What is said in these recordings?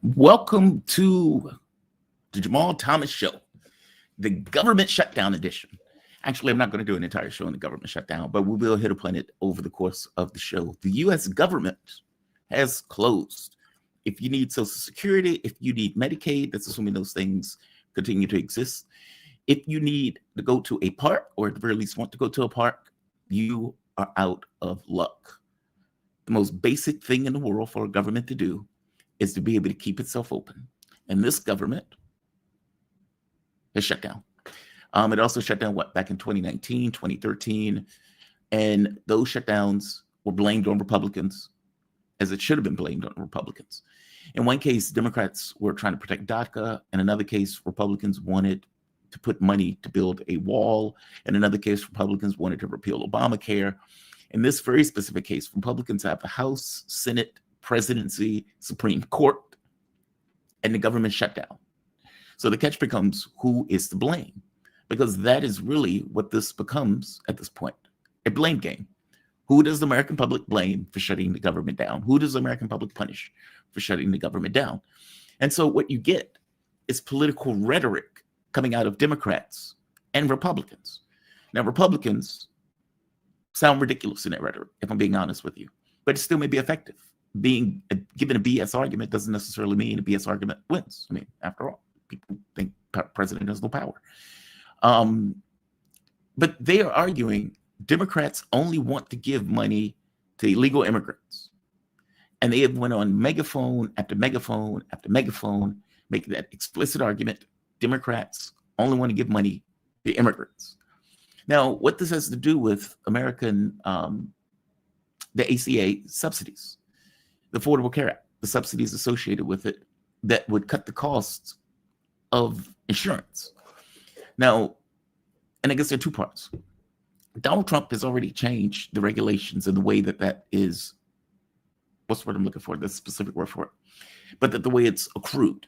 Welcome to the Jamal Thomas Show, the government shutdown edition. Actually, I'm not going to do an entire show on the government shutdown, but we will hit upon it over the course of the show. The U.S. government has closed. If you need Social Security, if you need Medicaid, that's assuming those things continue to exist. If you need to go to a park, or at the very least want to go to a park, you are out of luck. The most basic thing in the world for a government to do is to be able to keep itself open. And this government has shut down. It also shut down, back in 2019, 2013. And those shutdowns were blamed on Republicans, as it should have been blamed on Republicans. In one case, Democrats were trying to protect DACA. In another case, Republicans wanted to put money to build a wall. In another case, Republicans wanted to repeal Obamacare. In this very specific case, Republicans have the House, Senate, presidency, Supreme Court, and the government shutdown. So the catch becomes, who is to blame? Because that is really what this becomes at this point, a blame game. Who does the American public blame for shutting the government down? Who does the American public punish for shutting the government down? And so what you get is political rhetoric coming out of Democrats and Republicans. Now, Republicans sound ridiculous in that rhetoric, if I'm being honest with you, but it still may be effective. Being given a BS argument doesn't necessarily mean a BS argument wins. I mean, after all, people think president has no power. But they are arguing Democrats only want to give money to illegal immigrants. And they have went on megaphone after megaphone after megaphone, making that explicit argument. Democrats only want to give money to immigrants. Now, what this has to do with American, the ACA subsidies, the Affordable Care Act, the subsidies associated with it that would cut the costs of insurance. Now, and I guess there are two parts. Donald Trump has already changed the regulations and the way that is, what's the word I'm looking for, the specific word for it, but that the way it's accrued.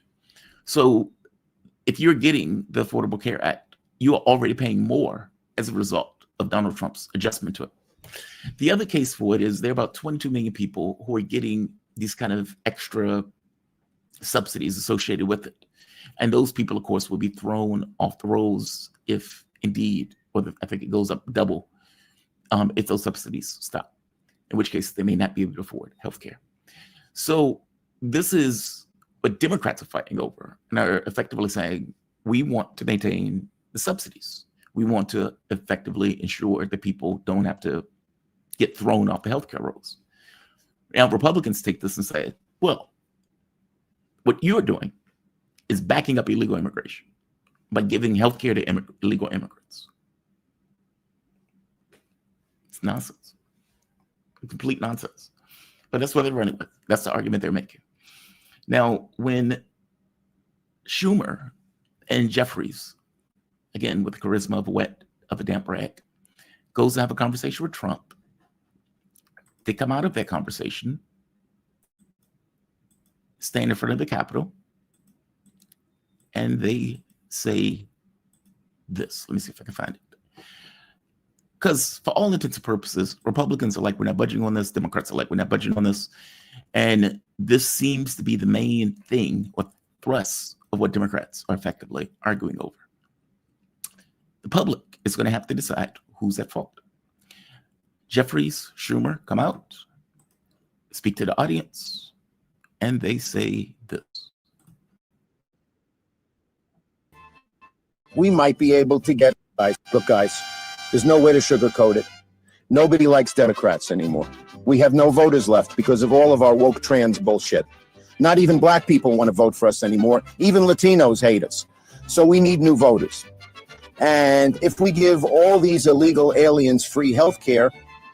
So if you're getting the Affordable Care Act, you are already paying more as a result of Donald Trump's adjustment to it. The other case for it is there are about 22 million people who are getting these kind of extra subsidies associated with it. And those people, of course, will be thrown off the rolls if indeed, I think it goes up double if those subsidies stop, in which case they may not be able to afford healthcare. So this is what Democrats are fighting over and are effectively saying, we want to maintain the subsidies. We want to effectively ensure that people don't have to get thrown off the healthcare rolls. Now, Republicans take this and say, well, what you're doing is backing up illegal immigration by giving healthcare to illegal immigrants. It's nonsense, complete nonsense. But that's what they're running with. That's the argument they're making. Now, when Schumer and Jeffries, again, with the charisma of a damp rag, goes to have a conversation with Trump, they come out of that conversation, stand in front of the Capitol, and they say this. Let me see if I can find it. Because for all intents and purposes, Republicans are like, we're not budging on this. Democrats are like, we're not budging on this. And this seems to be the main thing or thrust of what Democrats are effectively arguing over. The public is going to have to decide who's at fault. Jeffries, Schumer come out, speak to the audience, and they say this. We might be able to get, look, guys, there's no way to sugarcoat it. Nobody likes Democrats anymore. We have no voters left because of all of our woke trans bullshit. Not even black people want to vote for us anymore. Even Latinos hate us. So we need new voters. And if we give all these illegal aliens free health care,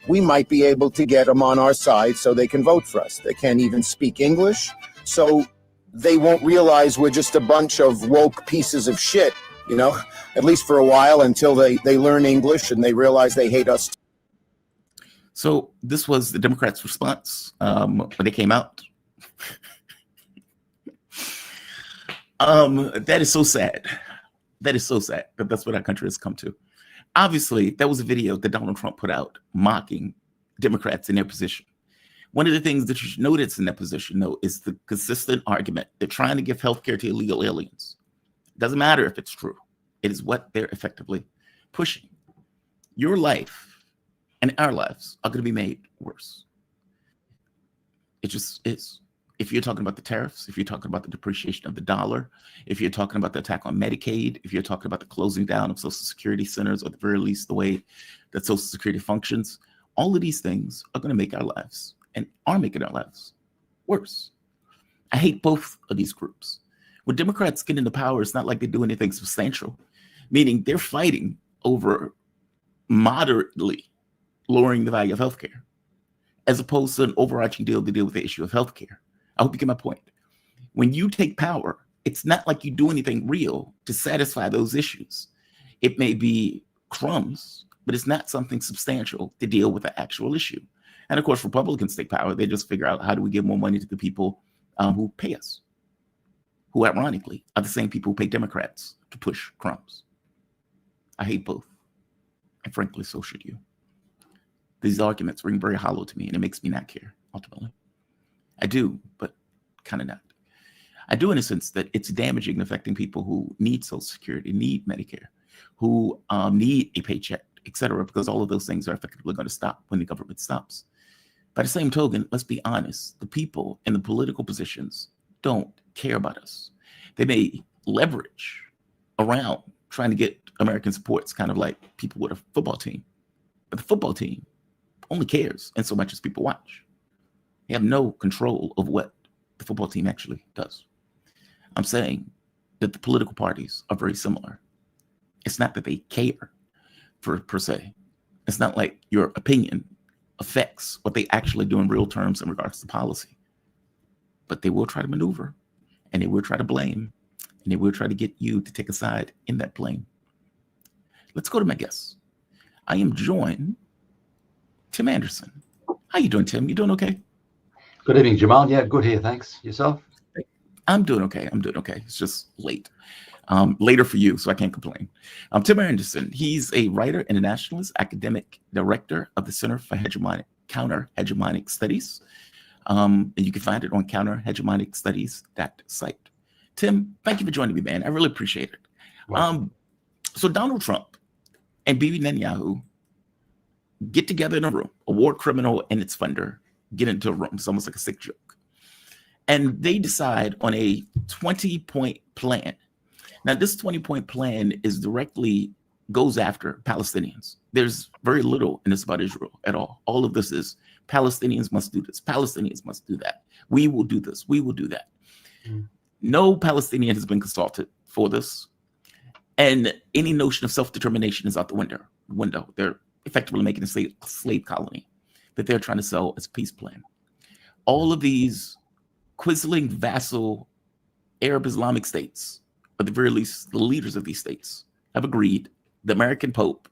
we might be able to get them on our side so they can vote for us. They can't even speak English, so they won't realize we're just a bunch of woke pieces of shit, you know, at least for a while until they learn English and they realize they hate us. So this was the Democrats' response when they came out. That is so sad. That is so sad that that's what our country has come to. Obviously, that was a video that Donald Trump put out mocking Democrats in their position. One of the things that you should notice in that position, though, is the consistent argument. They're trying to give healthcare to illegal aliens. It doesn't matter if it's true. It is what they're effectively pushing. Your life and our lives are going to be made worse. It just is. If you're talking about the tariffs, if you're talking about the depreciation of the dollar, if you're talking about the attack on Medicaid, if you're talking about the closing down of Social Security centers, or at the very least the way that Social Security functions, all of these things are going to make our lives and are making our lives worse. I hate both of these groups. When Democrats get into power, it's not like they do anything substantial, meaning they're fighting over moderately lowering the value of healthcare, as opposed to an overarching deal to deal with the issue of healthcare. I hope you get my point. When you take power, it's not like you do anything real to satisfy those issues. It may be crumbs, but it's not something substantial to deal with the actual issue. And of course, Republicans take power. They just figure out, how do we give more money to the people who pay us, who ironically are the same people who pay Democrats to push crumbs. I hate both. And frankly, so should you. These arguments ring very hollow to me, and it makes me not care, ultimately. I do, but kind of not. I do in a sense that it's damaging and affecting people who need Social Security, need Medicare, who need a paycheck, et cetera, because all of those things are effectively going to stop when the government stops. By the same token, let's be honest, the people in the political positions don't care about us. They may leverage around trying to get American supports, kind of like people with a football team. But the football team only cares in so much as people watch. They have no control of what the football team actually does. I'm saying that the political parties are very similar. It's not that they care per se. It's not like your opinion affects what they actually do in real terms in regards to policy. But they will try to maneuver, and they will try to blame, and they will try to get you to take a side in that blame. Let's go to my guests. I am joined Tim Anderson. How you doing, Tim? You doing okay? Good evening, Jamal. Yeah, good here. Thanks. Yourself? I'm doing okay. It's just late. Later for you, so I can't complain. Tim Anderson, he's a writer and a nationalist, academic director of the Center for Counter-Hegemonic Studies. And you can find it on counterhegemonicstudies.site. Tim, thank you for joining me, man. I really appreciate it. So Donald Trump and Bibi Netanyahu get together in a room, a war criminal and its funder get into a room. It's almost like a sick joke. And they decide on a 20-point plan. Now, this 20-point plan goes after Palestinians. There's very little in this about Israel at all. All of this is Palestinians must do this. Palestinians must do that. We will do this. We will do that. No Palestinian has been consulted for this. And any notion of self-determination is out the window. They're effectively making a slave colony that they're trying to sell as a peace plan. All of these quisling vassal Arab Islamic states, or at the very least the leaders of these states, have agreed. The American Pope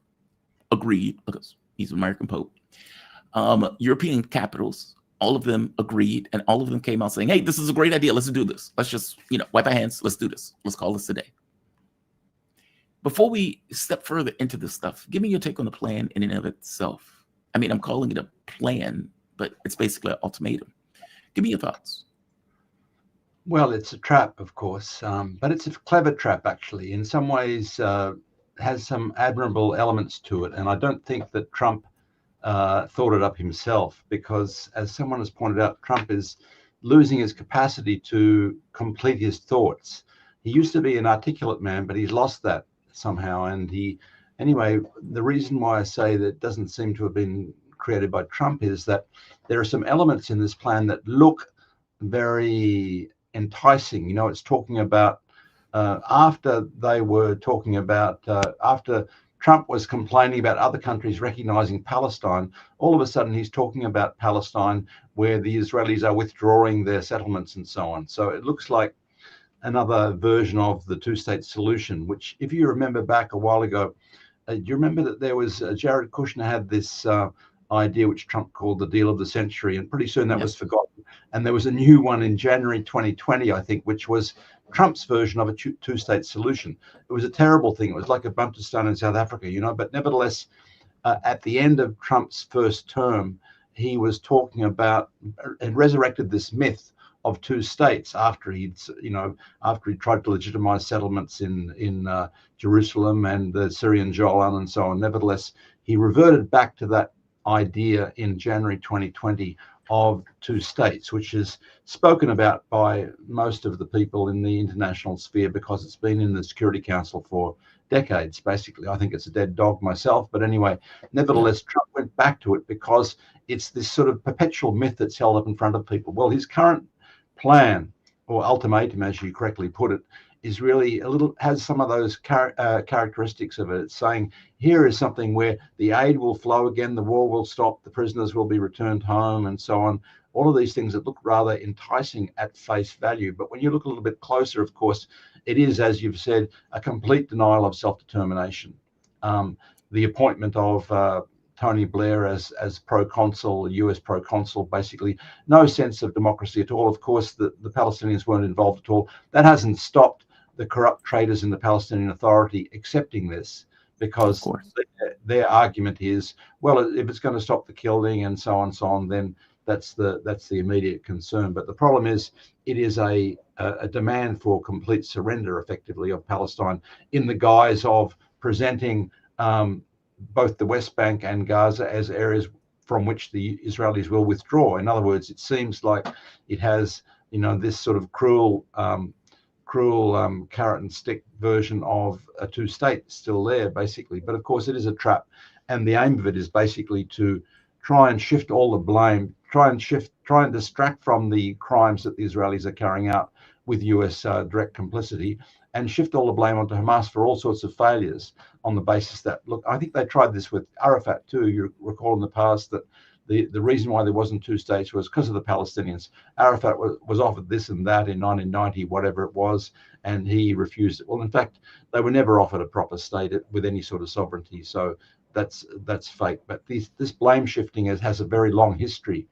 agreed, because he's an American Pope. European capitals, all of them agreed, and all of them came out saying, hey, this is a great idea. Let's do this. Let's just, wipe our hands. Let's do this. Let's call this today. Before we step further into this stuff, give me your take on the plan in and of itself. I mean, I'm calling it a plan, but it's basically an ultimatum. Give me your thoughts. Well, it's a trap, of course, but it's a clever trap, actually. In some ways, has some admirable elements to it. And I don't think that Trump thought it up himself, because, as someone has pointed out, Trump is losing his capacity to complete his thoughts. He used to be an articulate man, but he's lost that somehow. And anyway, the reason why I say that it doesn't seem to have been created by Trump is that there are some elements in this plan that look very enticing. It's talking about after Trump was complaining about other countries recognizing Palestine, all of a sudden he's talking about Palestine, where the Israelis are withdrawing their settlements and so on. So it looks like another version of the two-state solution, which, if you remember back a while ago, do you remember that there was Jared Kushner had this idea which Trump called the deal of the century, and pretty soon that was forgotten. And there was a new one in January 2020, I think, which was Trump's version of a two-state solution. It was a terrible thing. It was like a Bantustan in South Africa, but nevertheless, at the end of Trump's first term, he was talking about and resurrected this myth of two states after he'd tried to legitimize settlements in Jerusalem and the Syrian Golan and so on. Nevertheless, he reverted back to that idea in January 2020 of two states, which is spoken about by most of the people in the international sphere because it's been in the Security Council for decades, basically. I think it's a dead dog myself, but anyway, nevertheless, Trump went back to it because it's this sort of perpetual myth that's held up in front of people. Well, his current plan, or ultimatum, as you correctly put it, is really has some of those characteristics of it. It's saying here is something where the aid will flow again, the war will stop, the prisoners will be returned home, and so on. All of these things that look rather enticing at face value. But when you look a little bit closer, of course, it is, as you've said, a complete denial of self-determination. The appointment of Tony Blair as proconsul, US proconsul, basically no sense of democracy at all. Of course, the Palestinians weren't involved at all. That hasn't stopped the corrupt traders in the Palestinian Authority accepting this, because their argument is, well, if it's going to stop the killing and so on, then that's the immediate concern. But the problem is, it is a demand for complete surrender, effectively, of Palestine in the guise of presenting both the West Bank and Gaza as areas from which the Israelis will withdraw. In other words, it seems like it has, this sort of cruel carrot and stick version of a two-state still there, basically. But of course, it is a trap, and the aim of it is basically to try and shift all the blame, try and distract from the crimes that the Israelis are carrying out with US direct complicity, and shift all the blame onto Hamas for all sorts of failures on the basis that, look, I think they tried this with Arafat too. You recall in the past that the reason why there wasn't two states was because of the Palestinians. Arafat was offered this and that in 1990, whatever it was, and he refused it. Well, in fact, they were never offered a proper state with any sort of sovereignty. So that's fake. But this blame shifting has a very long history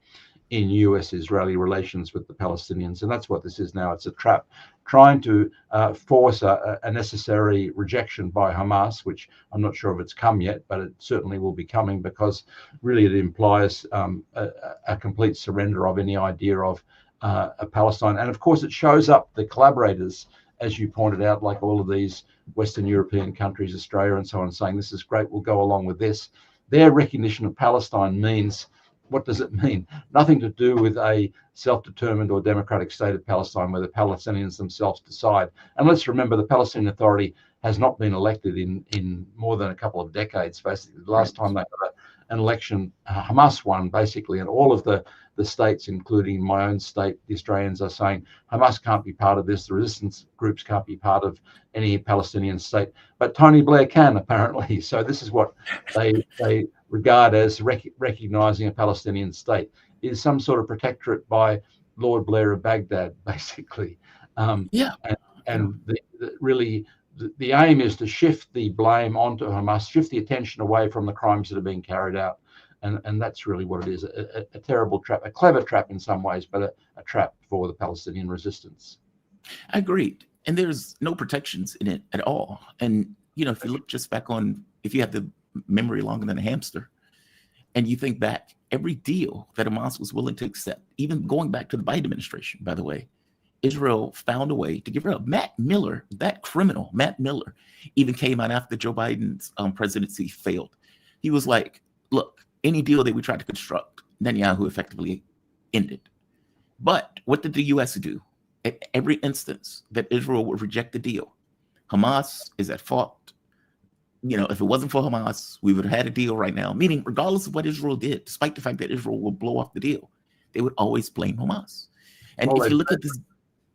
in US-Israeli relations with the Palestinians, and that's what this is now. It's a trap trying to force a necessary rejection by Hamas, which I'm not sure if it's come yet, but it certainly will be coming, because really it implies a complete surrender of any idea of a Palestine. And of course, it shows up the collaborators, as you pointed out, like all of these Western European countries, Australia and so on, saying this is great, we'll go along with this. Their recognition of Palestine means, what does it mean? Nothing to do with a self-determined or democratic state of Palestine where the Palestinians themselves decide. And let's remember, the Palestinian Authority has not been elected in more than a couple of decades. Basically, the last time they had an election, Hamas won, basically, and all of the states, including my own state, the Australians, are saying Hamas can't be part of this, the resistance groups can't be part of any Palestinian state, but Tony Blair can, apparently. So this is what they regard as recognizing a Palestinian state, is some sort of protectorate by Lord Blair of Baghdad, basically. And really the aim is to shift the blame onto Hamas, shift the attention away from the crimes that are being carried out. And that's really what it is, a terrible trap, a clever trap in some ways, but a trap for the Palestinian resistance. I agree. And there's no protections in it at all. And, if you look just back on, if you have the memory longer than a hamster, and you think back, every deal that Hamas was willing to accept, even going back to the Biden administration, by the way, Israel found a way to get rid of Matt Miller. That criminal, Matt Miller, even came out after Joe Biden's presidency failed. He was like, look, any deal that we tried to construct, Netanyahu effectively ended. But what did the U.S. do? At every instance that Israel would reject the deal, Hamas is at fault. If it wasn't for Hamas, we would have had a deal right now. Meaning, regardless of what Israel did, despite the fact that Israel will blow off the deal, they would always blame Hamas. And if you look at this,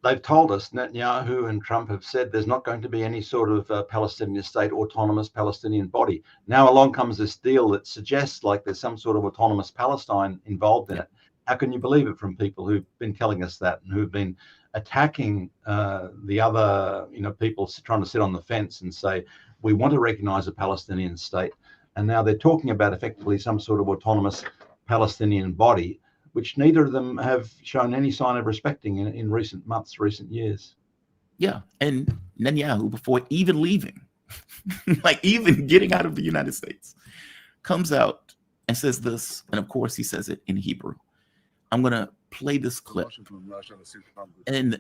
they've told us, Netanyahu and Trump have said, there's not going to be any sort of Palestinian state, autonomous Palestinian body. Now along comes this deal that suggests like there's some sort of autonomous Palestine involved in it. How can you believe it from people who've been telling us that and who've been attacking the other, people trying to sit on the fence and say, we want to recognize a Palestinian state. And now they're talking about effectively some sort of autonomous Palestinian body, which neither of them have shown any sign of respecting in recent months, recent years. Yeah. And Netanyahu, before even leaving, like even getting out of the United States, comes out and says this, and of course he says it in Hebrew. I'm going to play this clip and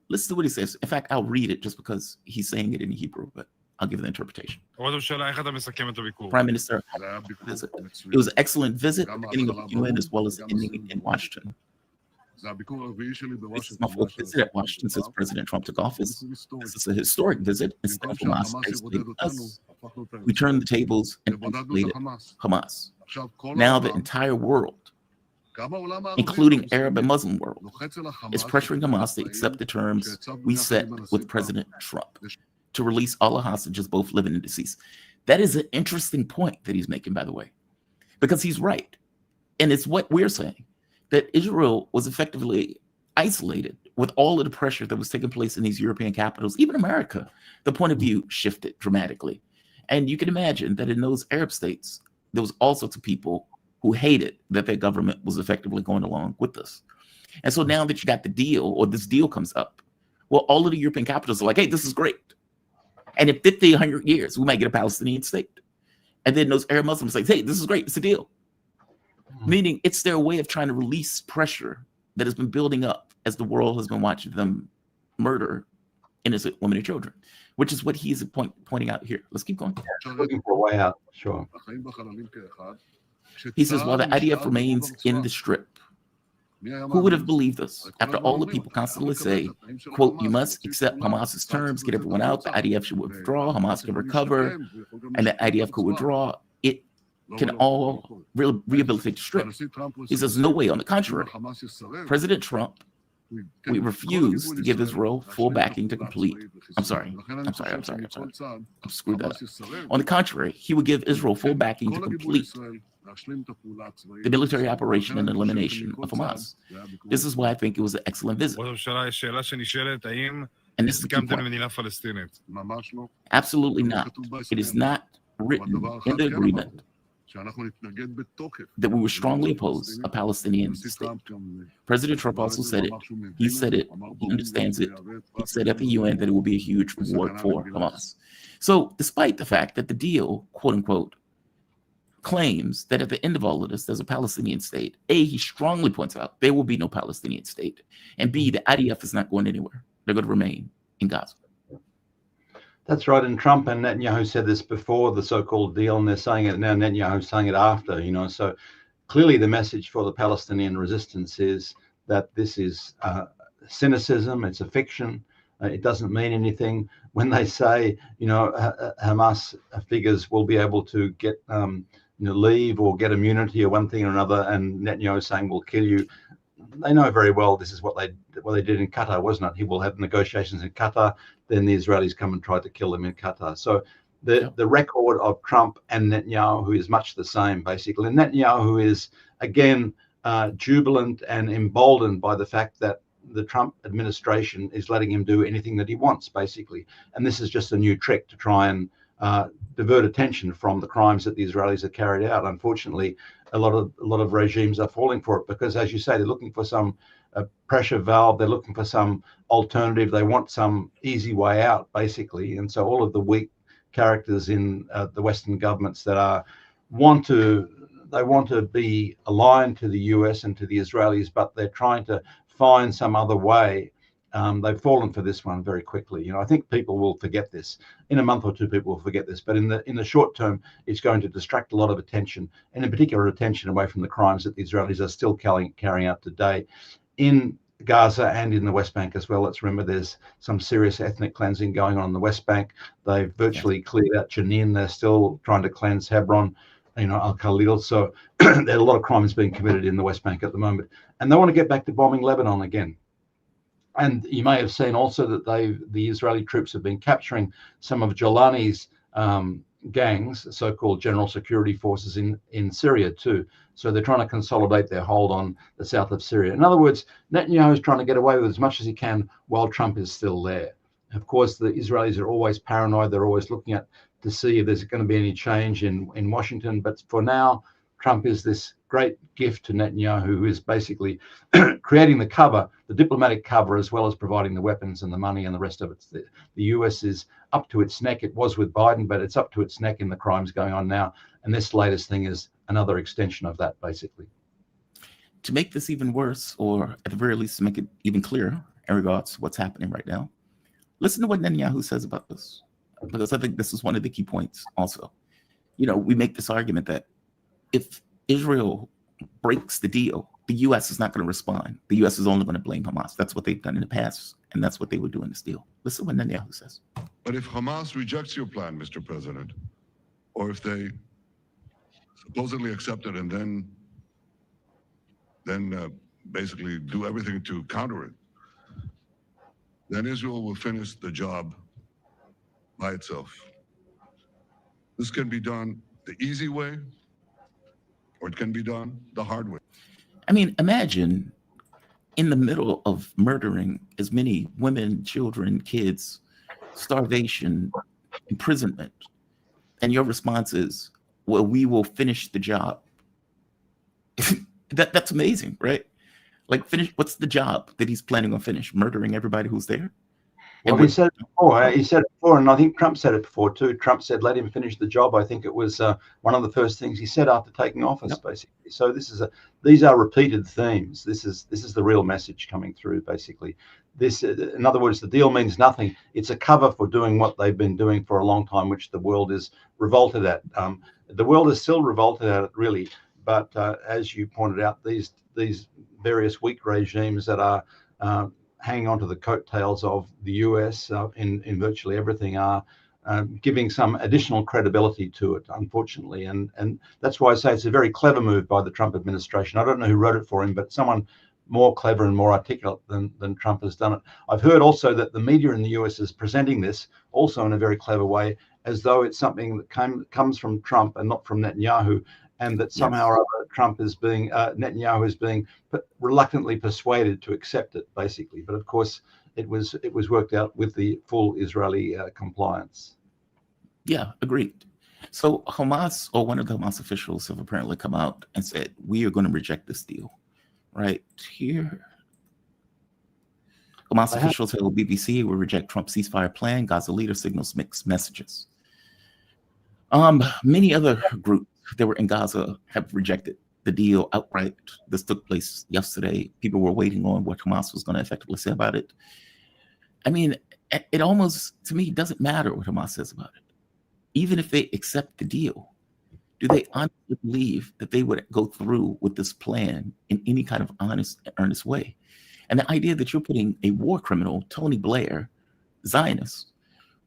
listen to what he says. In fact, I'll read it just because he's saying it in Hebrew, but I'll give the interpretation. Prime Minister, it was an excellent visit, beginning of the UN as well as ending in Washington. This is my fourth visit at Washington since President Trump took office. This is a historic visit. Instead of Hamas isolating us, we turned the tables and isolated Hamas. Now the entire world, including Arab and Muslim world, is pressuring Hamas to accept the terms we set with President Trump to release all the hostages, both living and deceased. That is an interesting point that he's making, by the way, because he's right. And it's what we're saying, that Israel was effectively isolated with all of the pressure that was taking place in these European capitals, even America. The point of view shifted dramatically. And you can imagine that in those Arab states, there was all sorts of people who hated that their government was effectively going along with this. And so now that you got the deal, or this deal comes up, well, all of the European capitals are like, hey, this is great. And in 50, 100 years, we might get a Palestinian state. And then those Arab Muslims say, hey, this is great. It's a deal. Meaning it's their way of trying to release pressure that has been building up as the world has been watching them murder innocent women and children, which is what he's pointing out here. Let's keep going. Looking for a way out, sure. He says, while the IDF remains in the strip, who would have believed this? After all the people constantly say, quote, you must accept Hamas's terms, get everyone out, the IDF should withdraw, Hamas can recover, and the IDF could withdraw, it can all rehabilitate the strip. He says, no way, on the contrary. President Trump, we refuse to give Israel full backing to complete. I'm screwed that up. On the contrary, he would give Israel full backing to complete the military operation and elimination of Hamas. This is why I think it was an excellent visit. And this is the key point. Absolutely not. It is not written in the agreement that we were strongly opposed a Palestinian state. President Trump also said it. He said it. He understands it. He said at the UN that it will be a huge reward for Hamas. So despite the fact that the deal, quote unquote, claims that at the end of all of this, there's a Palestinian state, A, he strongly points out there will be no Palestinian state. And B, the IDF is not going anywhere. They're going to remain in Gaza. That's right. And Trump and Netanyahu said this before the so-called deal, and they're saying it now. Netanyahu's saying it after, So clearly the message for the Palestinian resistance is that this is cynicism. It's a fiction. It doesn't mean anything. When they say, Hamas figures will be able to get, leave or get immunity or one thing or another, and Netanyahu saying we'll kill you. They know very well this is what they did in Qatar, wasn't it? He will have negotiations in Qatar, then the Israelis come and try to kill them in Qatar. So the record of Trump and Netanyahu is much the same, basically. And Netanyahu is, again, jubilant and emboldened by the fact that the Trump administration is letting him do anything that he wants, basically. And this is just a new trick to try and divert attention from the crimes that the Israelis have carried out. Unfortunately, a lot of regimes are falling for it because, as you say, they're looking for some pressure valve. They're looking for some alternative. They want some easy way out, basically. And so all of the weak characters in the Western governments that want to be aligned to the US and to the Israelis, but they're trying to find some other way. They've fallen for this one very quickly. I think people will forget this. In a month or two, people will forget this. But in the short term, it's going to distract a lot of attention, and in particular, attention away from the crimes that the Israelis are still carrying out today in Gaza and in the West Bank as well. Let's remember there's some serious ethnic cleansing going on in the West Bank. They've virtually cleared out Jenin. They're still trying to cleanse Hebron, Al-Khalil. So there are a lot of crimes being committed in the West Bank at the moment. And they want to get back to bombing Lebanon again. And you may have seen also that the Israeli troops have been capturing some of Jolani's gangs, so-called general security forces in Syria too. So they're trying to consolidate their hold on the south of Syria. In other words, Netanyahu is trying to get away with as much as he can while Trump is still there. Of course, the Israelis are always paranoid. They're always looking to see if there's going to be any change in Washington. But for now, Trump is this great gift to Netanyahu, who is basically creating the cover, the diplomatic cover, as well as providing the weapons and the money and the rest of it. The US is up to its neck. It was with Biden, but it's up to its neck in the crimes going on now. And this latest thing is another extension of that, basically. To make this even worse, or at the very least to make it even clearer in regards to what's happening right now, listen to what Netanyahu says about this, because I think this is one of the key points also. We make this argument that if Israel breaks the deal, the U.S. is not going to respond. The U.S. is only going to blame Hamas. That's what they've done in the past, and that's what they would do in this deal. Listen to what Netanyahu says. But if Hamas rejects your plan, Mr. President, or if they supposedly accept it and then basically do everything to counter it, then Israel will finish the job by itself. This can be done the easy way, or it can be done the hard way. I mean, imagine in the middle of murdering as many women, children, kids, starvation, imprisonment, and your response is, well, we will finish the job. That's amazing, right? Like, finish, what's the job that he's planning on finish? Murdering everybody who's there? Well, he said it before. He said it before, and I think Trump said it before too. Trump said, "Let him finish the job." I think it was one of the first things he said after taking office, basically. So these are repeated themes. This is the real message coming through, basically. In other words, the deal means nothing. It's a cover for doing what they've been doing for a long time, which the world is revolted at. The world is still revolted at it, really. But as you pointed out, these various weak regimes that are hanging on to the coattails of the US in virtually everything are giving some additional credibility to it, unfortunately. And that's why I say it's a very clever move by the Trump administration. I don't know who wrote it for him, but someone more clever and more articulate than Trump has done it. I've heard also that the media in the US is presenting this also in a very clever way, as though it's something that comes from Trump and not from Netanyahu, and that somehow or other Netanyahu is being reluctantly persuaded to accept it, basically. But of course, it was worked out with the full Israeli compliance. Yeah, agreed. So Hamas, or one of the Hamas officials, have apparently come out and said, we are going to reject this deal. Right here. Hamas officials tell BBC will reject Trump's ceasefire plan. Gaza leader signals mixed messages. Many other groups that were in Gaza have rejected the deal outright. This took place yesterday. People were waiting on what Hamas was going to effectively say about it. I mean, it almost, to me, doesn't matter what Hamas says about it. Even if they accept the deal, do they honestly believe that they would go through with this plan in any kind of honest, earnest way? And the idea that you're putting a war criminal, Tony Blair, Zionist,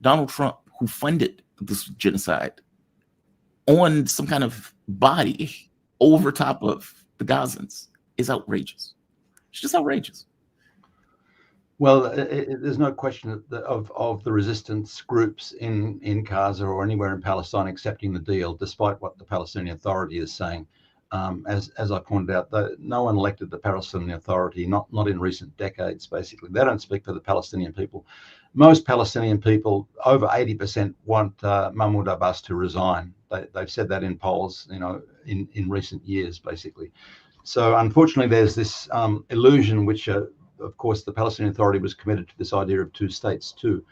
Donald Trump, who funded this genocide, on some kind of body over top of the Gazans is outrageous. It's just outrageous. Well, there's no question of the resistance groups in Gaza or anywhere in Palestine accepting the deal, despite what the Palestinian Authority is saying. As I pointed out, no one elected the Palestinian Authority, not in recent decades, basically. They don't speak for the Palestinian people. Most Palestinian people, over 80%, want Mahmoud Abbas to resign. They've said that in polls, in recent years, basically. So unfortunately, there's this illusion, which, of course, the Palestinian Authority was committed to this idea of two states too.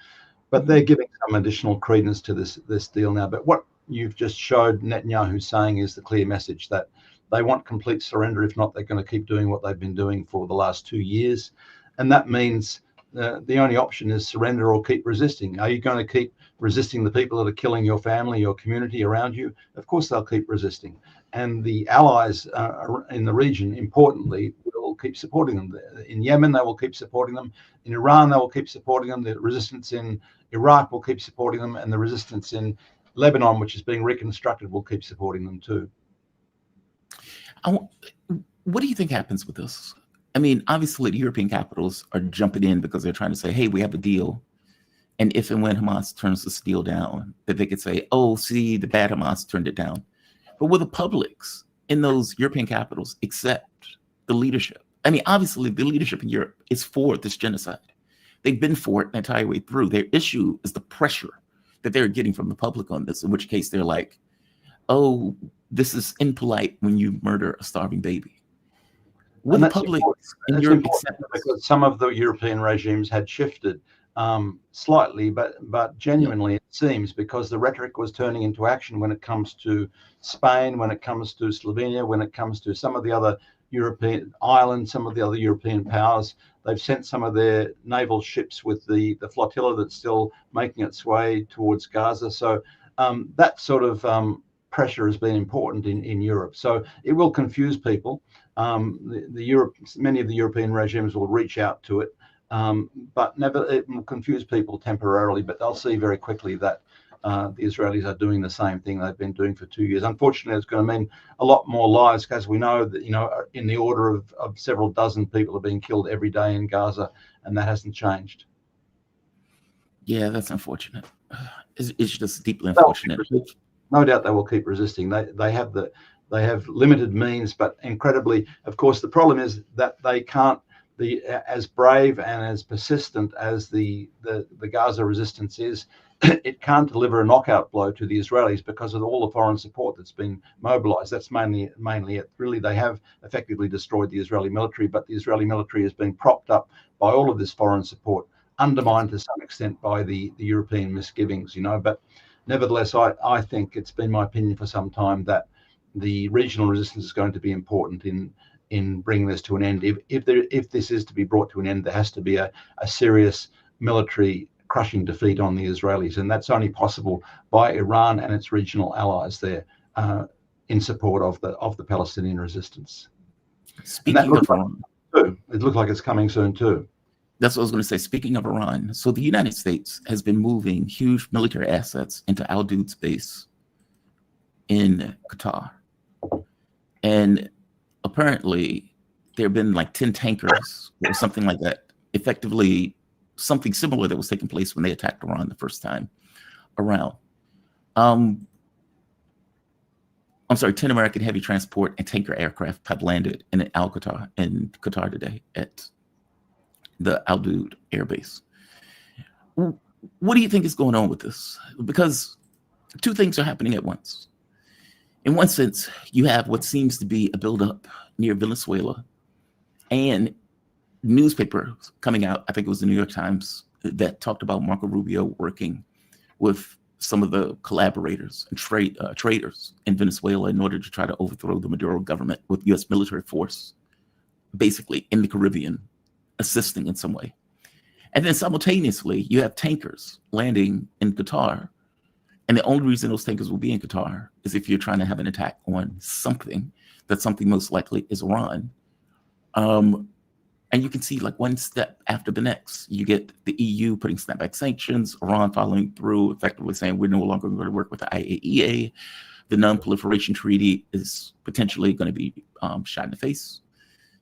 But they're giving some additional credence to this deal now. But what you've just showed Netanyahu saying is the clear message that they want complete surrender. If not, they're going to keep doing what they've been doing for the last 2 years. And that means the only option is surrender or keep resisting. Are you going to keep resisting the people that are killing your family, your community around you? Of course, they'll keep resisting. And the allies in the region, importantly, will keep supporting them. In Yemen, they will keep supporting them. In Iran, they will keep supporting them. The resistance in Iraq will keep supporting them. And the resistance in Lebanon, which is being reconstructed, will keep supporting them too. What do you think happens with this? I mean, obviously, the European capitals are jumping in because they're trying to say, hey, we have a deal. And if and when Hamas turns this deal down, that they could say, oh, see, the bad Hamas turned it down. But will the publics in those European capitals accept the leadership? I mean, obviously, the leadership in Europe is for this genocide. They've been for it the entire way through. Their issue is the pressure that they're getting from the public on this, in which case they're like, oh, this is impolite when you murder a starving baby. Will the public in Europe accept this? Because some of the European regimes had shifted slightly, but genuinely it seems, because the rhetoric was turning into action when it comes to Spain, when it comes to Slovenia, when it comes to some of the other European islands, some of the other European powers. They've sent some of their naval ships with the flotilla that's still making its way towards Gaza. So that sort of pressure has been important in Europe. So it will confuse people. Many of the European regimes will reach out to it, but it will confuse people temporarily. But they'll see very quickly that the Israelis are doing the same thing they've been doing for 2 years. Unfortunately, it's going to mean a lot more lives, as we know that, in the order of several dozen people are being killed every day in Gaza, and that hasn't changed. Yeah, that's unfortunate. It's just deeply unfortunate. No doubt they will keep resisting. They have limited means, but incredibly, of course, the problem is that they can't be as brave and as persistent as the Gaza resistance is. It can't deliver a knockout blow to the Israelis because of all the foreign support that's been mobilized. That's mainly it. Really, they have effectively destroyed the Israeli military, but the Israeli military is being propped up by all of this foreign support, undermined to some extent by the European misgivings, But nevertheless, I think it's been my opinion for some time that the regional resistance is going to be important in bringing this to an end. If this is to be brought to an end, there has to be a serious military crushing defeat on the Israelis, and that's only possible by Iran and its regional allies there in support of the Palestinian resistance. Speaking of Iran, it looks like it's coming soon too. That's what I was going to say. Speaking of Iran, so the United States has been moving huge military assets into Al Udeid's base in Qatar, and apparently there have been like 10 tankers or something like that, effectively something similar that was taking place when they attacked Iran the first time around. I'm sorry, 10 American heavy transport and tanker aircraft have landed in Qatar today at the Al Udeid Air Base. What do you think is going on with this? Because two things are happening at once. In one sense, you have what seems to be a buildup near Venezuela, and newspapers coming out, I think it was the New York Times, that talked about Marco Rubio working with some of the collaborators and traders in Venezuela in order to try to overthrow the Maduro government with U.S. military force, basically in the Caribbean, assisting in some way. And then simultaneously, you have tankers landing in Qatar. And the only reason those tankers will be in Qatar is if you're trying to have an attack on something. That something most likely is Iran. And you can see like one step after the next. You get the EU putting snapback sanctions, Iran following through, effectively saying we're no longer going to work with the IAEA. The non-proliferation treaty is potentially going to be shot in the face,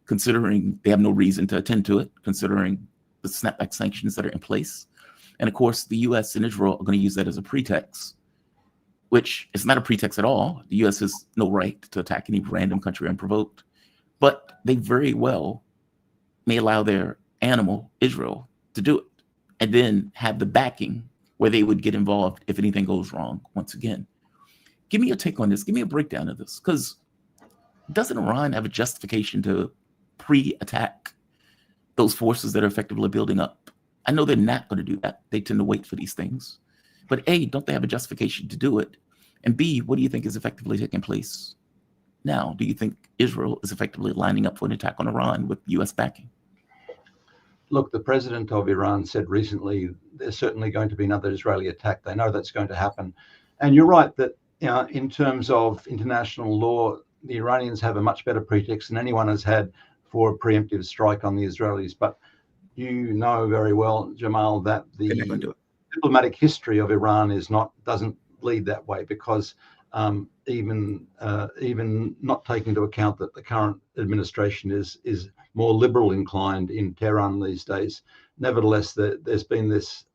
considering they have no reason to attend to it, considering the snapback sanctions that are in place. And of course, the US and Israel are going to use that as a pretext, which is not a pretext at all. The US has no right to attack any random country unprovoked, but they very well may allow their animal, Israel, to do it, and then have the backing where they would get involved if anything goes wrong once again. Give me a take on this. Give me a breakdown of this, because doesn't Iran have a justification to pre-attack those forces that are effectively building up? I know they're not going to do that. They tend to wait for these things. But A, don't they have a justification to do it? And B, what do you think is effectively taking place now? Do you think Israel is effectively lining up for an attack on Iran with U.S. backing? Look, the president of Iran said recently there's certainly going to be another Israeli attack. They know that's going to happen. And you're right that in terms of international law, the Iranians have a much better pretext than anyone has had for a preemptive strike on the Israelis. But you know very well, Jamal, that the diplomatic history of Iran doesn't lead that way, because even not taking into account that the current administration is more liberal inclined in Tehran these days, nevertheless, there's been this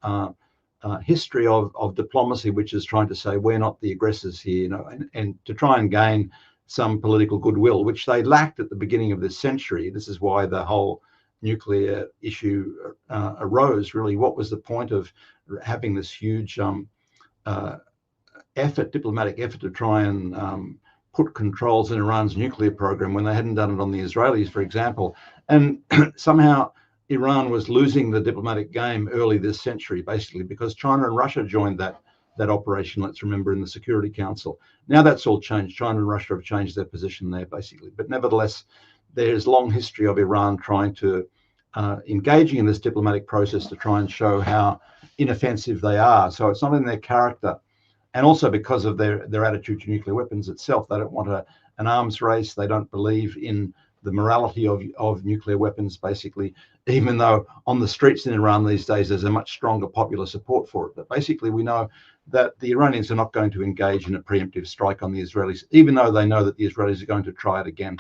history of diplomacy which is trying to say we're not the aggressors here, and to try and gain some political goodwill, which they lacked at the beginning of this century. This is why the whole nuclear issue arose. Really, what was the point of having this huge diplomatic effort to try and put controls in Iran's nuclear program when they hadn't done it on the Israelis, for example? And somehow Iran was losing the diplomatic game early this century, basically, because China and Russia joined that operation, let's remember, in the Security Council. Now that's all changed. China and Russia have changed their position there, basically. But nevertheless, there's a long history of Iran trying to engaging in this diplomatic process to try and show how inoffensive they are. So it's not in their character. And also because of their attitude to nuclear weapons itself. They don't want an arms race. They don't believe in the morality of nuclear weapons, basically, even though on the streets in Iran these days there's a much stronger popular support for it. But basically we know that the Iranians are not going to engage in a preemptive strike on the Israelis, even though they know that the Israelis are going to try it again.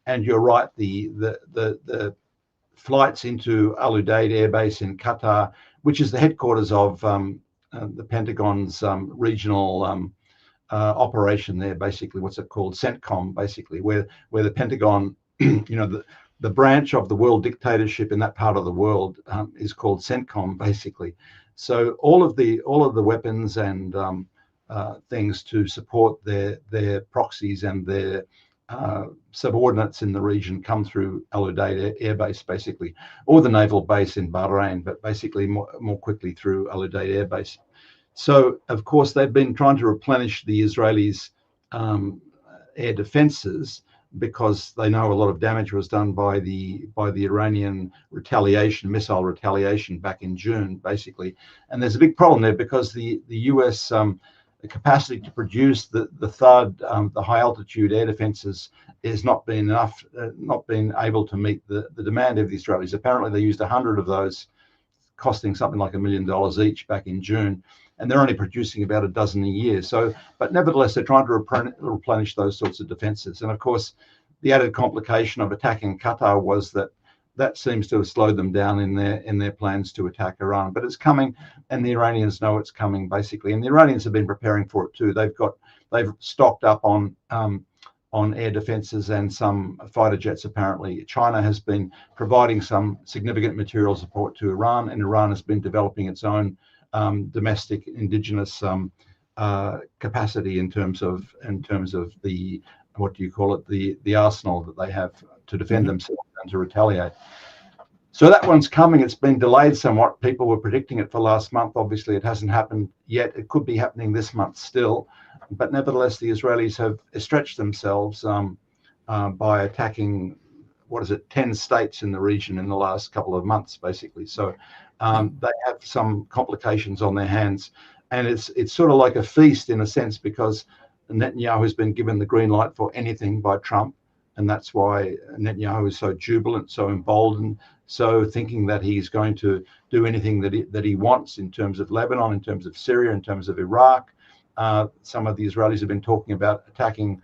And you're right, the flights into Al Udeid Air Base in Qatar, which is the headquarters of the Pentagon's regional operation there, basically, what's it called, CENTCOM, basically, where the Pentagon, the branch of the world dictatorship in that part of the world is called CENTCOM, basically. So all of the weapons and things to support their proxies and their subordinates in the region come through Al Udeid Air Base, basically, or the naval base in Bahrain, but basically more quickly through Al Udeid Air Base. So, of course, they've been trying to replenish the Israelis' air defenses because they know a lot of damage was done by the Iranian missile retaliation back in June, basically. And there's a big problem there because the US the capacity to produce the THAAD, the high altitude air defenses, is not been enough, not been able to meet the demand of the Israelis. Apparently, they used 100 of those, costing something like $1 million each back in June, and they're only producing about a dozen a year. So, but nevertheless, they're trying to replenish those sorts of defenses. And of course, the added complication of attacking Qatar was that seems to have slowed them down in their plans to attack Iran. But it's coming, and the Iranians know it's coming, basically. And the Iranians have been preparing for it too. They've stocked up on air defenses and some fighter jets, apparently. China has been providing some significant material support to Iran, and Iran has been developing its own domestic indigenous capacity in terms of the, what do you call it, the arsenal that they have to defend themselves and to retaliate. So that one's coming. It's been delayed somewhat. People were predicting it for last month. Obviously, it hasn't happened yet. It could be happening this month still. But nevertheless, the Israelis have stretched themselves by attacking, 10 states in the region in the last couple of months, basically. So they have some complications on their hands. And it's sort of like a feast in a sense, because Netanyahu has been given the green light for anything by Trump. And that's why Netanyahu is so jubilant, so emboldened, so thinking that he's going to do anything that he wants in terms of Lebanon, in terms of Syria, in terms of Iraq. Some of the Israelis have been talking about attacking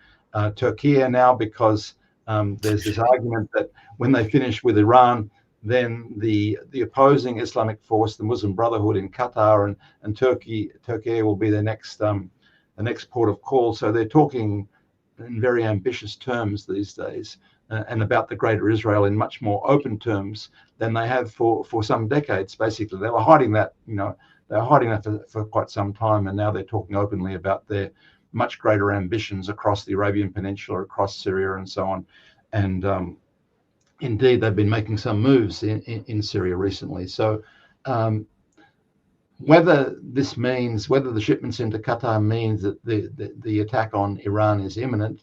Turkey now, because there's this argument that when they finish with Iran, then the opposing Islamic force, the Muslim Brotherhood in Qatar and Turkey will be the next port of call. So they're talking in very ambitious terms these days, and about the Greater Israel in much more open terms than they have for some decades. Basically, they were hiding that, for quite some time, and now they're talking openly about their much greater ambitions across the Arabian Peninsula, across Syria, and so on. And indeed, they've been making some moves in Syria recently. So whether the shipments into Qatar means that the attack on Iran is imminent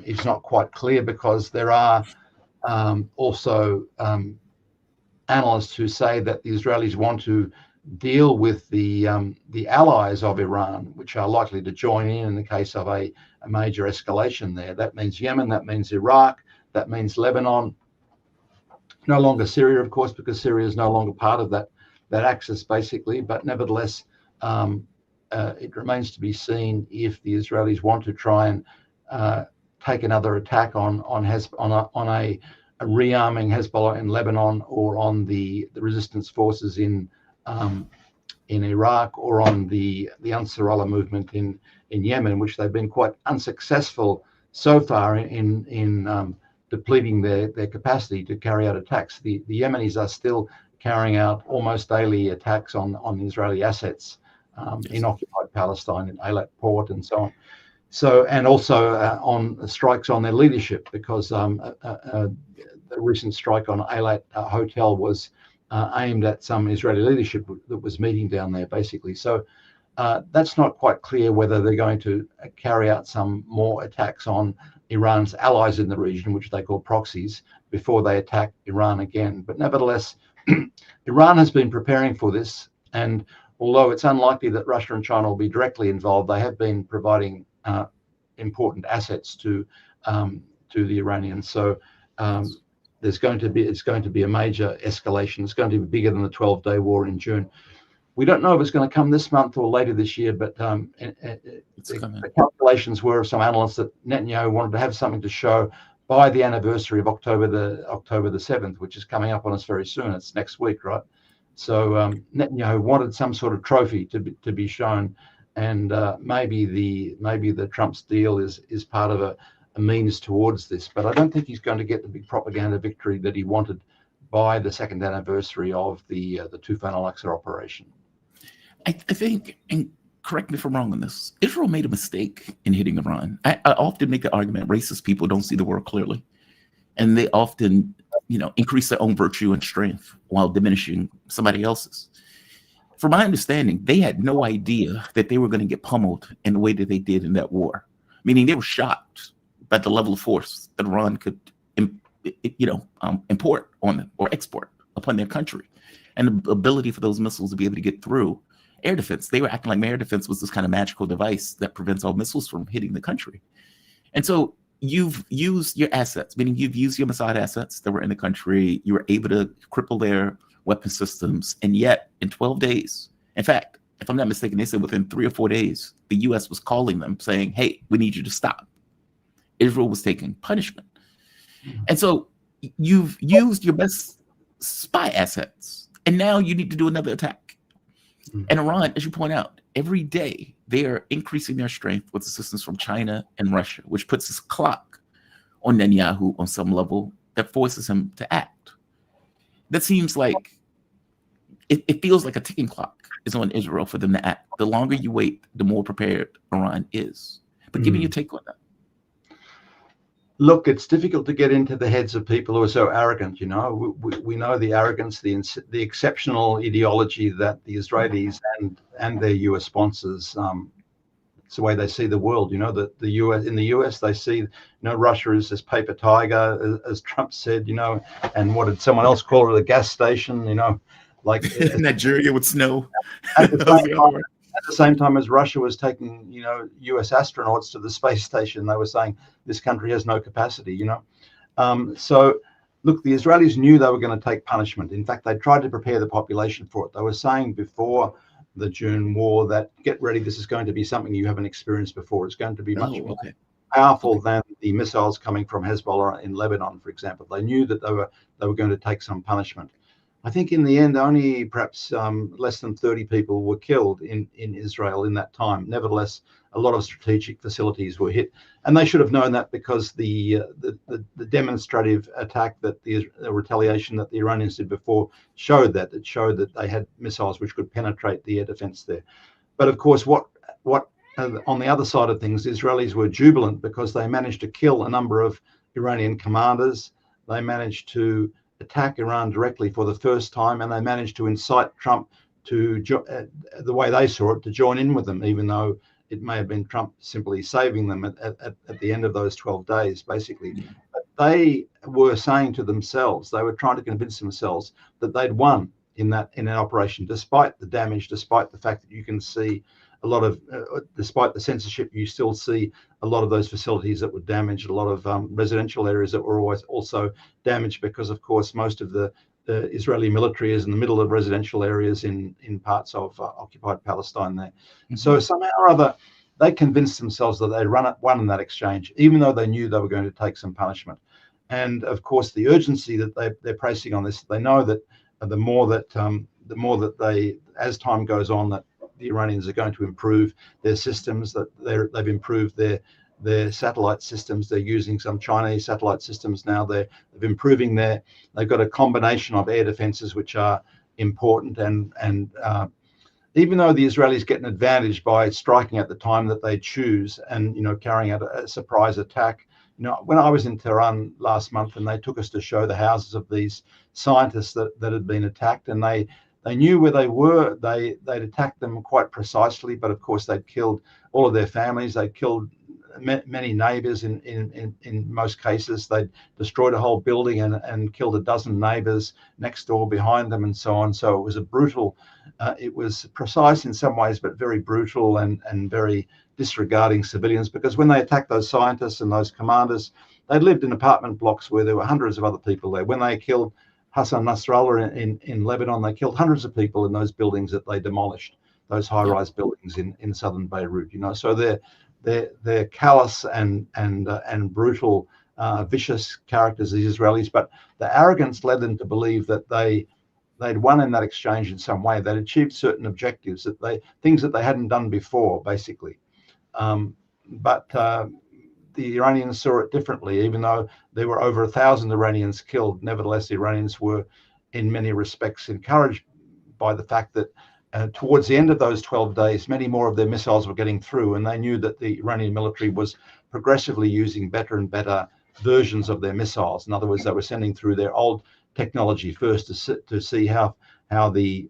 is not quite clear, because there are also analysts who say that the Israelis want to deal with the allies of Iran, which are likely to join in the case of a major escalation there. That means Yemen, that means Iraq, that means Lebanon. No longer Syria, of course, because Syria is no longer part of that axis, basically. But nevertheless, it remains to be seen if the Israelis want to try and take another attack on a rearming Hezbollah in Lebanon, or on the resistance forces in Iraq, or on the Ansar Allah movement in Yemen, which they've been quite unsuccessful so far in depleting their capacity to carry out attacks. The Yemenis are still carrying out almost daily attacks on Israeli assets in occupied Palestine, in Eilat port, and so on. So, and also on strikes on their leadership, because recent strike on Eilat Hotel was aimed at some Israeli leadership that was meeting down there, basically. So that's not quite clear whether they're going to carry out some more attacks on Iran's allies in the region, which they call proxies, before they attack Iran again. But nevertheless, Iran has been preparing for this, and although it's unlikely that Russia and China will be directly involved, they have been providing important assets to the Iranians. So it's going to be a major escalation. It's going to be bigger than the 12-day war in June. We don't know if it's going to come this month or later this year, but the calculations were of some analysts that Netanyahu wanted to have something to show by the anniversary of October the 7th, which is coming up on us very soon. It's next week, right? So Netanyahu wanted some sort of trophy to be shown, and maybe the Trump's deal is part of a means towards this. But I don't think he's going to get the big propaganda victory that he wanted by the second anniversary of the Tufan al-Aqsa operation. I think, and correct me if I'm wrong on this, Israel made a mistake in hitting Iran. I often make the argument racist people don't see the world clearly, and they often, increase their own virtue and strength while diminishing somebody else's. From my understanding, they had no idea that they were going to get pummeled in the way that they did in that war, meaning they were shocked by the level of force that Iran could, import on them or export upon their country, and the ability for those missiles to be able to get through air defense. They were acting like air defense was this kind of magical device that prevents all missiles from hitting the country. And so you've used your assets, meaning you've used your Mossad assets that were in the country. You were able to cripple their weapon systems. And yet in 12 days, in fact, if I'm not mistaken, they said within 3 or 4 days, the US was calling them saying, hey, we need you to stop. Israel was taking punishment. And so you've used your best spy assets, and now you need to do another attack. And Iran, as you point out, every day they are increasing their strength with assistance from China and Russia, which puts this clock on Netanyahu on some level that forces him to act. That seems like, it feels like a ticking clock is on Israel for them to act. The longer you wait, the more prepared Iran is. But give me your take on that. Look, it's difficult to get into the heads of people who are so arrogant. We know the arrogance, the exceptional ideology that the Israelis and their US sponsors. It's the way they see the world. That the US, in the US, they see Russia is this paper tiger, as Trump said. And what did someone else call it? A gas station. Like Nigeria with snow. At the same time as Russia was taking, US astronauts to the space station, they were saying this country has no capacity, So, look, the Israelis knew they were going to take punishment. In fact, they tried to prepare the population for it. They were saying before the June war that, get ready, this is going to be something you haven't experienced before. It's going to be much more powerful than the missiles coming from Hezbollah in Lebanon, for example. They knew that they were going to take some punishment. I think in the end, only perhaps less than 30 people were killed in Israel in that time. Nevertheless, a lot of strategic facilities were hit. And they should have known that, because the demonstrative attack, that the retaliation that the Iranians did before showed that. It showed that they had missiles which could penetrate the air defense there. But of course, what on the other side of things, the Israelis were jubilant because they managed to kill a number of Iranian commanders. They managed to attack Iran directly for the first time, and they managed to incite Trump to, the way they saw it, to join in with them, even though it may have been Trump simply saving them at the end of those 12 days, basically. But they were saying to themselves, they were trying to convince themselves that they'd won in an operation, despite the damage, despite the fact that you can see a lot of, despite the censorship, you still see a lot of those facilities that were damaged, a lot of residential areas that were always also damaged, because, of course, most of the Israeli military is in the middle of residential areas in parts of occupied Palestine there. So somehow or other, they convinced themselves that they won in that exchange, even though they knew they were going to take some punishment. And of course, the urgency that they're placing on this, they know that the more that they, as time goes on, that the Iranians are going to improve their systems, that they've improved their satellite systems. They're using some Chinese satellite systems now. They're improving they've got a combination of air defenses which are important, and even though the Israelis get an advantage by striking at the time that they choose and carrying out a surprise attack, You know, when I was in Tehran last month and they took us to show the houses of these scientists that had been attacked, and they knew where they were. They'd attacked them quite precisely, but of course they'd killed all of their families. They'd killed many neighbors in most cases. They'd destroyed a whole building and killed a dozen neighbors next door, behind them, and so on. So it was a brutal, it was precise in some ways, but very brutal and very disregarding civilians, because when they attacked those scientists and those commanders, they lived in apartment blocks where there were hundreds of other people there. When they killed Hassan Nasrallah in Lebanon, they killed hundreds of people in those buildings that they demolished, those high-rise buildings in southern Beirut. You know, so they're callous and brutal, vicious characters, these Israelis. But the arrogance led them to believe that they'd won in that exchange in some way. They'd achieved certain objectives, things that they hadn't done before, basically. But the Iranians saw it differently. Even though there were over 1,000 Iranians killed, nevertheless, the Iranians were, in many respects, encouraged by the fact that towards the end of those 12 days, many more of their missiles were getting through, and they knew that the Iranian military was progressively using better and better versions of their missiles. In other words, they were sending through their old technology first to see how the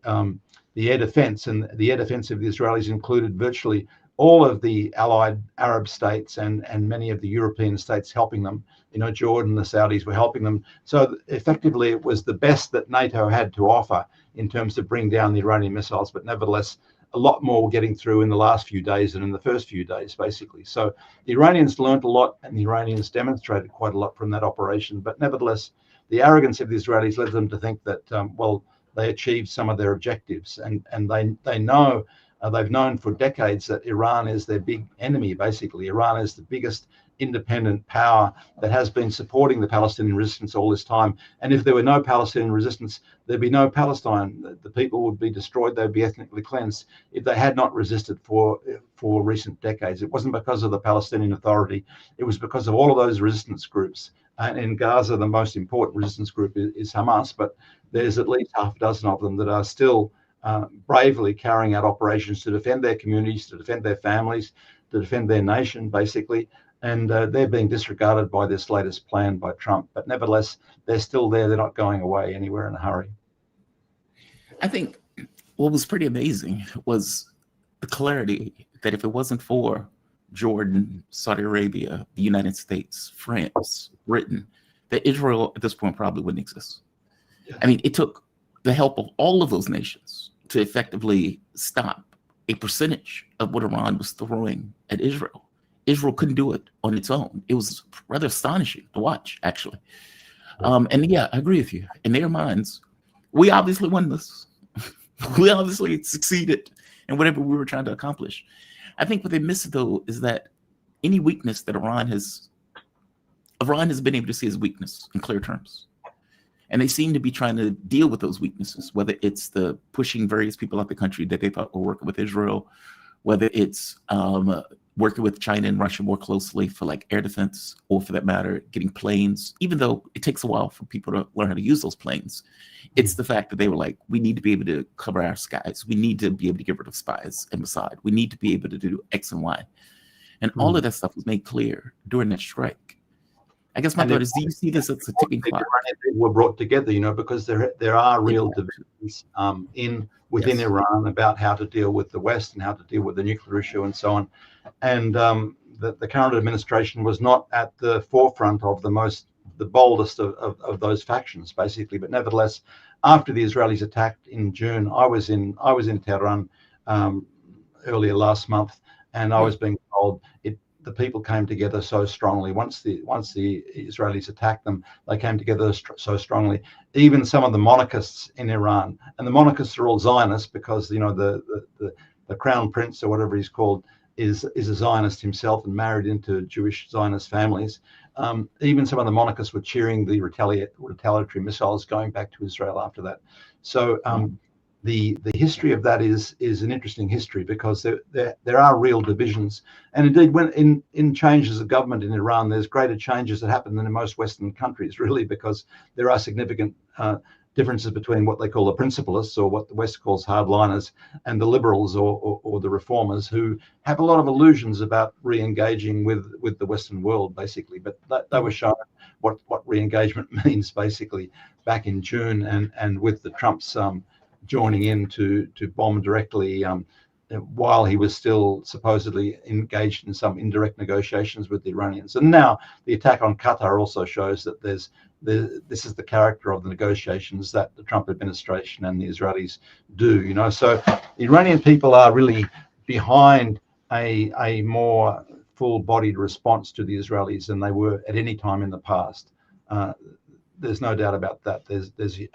air defense, and the air defense of the Israelis included virtually all of the allied Arab states and many of the European states helping them. You know, Jordan, the Saudis were helping them. So effectively, it was the best that NATO had to offer in terms of bring down the Iranian missiles. But nevertheless, a lot more were getting through in the last few days than in the first few days, basically. So the Iranians learned a lot, and the Iranians demonstrated quite a lot from that operation. But nevertheless, the arrogance of the Israelis led them to think that, well, they achieved some of their objectives, and they know. They've known for decades that Iran is their big enemy, basically. Iran is the biggest independent power that has been supporting the Palestinian resistance all this time. And if there were no Palestinian resistance, there'd be no Palestine. The people would be destroyed. They'd be ethnically cleansed if they had not resisted for recent decades. It wasn't because of the Palestinian Authority. It was because of all of those resistance groups. And in Gaza, the most important resistance group is Hamas, but there's at least half a dozen of them that are still bravely carrying out operations to defend their communities, to defend their families, to defend their nation, basically. And they're being disregarded by this latest plan by Trump. But nevertheless, they're still there. They're not going away anywhere in a hurry. I think what was pretty amazing was the clarity that if it wasn't for Jordan, Saudi Arabia, the United States, France, Britain, that Israel at this point probably wouldn't exist. Yeah. I mean, it took the help of all of those nations to effectively stop a percentage of what Iran was throwing at Israel. Israel couldn't do it on its own. It was rather astonishing to watch, actually. And yeah, I agree with you. In their minds, we obviously won this. We obviously succeeded in whatever we were trying to accomplish. I think what they miss, though, is that any weakness that Iran has been able to see as weakness in clear terms. And they seem to be trying to deal with those weaknesses, whether it's the pushing various people out the country that they thought were working with Israel, whether it's working with China and Russia more closely for like air defense, or for that matter, getting planes, even though it takes a while for people to learn how to use those planes. It's the fact that they were like, we need to be able to cover our skies. We need to be able to get rid of spies and Mossad. We need to be able to do X and Y. And all of that stuff was made clear during that strike. I guess my thought is, do you see this as a tipping clock? Were brought together, you know, because there are real divisions within Iran about how to deal with the West and how to deal with the nuclear issue and so on. And the current administration was not at the forefront of the boldest of those factions, basically. But nevertheless, after the Israelis attacked in June, I was in Tehran earlier last month, and I was being told the people came together so strongly. Once the Israelis attacked them, they came together so strongly. Even some of the monarchists in Iran, and the monarchists are all Zionists because, you know, the crown prince or whatever he's called is a Zionist himself and married into Jewish Zionist families. Even some of the monarchists were cheering the retaliatory missiles going back to Israel after that. So the history of that is an interesting history, because there are real divisions. And indeed, when in changes of government in Iran, there's greater changes that happen than in most Western countries, really, because there are significant differences between what they call the principalists, or what the West calls hardliners, and the liberals or the reformers, who have a lot of illusions about re-engaging with the Western world, basically. But they were shown what re-engagement means, basically, back in June, and with the Trumps joining in to bomb directly while he was still supposedly engaged in some indirect negotiations with the Iranians. And now the attack on Qatar also shows that this is the character of the negotiations that the Trump administration and the Israelis do. So the Iranian people are really behind a more full-bodied response to the Israelis than they were at any time in the past. There's no doubt about that.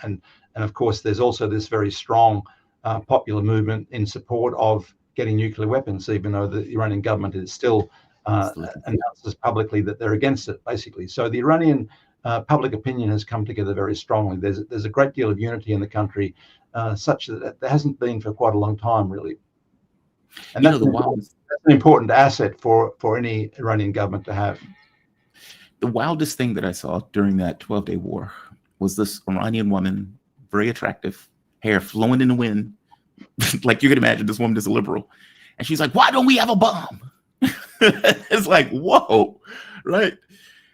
And of course, there's also this very strong popular movement in support of getting nuclear weapons, even though the Iranian government is still announces publicly that they're against it, basically. So the Iranian public opinion has come together very strongly. There's a great deal of unity in the country, such that there hasn't been for quite a long time, really. And that's an important asset for any Iranian government to have. The wildest thing that I saw during that 12-day war was this Iranian woman, very attractive, hair flowing in the wind. Like you can imagine, this woman is a liberal. And she's like, why don't we have a bomb? It's like, whoa, right?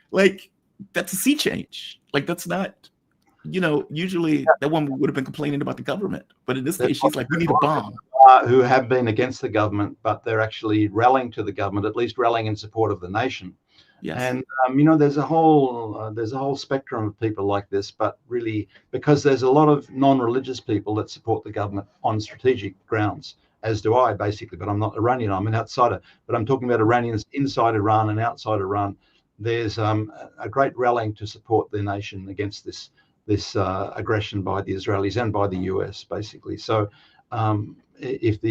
Like, that's a sea change. Like, that's not, usually that woman would have been complaining about the government. But in this case, she's like, we need a bomb. Who have been against the government, but they're actually rallying to the government, at least rallying in support of the nation. Yes. And there's a whole spectrum of people like this, but really because there's a lot of non-religious people that support the government on strategic grounds, as do I, basically. But I'm not Iranian; I'm an outsider. But I'm talking about Iranians inside Iran and outside Iran. There's a great rallying to support their nation against this aggression by the Israelis and by the US, basically. So. If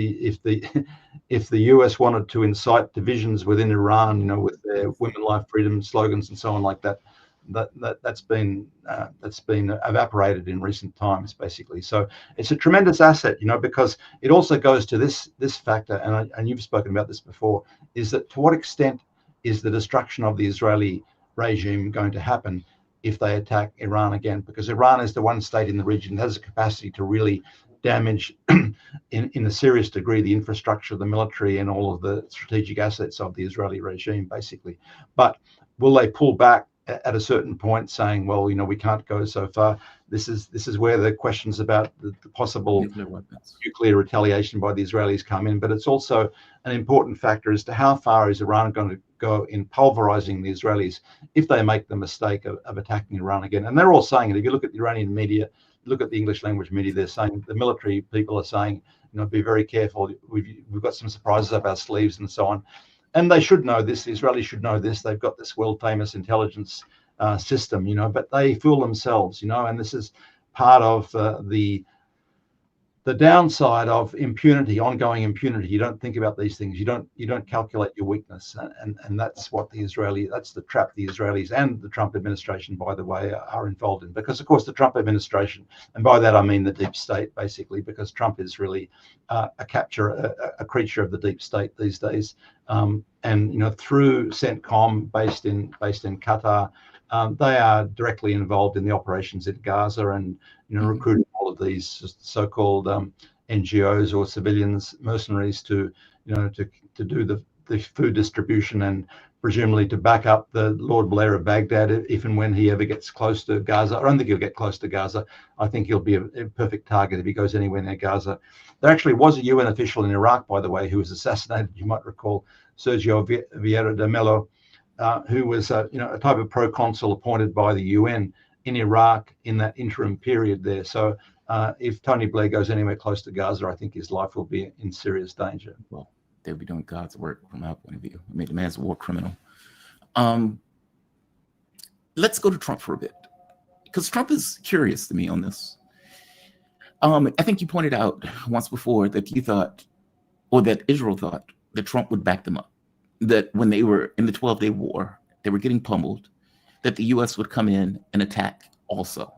the US wanted to incite divisions within Iran, with their women, life, freedom slogans and so on like that, that's been evaporated in recent times, basically. So it's a tremendous asset, because it also goes to this factor, and you've spoken about this before, is that to what extent is the destruction of the Israeli regime going to happen if they attack Iran again? Because Iran is the one state in the region that has the capacity to really damage in a serious degree the infrastructure, the military, and all of the strategic assets of the Israeli regime, basically. But will they pull back at a certain point, saying, well, we can't go so far? This is where the questions about the possible nuclear retaliation by the Israelis come in. But it's also an important factor as to how far is Iran going to go in pulverizing the Israelis if they make the mistake of attacking Iran again. And they're all saying it. If you look at the Iranian media, look at the English language media, they're saying, the military people are saying, be very careful. We've got some surprises up our sleeves and so on. And they should know this. The Israelis should know this. They've got this world famous intelligence system, but they fool themselves, and this is part of the downside of impunity, ongoing impunity. You don't think about these things. You don't calculate your weakness, and that's the trap the Israelis and the Trump administration, by the way, are involved in. Because of course the Trump administration, and by that I mean the deep state, basically, because Trump is really a creature of the deep state these days, and through CENTCOM based in Qatar. They are directly involved in the operations in Gaza and recruiting all of these so-called NGOs or civilians, mercenaries, to do the food distribution and presumably to back up the Lord Blair of Baghdad if and when he ever gets close to Gaza. I don't think he'll get close to Gaza. I think he'll be a perfect target if he goes anywhere near Gaza. There actually was a UN official in Iraq, by the way, who was assassinated. You might recall Sergio Vieira de Mello. Who was a type of proconsul appointed by the UN in Iraq in that interim period there. So if Tony Blair goes anywhere close to Gaza, I think his life will be in serious danger. Well, they'll be doing God's work from our point of view. I mean, the man's a war criminal. Let's go to Trump for a bit, because Trump is curious to me on this. I think you pointed out once before that you thought, or that Israel thought, that Trump would back them up. That when they were in the 12-day war, they were getting pummeled, that the U.S. would come in and attack also.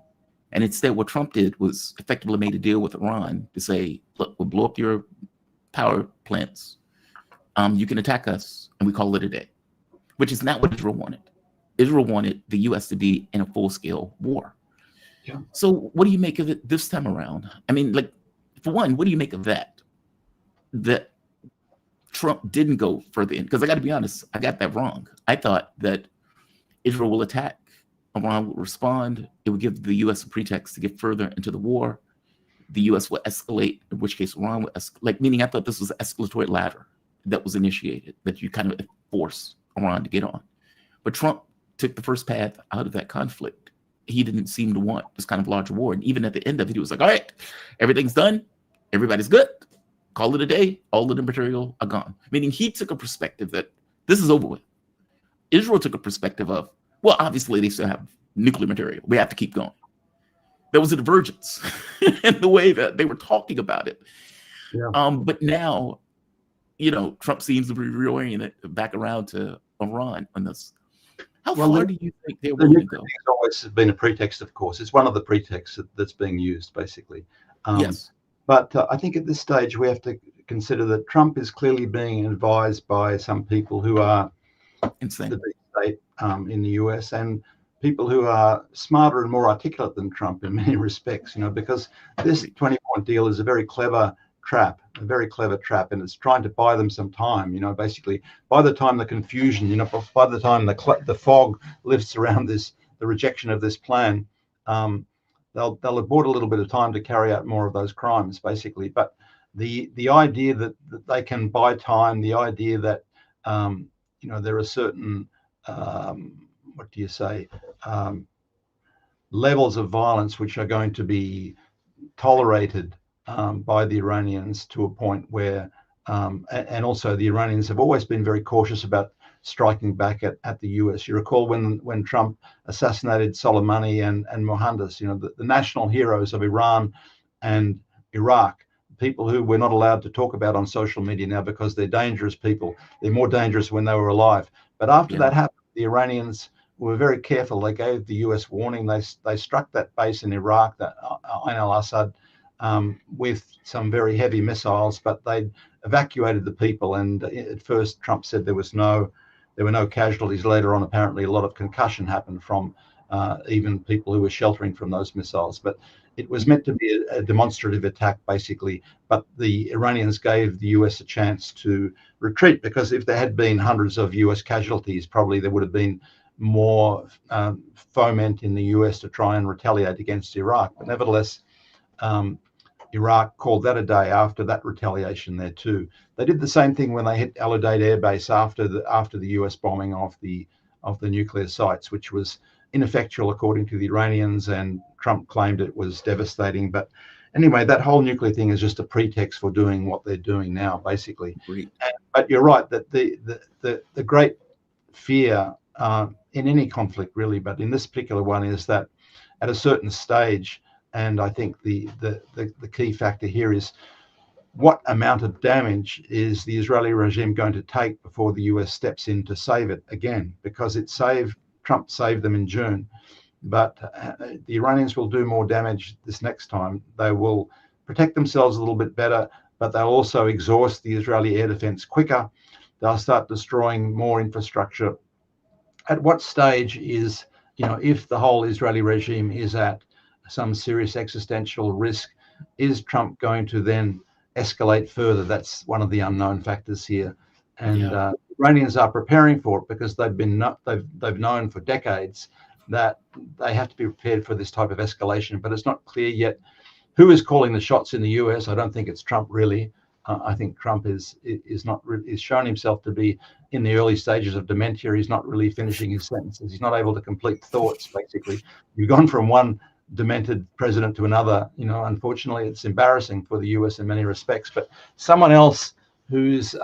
And instead, what Trump did was effectively made a deal with Iran to say, look, we'll blow up your power plants. You can attack us, and we call it a day, which is not what Israel wanted. Israel wanted the U.S. to be in a full-scale war. Yeah. So what do you make of it this time around? I mean, like, for one, what do you make of that? That Trump didn't go further in? Because I got to be honest, I got that wrong. I thought that Israel will attack, Iran will respond, it would give the U.S. a pretext to get further into the war. The U.S. will escalate, in which case Iran will escalate. Meaning I thought this was an escalatory ladder that was initiated, that you kind of force Iran to get on. But Trump took the first path out of that conflict. He didn't seem to want this kind of larger war. And even at the end of it, he was like, all right, everything's done. Everybody's good. Call it a day. All of the material are gone. Meaning he took a perspective that this is over with. Israel took a perspective of, well, obviously they still have nuclear material. We have to keep going. There was a divergence in the way that they were talking about it. Yeah. But now, Trump seems to be reoriented back around to Iran on this. How far do you think they're willing to go? It's always been a pretext, of course. It's one of the pretexts that's being used, basically. Yes. But I think at this stage we have to consider that Trump is clearly being advised by some people who are insane, the deep state in the US, and people who are smarter and more articulate than Trump in many respects, because this 20-point deal is a very clever trap, and it's trying to buy them some time, basically. By the time the confusion, by the time the fog lifts around the rejection of this plan, they'll have bought a little bit of time to carry out more of those crimes, basically. But the idea that they can buy time, the idea that there are certain levels of violence which are going to be tolerated by the Iranians to a point where, and also the Iranians have always been very cautious about striking back at the US. You recall when Trump assassinated Soleimani and Mohandas, the national heroes of Iran and Iraq, people who we're not allowed to talk about on social media now because they're dangerous people. They're more dangerous when they were alive. But after that happened, the Iranians were very careful. They gave the US warning. They struck that base in Iraq, that Ain al-Assad, with some very heavy missiles, but they evacuated the people. And at first, Trump said there were no casualties. Later on, apparently, a lot of concussion happened from even people who were sheltering from those missiles. But it was meant to be a demonstrative attack, basically. But the Iranians gave the US a chance to retreat, because if there had been hundreds of US casualties, probably there would have been more foment in the US to try and retaliate against Iraq. But nevertheless, Iraq called that a day after that retaliation there too. They did the same thing when they hit Al Udeid Air Base after the US bombing of the nuclear sites, which was ineffectual according to the Iranians, and Trump claimed it was devastating. But anyway, that whole nuclear thing is just a pretext for doing what they're doing now, basically. But you're right that the great fear in any conflict, really, but in this particular one, is that at a certain stage, and I think the key factor here is what amount of damage is the Israeli regime going to take before the US steps in to save it again, because Trump saved them in June, but the Iranians will do more damage this next time. They will protect themselves a little bit better, but they'll also exhaust the Israeli air defense quicker. They'll start destroying more infrastructure. At what stage is, if the whole Israeli regime is at some serious existential risk, is Trump going to then escalate further? That's one of the unknown factors here. And Iranians are preparing for it, because they've known for decades that they have to be prepared for this type of escalation. But it's not clear yet who is calling the shots in the US. I don't think it's Trump, really. I think Trump is shown himself to be in the early stages of dementia. He's not really finishing his sentences. He's not able to complete thoughts, basically. You've gone from one demented president to another. Unfortunately, it's embarrassing for the US in many respects. But someone else who's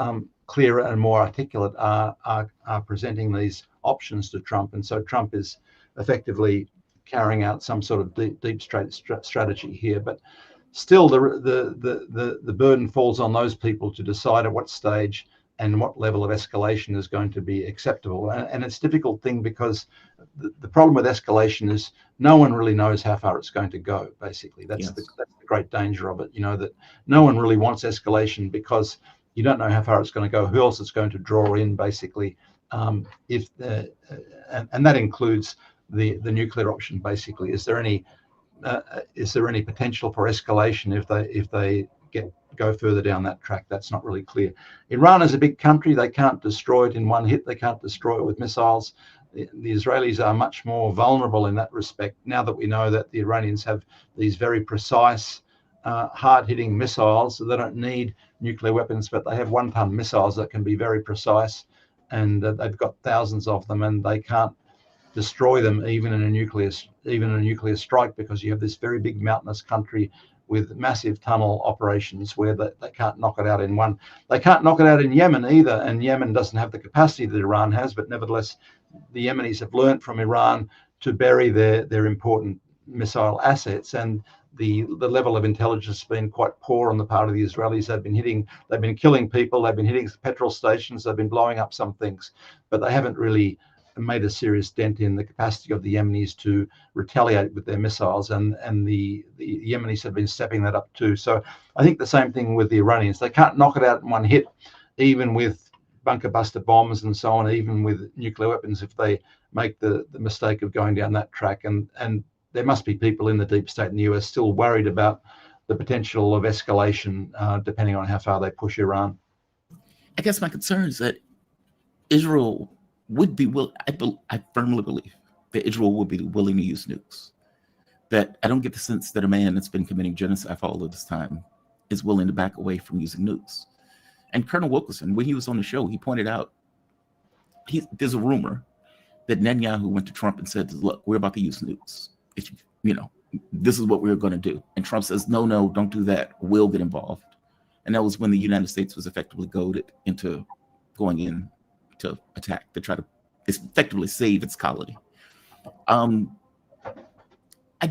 clearer and more articulate are presenting these options to Trump, and so Trump is effectively carrying out some sort of deep strategy here. But still, the burden falls on those people to decide at what stage and what level of escalation is going to be acceptable. And it's a difficult thing, because the problem with escalation is no one really knows how far it's going to go, basically. That's the great danger of it, that no one really wants escalation, because you don't know how far it's going to go, who else it's going to draw in, basically. And that includes the nuclear option, basically. Is there any is there any potential for escalation if they go further down that track? That's not really clear. Iran is a big country. They can't destroy it in one hit. They can't destroy it with missiles. The Israelis are much more vulnerable in that respect now that we know that the Iranians have these very precise, hard-hitting missiles. So they don't need nuclear weapons, but they have one-ton missiles that can be very precise, and they've got thousands of them, and they can't destroy them even in a nuclear strike, because you have this very big mountainous country with massive tunnel operations where they can't knock it out in one. They can't knock it out in Yemen either, and Yemen doesn't have the capacity that Iran has, but nevertheless, the Yemenis have learned from Iran to bury their important missile assets, and the level of intelligence has been quite poor on the part of the Israelis. They've been killing people, they've been hitting petrol stations, they've been blowing up some things, but they haven't really made a serious dent in the capacity of the Yemenis to retaliate with their missiles, and the Yemenis have been stepping that up too. So I think the same thing with the Iranians. They can't knock it out in one hit, even with bunker buster bombs and so on, even with nuclear weapons, if they make the mistake of going down that track. And there must be people in the deep state in the US still worried about the potential of escalation, depending on how far they push Iran. I guess my concern is that Israel would be I firmly believe that Israel would be willing to use nukes. That I don't get the sense that a man that's been committing genocide for all of this time is willing to back away from using nukes. And Colonel Wilkerson, when he was on the show, he pointed out there's a rumor that Netanyahu went to Trump and said, "Look, we're about to use nukes. This is what we're going to do." And Trump says, "No, don't do that. We'll get involved." And that was when the United States was effectively goaded into going in to attack, to try to effectively save its colony. I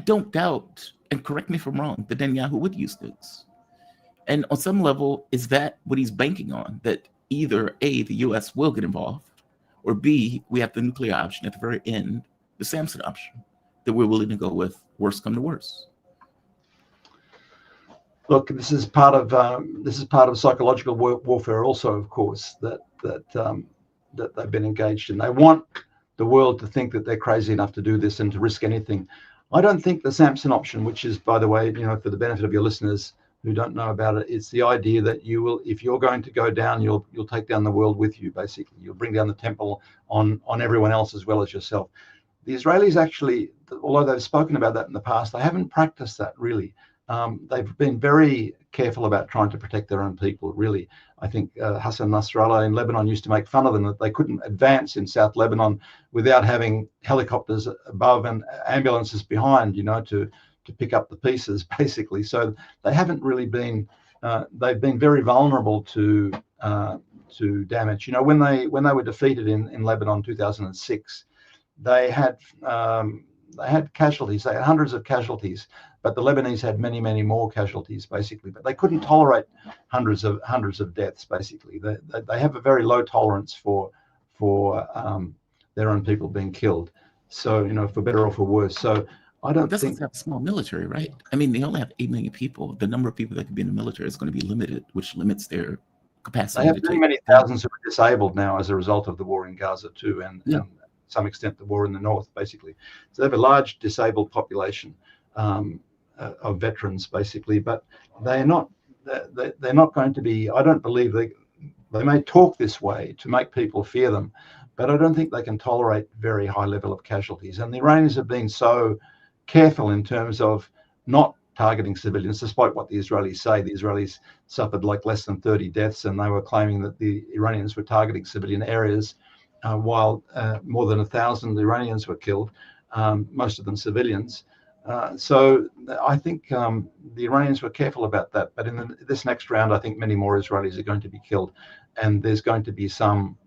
don't doubt, and correct me if I'm wrong, that Netanyahu would use nukes. And on some level, is that what he's banking on? That either A, the US will get involved, or B, we have the nuclear option at the very end, the Samson option, that we're willing to go with, worst come to worst. Look, this is part of psychological warfare also, of course, that they've been engaged in. They want the world to think that they're crazy enough to do this and to risk anything. I don't think the Samson option, which is, by the way, for the benefit of your listeners who don't know about it, it's the idea that you will, if you're going to go down, you'll take down the world with you, basically. You'll bring down the temple on everyone else as well as yourself. The Israelis actually, although they've spoken about that in the past, they haven't practiced that really. They've been very careful about trying to protect their own people, really. I think Hassan Nasrallah in Lebanon used to make fun of them that they couldn't advance in South Lebanon without having helicopters above and ambulances behind, to pick up the pieces, basically. So they haven't really been, they've been very vulnerable to damage. When they were defeated in Lebanon in 2006, they had casualties. They had hundreds of casualties, but the Lebanese had many, many more casualties, basically. But they couldn't tolerate hundreds of deaths, basically. They have a very low tolerance for their own people being killed. So, for better or for worse. So I don't think have a small military, right? I mean, they only have 8 million people. The number of people that could be in the military is going to be limited, which limits their capacity. They have many thousands who are disabled now as a result of the war in Gaza too, and to some extent the war in the north, basically. So they have a large disabled population of veterans, basically, but they're not going to be. I don't believe they may talk this way to make people fear them, but I don't think they can tolerate very high level of casualties. And the Iranians have been so careful in terms of not targeting civilians, despite what the Israelis say. The Israelis suffered like less than 30 deaths, and they were claiming that the Iranians were targeting civilian areas, while more than 1,000 Iranians were killed, most of them civilians. So I think the Iranians were careful about that. But in this next round, I think many more Israelis are going to be killed, and there's going to be some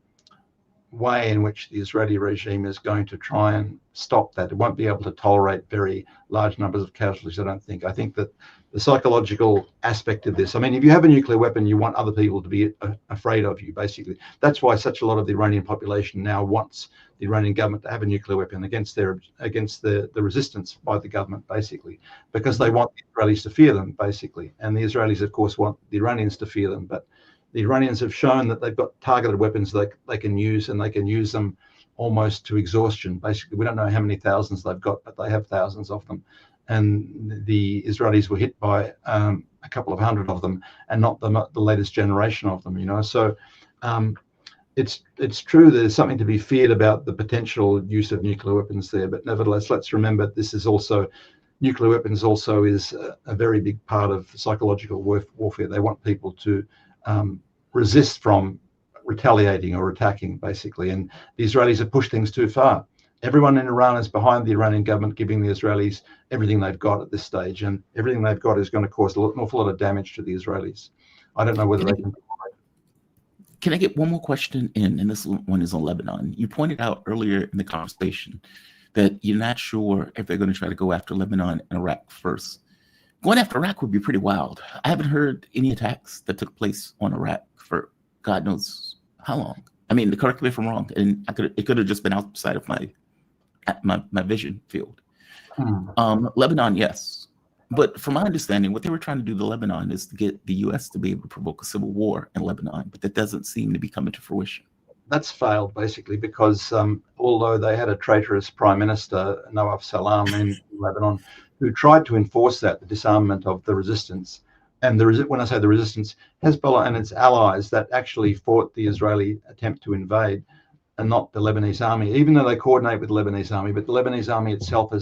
way in which the Israeli regime is going to try and stop that. It won't be able to tolerate very large numbers of casualties, I don't think. I think that the psychological aspect of this, I mean, if you have a nuclear weapon, you want other people to be afraid of you, basically. That's why such a lot of the Iranian population now wants the Iranian government to have a nuclear weapon against the resistance by the government, basically, because they want the Israelis to fear them, basically. And the Israelis, of course, want the Iranians to fear them. But the Iranians have shown that they've got targeted weapons they can use, and they can use them almost to exhaustion. Basically, we don't know how many thousands they've got, but they have thousands of them. and the Israelis were hit by a couple of hundred of them, and not the latest generation of them. So it's true there's something to be feared about the potential use of nuclear weapons there, but nevertheless, let's remember nuclear weapons also is a very big part of psychological warfare. They want people to resist from retaliating or attacking, basically, and the Israelis have pushed things too far. Everyone in Iran is behind the Iranian government, giving the Israelis everything they've got at this stage, and everything they've got is going to cause an awful lot of damage to the Israelis. I don't know whether they can. Can I get one more question in? And this one is on Lebanon. You pointed out earlier in the conversation that you're not sure if they're going to try to go after Lebanon and Iraq first. Going after Iraq would be pretty wild. I haven't heard any attacks that took place on Iraq for God knows how long. I mean, correct me if I'm wrong, and it could have just been outside of my vision field. Lebanon, yes. But from my understanding, what they were trying to do to Lebanon is to get the U.S. to be able to provoke a civil war in Lebanon, but that doesn't seem to be coming to fruition. That's failed, basically, because although they had a traitorous prime minister, Nawaf Salam, in Lebanon, who tried to enforce the disarmament of the resistance, and when I say the resistance, Hezbollah and its allies that actually fought the Israeli attempt to invade, and not the Lebanese army, even though they coordinate with the Lebanese army. But the Lebanese army itself,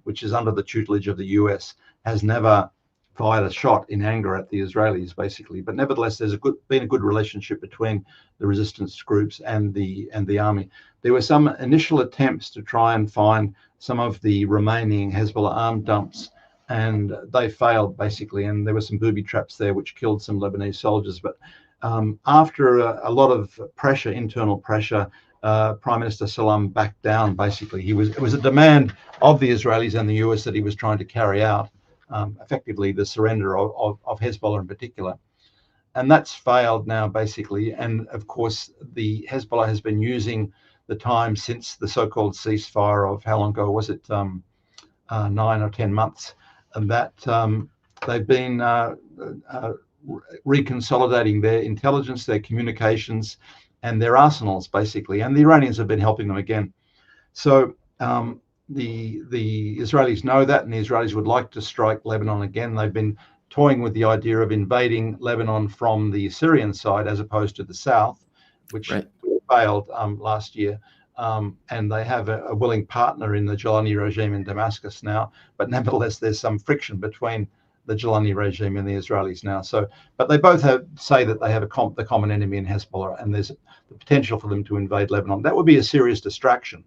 which is under the tutelage of the US, has never fired a shot in anger at the Israelis, basically. But nevertheless, there's been a good relationship between the resistance groups and the army. There were some initial attempts to try and find some of the remaining Hezbollah armed dumps, and they failed, basically. And there were some booby traps there which killed some Lebanese soldiers. But after a lot of pressure, internal pressure, Prime Minister Salam backed down, basically. It was a demand of the Israelis and the US that he was trying to carry out, effectively the surrender of Hezbollah in particular. And that's failed now, basically. And of course, the Hezbollah has been using the time since the so-called ceasefire of, how long ago was it, 9 or 10 months, and that they've been reconsolidating their intelligence, their communications, and their arsenals, basically. And the Iranians have been helping them again. So the Israelis know that, and the Israelis would like to strike Lebanon again. They've been toying with the idea of invading Lebanon from the Syrian side as opposed to the south, which failed last year. And they have a willing partner in the Jilani regime in Damascus now. But nevertheless, there's some friction between the Jilani regime and the Israelis now. So, but they both say that they have the common enemy in Hezbollah, and there's the potential for them to invade Lebanon. That would be a serious distraction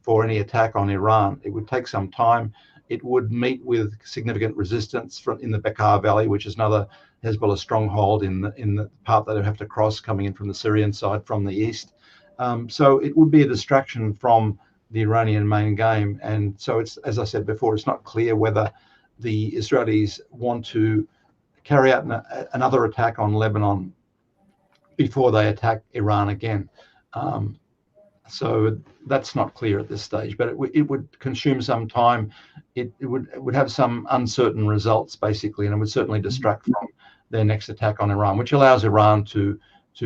for any attack on Iran. It would take some time. It would meet with significant resistance in the Bekaa Valley, which is another Hezbollah stronghold in the part that they have to cross coming in from the Syrian side from the east. So it would be a distraction from the Iranian main game. And so it's, as I said before, it's not clear whether the Israelis want to carry out another attack on Lebanon before they attack Iran again. So that's not clear at this stage, but it would consume some time. It would have some uncertain results, basically, and it would certainly distract from their next attack on Iran, which allows Iran to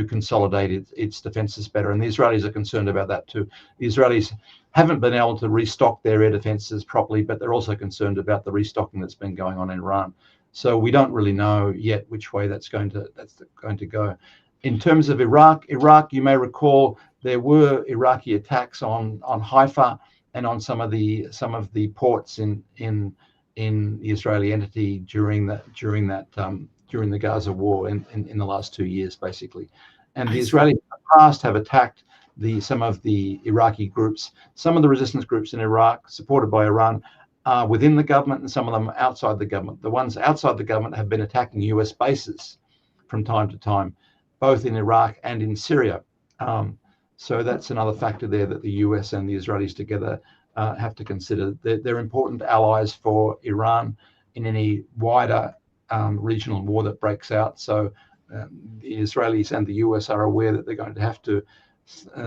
consolidate its defenses better. And the Israelis are concerned about that too. The Israelis haven't been able to restock their air defenses properly, but they're also concerned about the restocking that's been going on in Iran. So we don't really know yet which way that's going to go. In terms of Iraq, you may recall there were Iraqi attacks on Haifa and on some of the ports in the Israeli entity during the Gaza war in the last 2 years, basically. And the Israelis in the past have attacked some of the Iraqi groups. Some of the resistance groups in Iraq, supported by Iran, are within the government, and some of them outside the government. The ones outside the government have been attacking US bases from time to time, both in Iraq and in Syria. So that's another factor there that the US and the Israelis together have to consider. They're important allies for Iran in any wider regional war that breaks out. So the Israelis and the US are aware that they're going to have to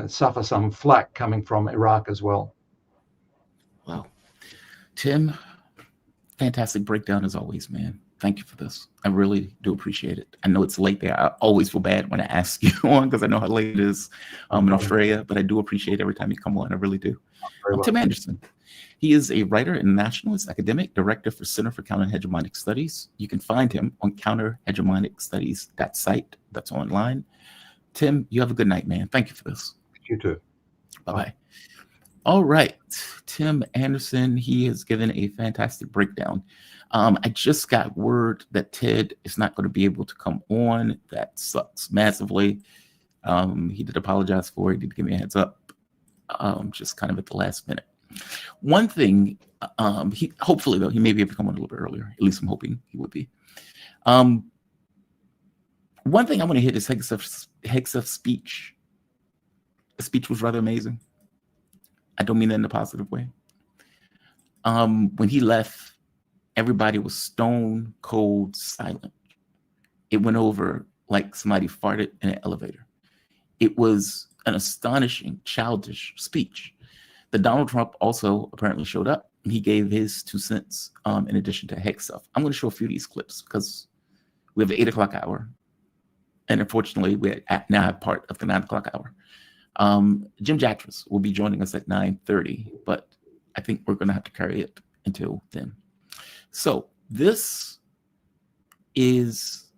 suffer some flack coming from Iraq as well. Wow. Tim, fantastic breakdown as always, man. Thank you for this. I really do appreciate it. I know it's late there. I always feel bad when I ask you on because I know how late it is in Australia, but I do appreciate every time you come on. I really do. Tim Anderson, He is a writer and nationalist academic, director for Center for Counter-Hegemonic Studies. You can find him on counterhegemonicstudies.site. That's online. Tim, you have a good night, man. Thank you for this. You too. Bye-bye. All right. Tim Anderson, he has given a fantastic breakdown. I just got word that Ted is not going to be able to come on. That sucks massively. He did apologize for it. He did give me a heads up, just kind of at the last minute. One thing, he hopefully, though, he may be able to come on a little bit earlier. At least I'm hoping he would be. One thing I want to hit is Hegseth's speech. The speech was rather amazing. I don't mean that in a positive way. When he left, everybody was stone cold silent. It went over like somebody farted in an elevator. It was an astonishing, childish speech. The Donald Trump also apparently showed up, and he gave his 2 cents in addition to Hegseth. I'm going to show a few of these clips because we have the 8 o'clock hour. And unfortunately, we now have part of the 9 o'clock hour. Jim Jatras will be joining us at 9:30, but I think we're going to have to carry it until then. So this is,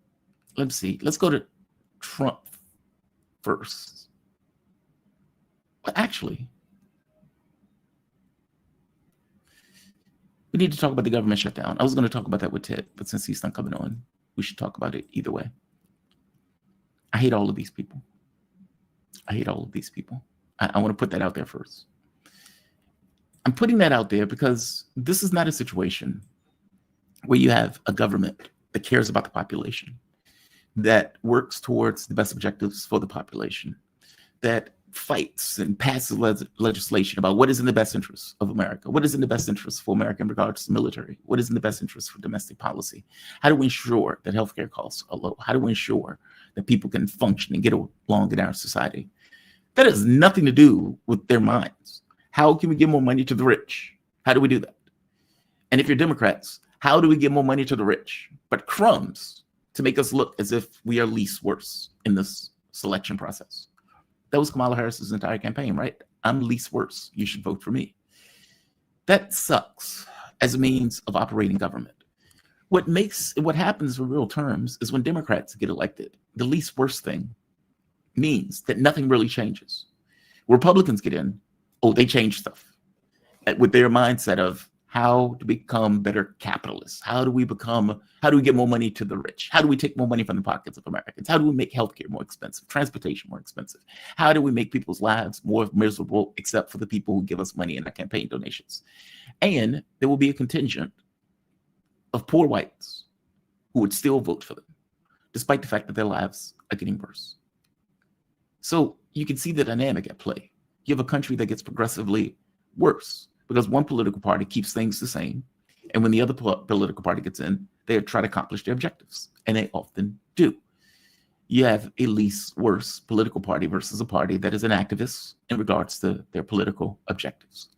let's see, let's go to Trump first. But actually, we need to talk about the government shutdown. I was going to talk about that with Ted, but since he's not coming on, we should talk about it either way. I hate all of these people. I hate all of these people. I want to put that out there first. I'm putting that out there because this is not a situation where you have a government that cares about the population, that works towards the best objectives for the population, that fights and passes legislation about what is in the best interest of America, what is in the best interest for America in regards to the military, what is in the best interest for domestic policy, how do we ensure that healthcare costs are low, how do we ensure that people can function and get along in our society. That has nothing to do with their minds. How can we give more money to the rich? How do we do that? And if you're Democrats, how do we give more money to the rich? But crumbs to make us look as if we are least worse in this selection process. That was Kamala Harris's entire campaign, right? I'm least worse. You should vote for me. That sucks as a means of operating government. What happens in real terms is when Democrats get elected, the least worst thing means that nothing really changes. Republicans get in, they change stuff with their mindset of how to become better capitalists. How do we get more money to the rich? How do we take more money from the pockets of Americans? How do we make healthcare more expensive, transportation more expensive? How do we make people's lives more miserable, except for the people who give us money in our campaign donations? And there will be a contingent of poor whites who would still vote for them, despite the fact that their lives are getting worse. So you can see the dynamic at play. You have a country that gets progressively worse because one political party keeps things the same. And when the other political party gets in, they try to accomplish their objectives. And they often do. You have a least worse political party versus a party that is an activist in regards to their political objectives.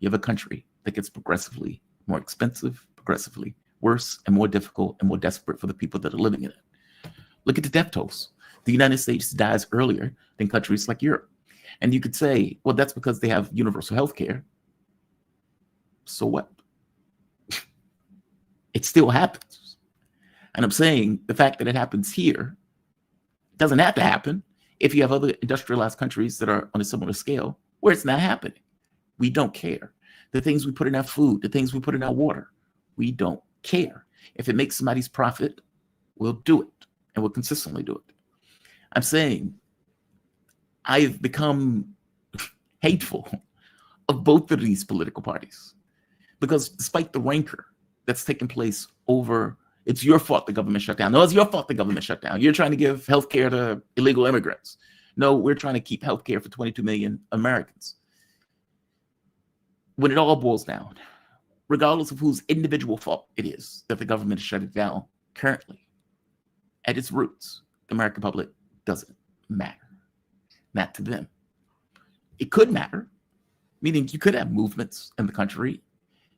You have a country that gets progressively more expensive, progressively worse, and more difficult and more desperate for the people that are living in it. Look at the death tolls. The United States dies earlier than countries like Europe. And you could say, well, that's because they have universal health care. So what? It still happens. And I'm saying the fact that it happens here doesn't have to happen if you have other industrialized countries that are on a similar scale where it's not happening. We don't care. The things we put in our food, the things we put in our water, we don't care. If it makes somebody's profit, we'll do it, and we'll consistently do it. I'm saying I've become hateful of both of these political parties because despite the rancor that's taken place over, it's your fault the government shut down. No, it's your fault the government shut down. You're trying to give health care to illegal immigrants. No, we're trying to keep health care for 22 million Americans. When it all boils down, regardless of whose individual fault it is that the government is shutting down currently, at its roots, the American public doesn't matter. Not to them. It could matter, meaning you could have movements in the country.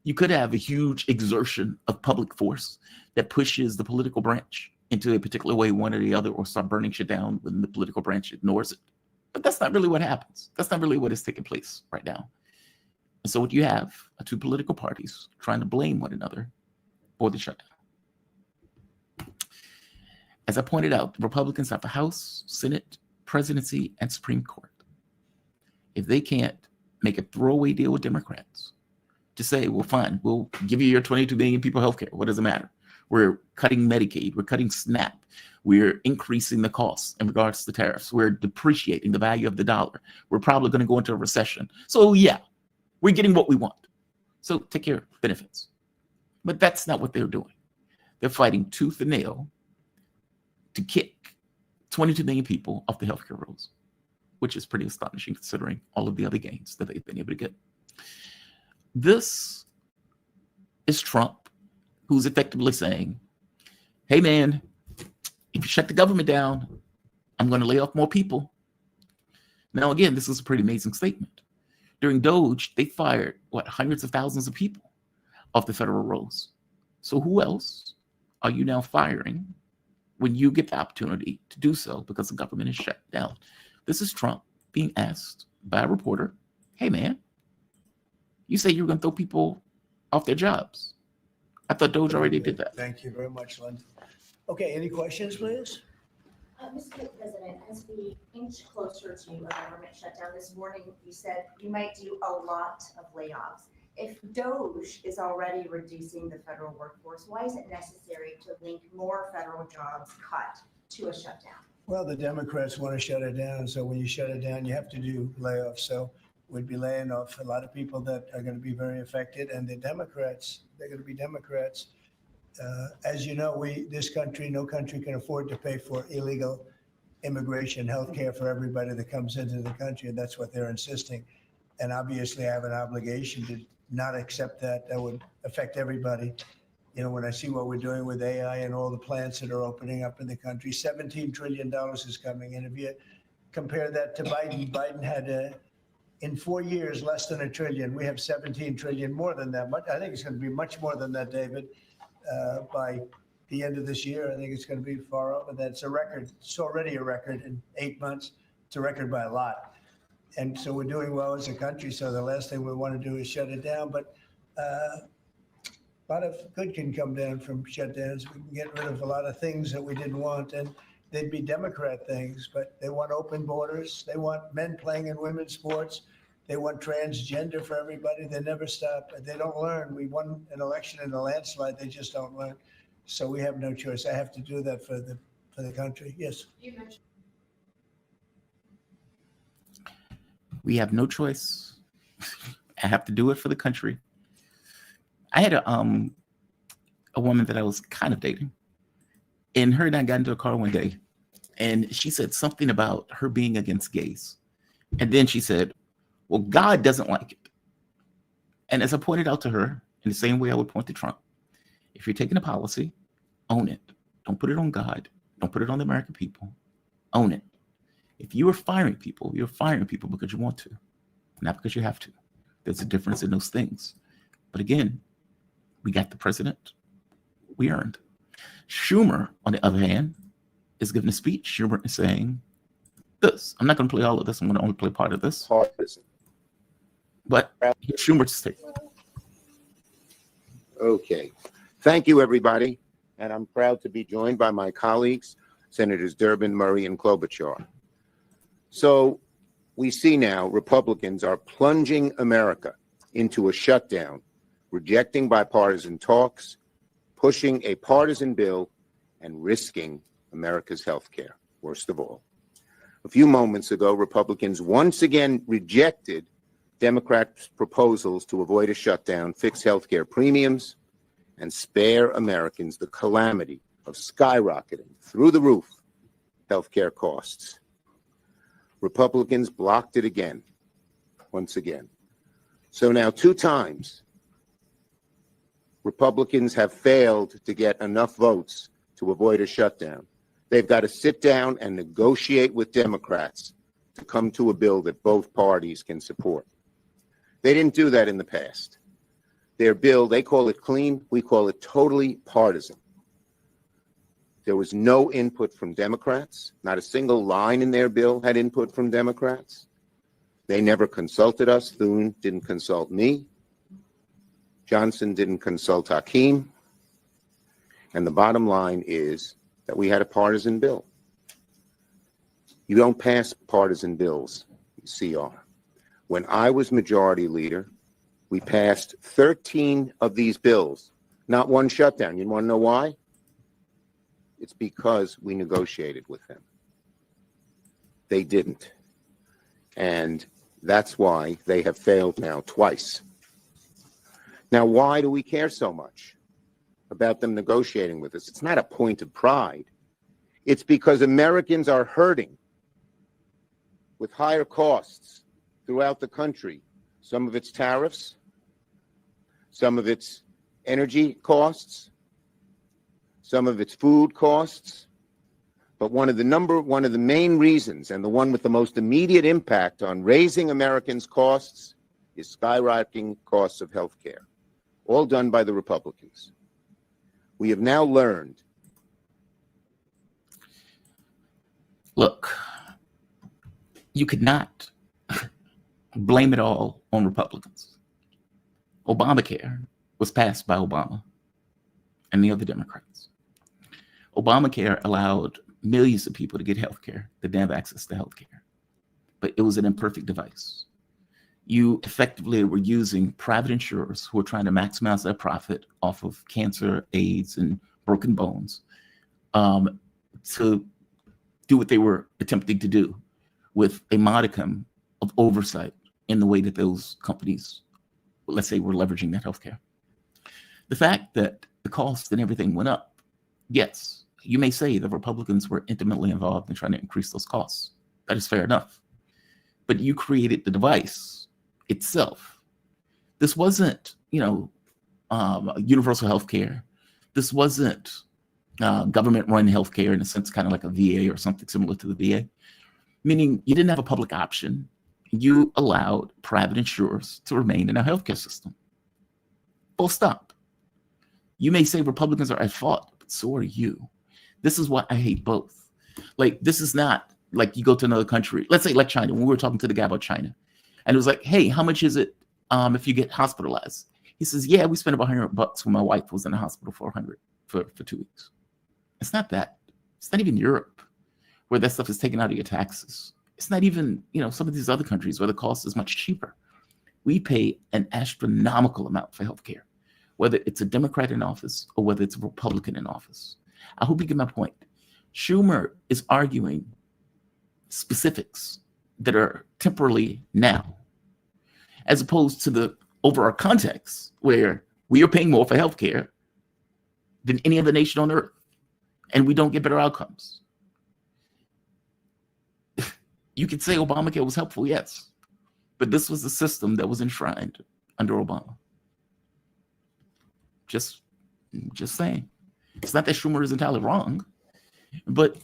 You could have a huge exertion of public force that pushes the political branch into a particular way, one or the other, or start burning shit down when the political branch ignores it. But that's not really what happens. That's not really what is taking place right now. And so what you have are two political parties trying to blame one another for the shutdown. As I pointed out, the Republicans have the House, Senate, presidency, and Supreme Court. If they can't make a throwaway deal with Democrats to say, well, fine, we'll give you your 22 million people health care. What does it matter? We're cutting Medicaid. We're cutting SNAP. We're increasing the costs in regards to tariffs. We're depreciating the value of the dollar. We're probably going to go into a recession. So yeah, we're getting what we want. So take care of benefits. But that's not what they're doing. They're fighting tooth and nail to kick 22 million people off the healthcare rolls, which is pretty astonishing considering all of the other gains that they've been able to get. This is Trump, who's effectively saying, hey man, if you shut the government down, I'm going to lay off more people. Now, again, this is a pretty amazing statement. During Doge, they fired, hundreds of thousands of people off the federal rolls. So who else are you now firing when you get the opportunity to do so because the government is shut down? This is Trump being asked by a reporter, hey man, you say you're going to throw people off their jobs. I thought Doge already did that. Thank you very much, Lynn. Okay, any questions, please? Mr. President, as we inch closer to a government shutdown this morning, you said you might do a lot of layoffs. If Doge is already reducing the federal workforce, why is it necessary to link more federal jobs cut to a shutdown? Well, the Democrats want to shut it down. So when you shut it down, you have to do layoffs. So we'd be laying off a lot of people that are going to be very affected. And the Democrats, they're going to be Democrats. As you know, this country, no country can afford to pay for illegal immigration, health care for everybody that comes into the country. And that's what they're insisting. And obviously I have an obligation to not accept that. That would affect everybody. You know, when I see what we're doing with AI and all the plants that are opening up in the country, $17 trillion is coming. And if you compare that to Biden, Biden had in 4 years, less than $1 trillion. We have 17 trillion, more than that. I think it's going to be much more than that, David. By the end of this year, I think it's going to be far over that. It's a record. It's already a record in 8 months. It's a record by a lot. And so we're doing well as a country. So the last thing we want to do is shut it down. But a lot of good can come down from shutdowns. We can get rid of a lot of things that we didn't want. And they'd be Democrat things, but they want open borders. They want men playing in women's sports. They want transgender for everybody. They never stop. They don't learn. We won an election in a landslide. They just don't learn. So we have no choice. I have to do that for the country. Yes. You mentioned We have no choice. I have to do it for the country. I had a woman that I was kind of dating, and her and I got into a car one day, and she said something about her being against gays. And then she said, well, God doesn't like it. And as I pointed out to her, in the same way I would point to Trump, if you're taking a policy, own it. Don't put it on God. Don't put it on the American people. Own it. If you are firing people, you're firing people because you want to, not because you have to. There's a difference in those things. But again, we got the president we earned. Schumer, on the other hand, is giving a speech. Schumer is saying this. I'm not going to play all of this. I'm going to only play part of this. Partisan. But here's Schumer's statement. Okay. Thank you, everybody. And I'm proud to be joined by my colleagues, Senators Durbin, Murray, and Klobuchar. So we see now Republicans are plunging America into a shutdown, rejecting bipartisan talks, pushing a partisan bill, and risking America's health care, worst of all. A few moments ago, Republicans once again rejected Democrats' proposals to avoid a shutdown, fix health care premiums, and spare Americans the calamity of skyrocketing through the roof health care costs. Republicans blocked it again, once again. So now 2 times, Republicans have failed to get enough votes to avoid a shutdown. They've got to sit down and negotiate with Democrats to come to a bill that both parties can support. They didn't do that in the past. Their bill, they call it clean, we call it totally partisan. There was no input from Democrats. Not a single line in their bill had input from Democrats. They never consulted us. Thune didn't consult me. Johnson didn't consult Hakeem. And the bottom line is that we had a partisan bill. You don't pass partisan bills, CR. When I was majority leader, we passed 13 of these bills, not one shutdown. You want to know why? It's because we negotiated with them. They didn't. And that's why they have failed now twice. Now, why do we care so much about them negotiating with us? It's not a point of pride. It's because Americans are hurting with higher costs throughout the country. Some of it's tariffs, some of it's energy costs, some of it's food costs. But one of the main reasons, and the one with the most immediate impact on raising Americans' costs, is skyrocketing costs of health care, all done by the Republicans. We have now learned. Look, you could not blame it all on Republicans. Obamacare was passed by Obama and the other Democrats. Obamacare allowed millions of people to get health care, that didn't have access to health care. But it was an imperfect device. You effectively were using private insurers who were trying to maximize their profit off of cancer, AIDS, and broken bones to do what they were attempting to do with a modicum of oversight in the way that those companies, let's say, were leveraging that healthcare. The fact that the cost and everything went up, yes, you may say the Republicans were intimately involved in trying to increase those costs. That is fair enough. But you created the device itself. This wasn't, universal health care. This wasn't government-run health care in a sense, kind of like a VA or something similar to the VA, meaning you didn't have a public option. You allowed private insurers to remain in our healthcare system. Full stop. You may say Republicans are at fault, but so are you. This is why I hate both. Like, this is not like you go to another country, let's say like China, when we were talking to the guy about China, and it was like, hey, how much is it if you get hospitalized? He says, yeah, we spent about $100 when my wife was in the hospital for 2 weeks. It's not that. It's not even Europe, where that stuff is taken out of your taxes. It's not even, some of these other countries where the cost is much cheaper. We pay an astronomical amount for healthcare, whether it's a Democrat in office or whether it's a Republican in office. I hope you get my point. Schumer is arguing specifics that are temporally now, as opposed to the overall context where we are paying more for healthcare than any other nation on earth, and we don't get better outcomes. You could say Obamacare was helpful, yes, but this was the system that was enshrined under Obama. Just saying. It's not that Schumer is entirely wrong, but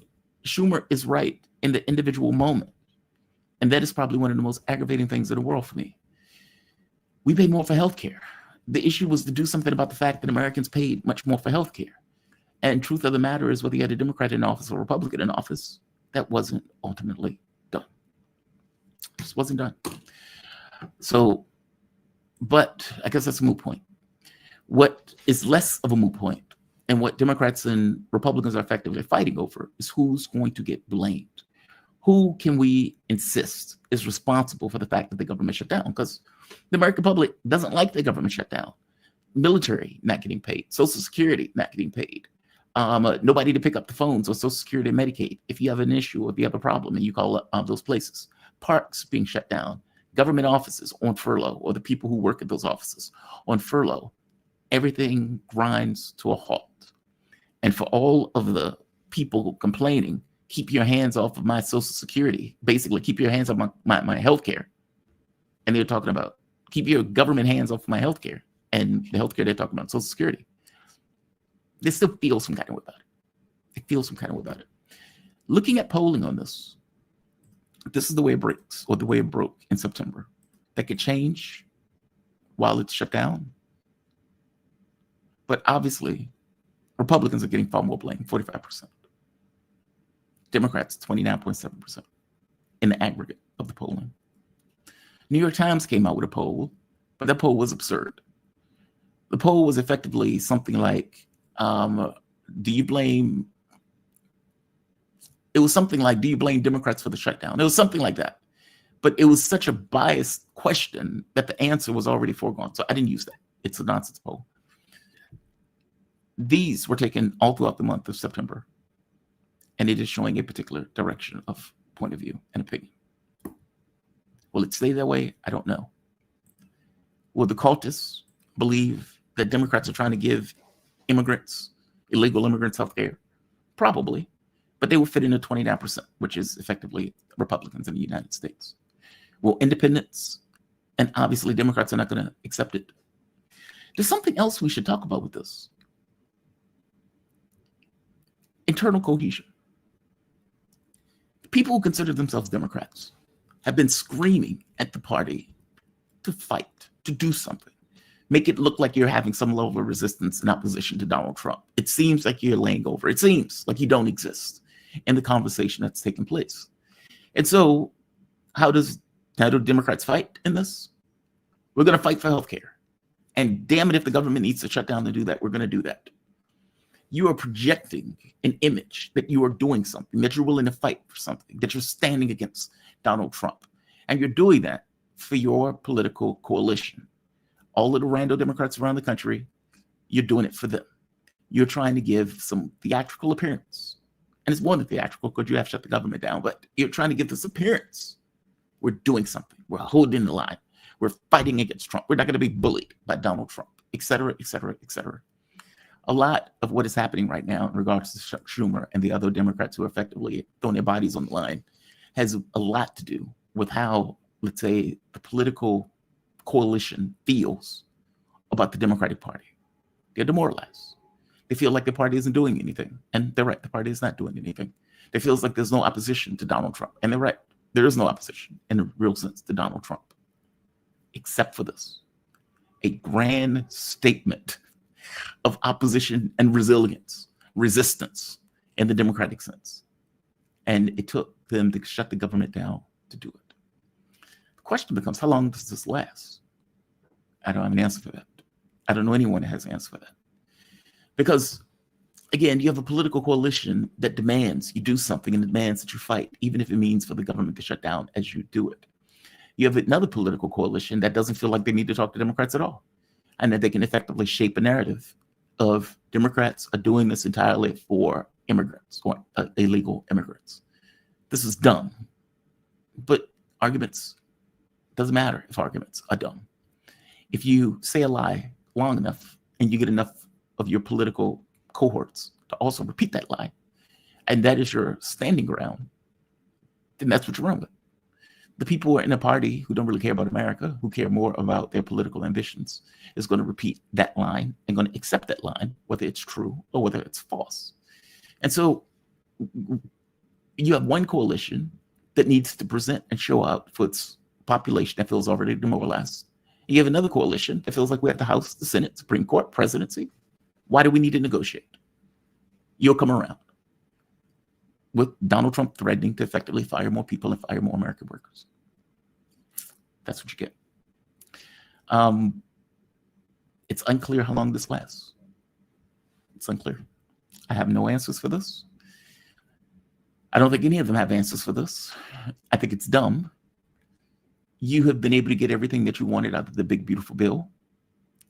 Schumer is right in the individual moment. And that is probably one of the most aggravating things in the world for me. We pay more for healthcare. The issue was to do something about the fact that Americans paid much more for healthcare. And truth of the matter is, whether you had a Democrat in office or a Republican in office, that wasn't ultimately done. It just wasn't done. So, but I guess that's a moot point. What is less of a moot point, and what Democrats and Republicans are effectively fighting over, is who's going to get blamed. Who can we insist is responsible for the fact that the government shut down? Because the American public doesn't like the government shut down. Military not getting paid, Social Security not getting paid, nobody to pick up the phones or Social Security and Medicaid if you have an issue or if you have a problem and you call up those places. Parks being shut down, government offices on furlough, or the people who work at those offices on furlough. Everything grinds to a halt. And for all of the people complaining, keep your hands off of my Social Security, basically keep your hands off my health care. And they're talking about keep your government hands off my health care, and the health care they're talking about, Social Security. They still feel some kind of way about it. They feel some kind of way about it. Looking at polling on this, this is the way it breaks, or the way it broke in September. That could change while it's shut down. But obviously, Republicans are getting far more blame, 45%. Democrats, 29.7% in the aggregate of the polling. New York Times came out with a poll, but that poll was absurd. The poll was effectively something like, do you blame Democrats for the shutdown? It was something like that. But it was such a biased question that the answer was already foregone. So I didn't use that. It's a nonsense poll. These were taken all throughout the month of September. And it is showing a particular direction of point of view and opinion. Will it stay that way? I don't know. Will the cultists believe that Democrats are trying to give immigrants, illegal immigrants, health care? Probably. But they will fit into 29%, which is effectively Republicans in the United States. Will independents and obviously Democrats are not going to accept it? There's something else we should talk about with this. Internal cohesion. People who consider themselves Democrats have been screaming at the party to fight, to do something. Make it look like you're having some level of resistance in opposition to Donald Trump. It seems like you're laying over. It seems like you don't exist in the conversation that's taking place. And so how do Democrats fight in this? We're going to fight for healthcare. And damn it, if the government needs to shut down to do that, we're going to do that. You are projecting an image that you are doing something, that you're willing to fight for something, that you're standing against Donald Trump. And you're doing that for your political coalition. All of the rando Democrats around the country, you're doing it for them. You're trying to give some theatrical appearance. And it's more than theatrical because you have to shut the government down, but you're trying to give this appearance. We're doing something. We're holding the line. We're fighting against Trump. We're not going to be bullied by Donald Trump, et cetera, et cetera, et cetera. A lot of what is happening right now in regards to Schumer and the other Democrats who are effectively throwing their bodies on the line has a lot to do with how, let's say, the political coalition feels about the Democratic Party. They're demoralized. They feel like the party isn't doing anything. And they're right, the party is not doing anything. They feel like there's no opposition to Donald Trump. And they're right, there is no opposition in a real sense to Donald Trump, except for this, a grand statement of opposition and resistance in the democratic sense. And it took them to shut the government down to do it. The question becomes, how long does this last? I don't have an answer for that. I don't know anyone that has an answer for that. Because, again, you have a political coalition that demands you do something and demands that you fight, even if it means for the government to shut down as you do it. You have another political coalition that doesn't feel like they need to talk to Democrats at all, and that they can effectively shape a narrative of Democrats are doing this entirely for immigrants, or illegal immigrants. This is dumb. But arguments, doesn't matter if arguments are dumb. If you say a lie long enough and you get enough of your political cohorts to also repeat that lie, and that is your standing ground, then that's what you run with. The people who are in a party who don't really care about America, who care more about their political ambitions, is going to repeat that line and going to accept that line, whether it's true or whether it's false. And so you have one coalition that needs to present and show out for its population that feels already demoralized. You have another coalition that feels like we have the House, the Senate, Supreme Court, presidency. Why do we need to negotiate? You'll come around with Donald Trump threatening to effectively fire more people and fire more American workers. That's what you get. It's unclear how long this lasts. It's unclear. I have no answers for this. I don't think any of them have answers for this. I think it's dumb. You have been able to get everything that you wanted out of the big, beautiful bill.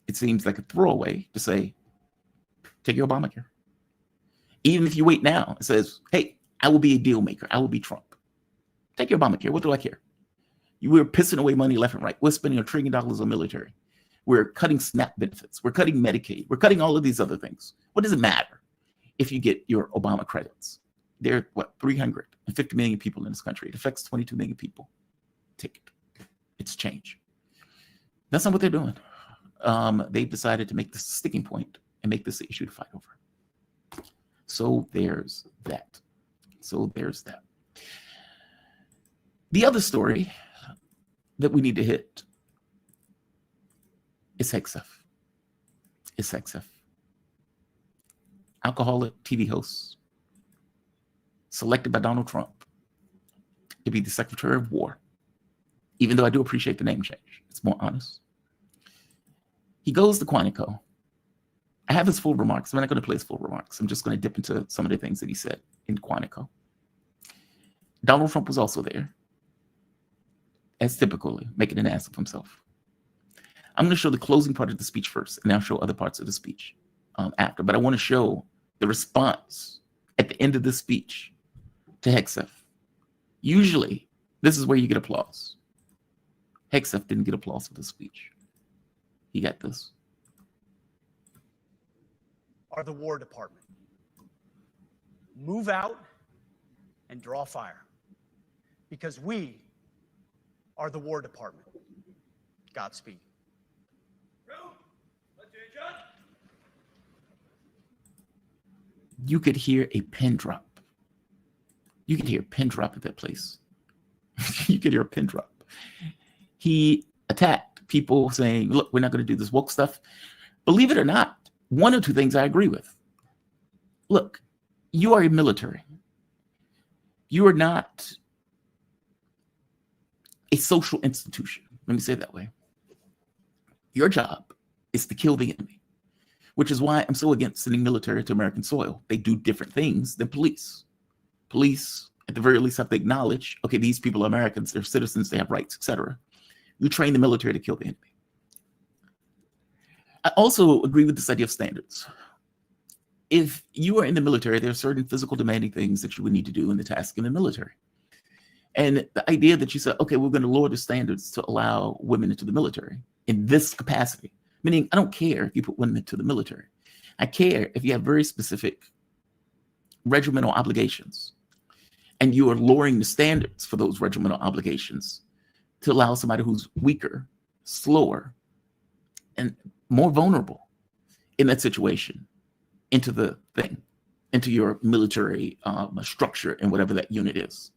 It seems like a throwaway to say, take your Obamacare. Even if you wait now, it says, hey, I will be a deal maker. I will be Trump. Take your Obamacare. What do I care? We're pissing away money left and right. We're spending $1 trillion on military. We're cutting SNAP benefits. We're cutting Medicaid. We're cutting all of these other things. What does it matter if you get your Obama credits? There are, 350 million people in this country. It affects 22 million people. Take it. It's change. That's not what they're doing. They've decided to make this a sticking point and make this the issue to fight over. So there's that. The other story that we need to hit is Hegseth. Alcoholic TV host, selected by Donald Trump to be the Secretary of War, even though I do appreciate the name change. It's more honest. He goes to Quantico. I have his full remarks. I'm not going to play his full remarks. I'm just going to dip into some of the things that he said in Quantico. Donald Trump was also there, as typically, making an ass of himself. I'm going to show the closing part of the speech first, and I'll show other parts of the speech after. But I want to show the response at the end of the speech to Hegseth. Usually, this is where you get applause. Hegseth didn't get applause for the speech. He got this. Are the War Department. Move out and draw fire, because we are the War Department. Godspeed. You could hear a pin drop. You could hear a pin drop at that place. You could hear a pin drop. He attacked people saying, look, we're not going to do this woke stuff. Believe it or not, one or two things I agree with. Look, you are a military. You are not a social institution. Let me say it that way. Your job is to kill the enemy, which is why I'm so against sending military to American soil. They do different things than police. Police, at the very least, have to acknowledge, okay, these people are Americans, they're citizens, they have rights, etc. You train the military to kill the enemy. I also agree with this idea of standards. If you are in the military, there are certain physical demanding things that you would need to do in the task in the military. And the idea that you said, okay, we're going to lower the standards to allow women into the military in this capacity, meaning I don't care if you put women into the military. I care if you have very specific regimental obligations and you are lowering the standards for those regimental obligations to allow somebody who's weaker, slower, and more vulnerable in that situation into the thing, into your military structure and whatever that unit is.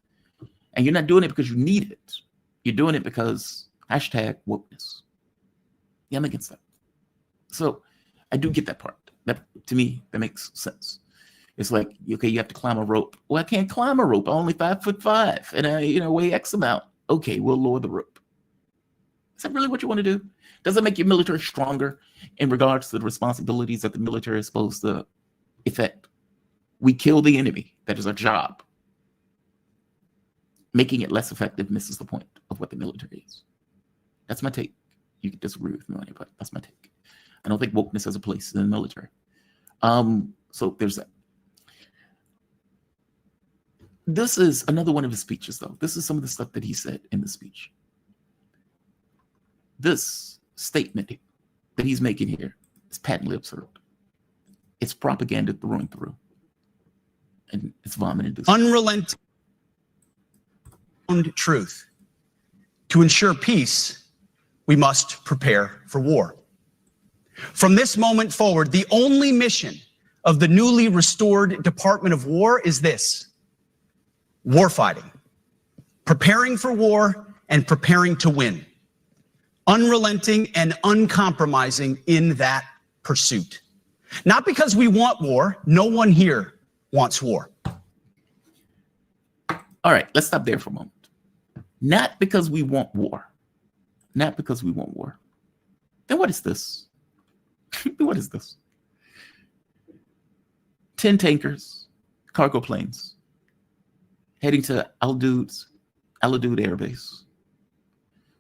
And you're not doing it because you need it. You're doing it because #wokeness. Yeah, I'm against that. So I do get that part. That, to me, that makes sense. It's like, okay, you have to climb a rope. Well, I can't climb a rope. I'm only 5'5", and I weigh X amount. Okay, we'll lower the rope. Is that really what you want to do? Does it make your military stronger in regards to the responsibilities that the military is supposed to effect? We kill the enemy. That is our job. Making it less effective misses the point of what the military is. That's my take. You can disagree with me on it, but that's my take. I don't think wokeness has a place in the military. So there's that. This is another one of his speeches, though. This is some of the stuff that he said in the speech. This statement that he's making here is patently absurd. It's propaganda through and through. And it's vomited. Unrelenting truth. To ensure peace, we must prepare for war. From this moment forward, the only mission of the newly restored Department of War is this: warfighting, preparing for war and preparing to win, unrelenting and uncompromising in that pursuit. Not because we want war. No one here wants war. All right, let's stop there for a moment. Not because we want war. Not because we want war. Then what is this? What is this? 10 tankers, cargo planes, heading to Al-Udeid Air Base,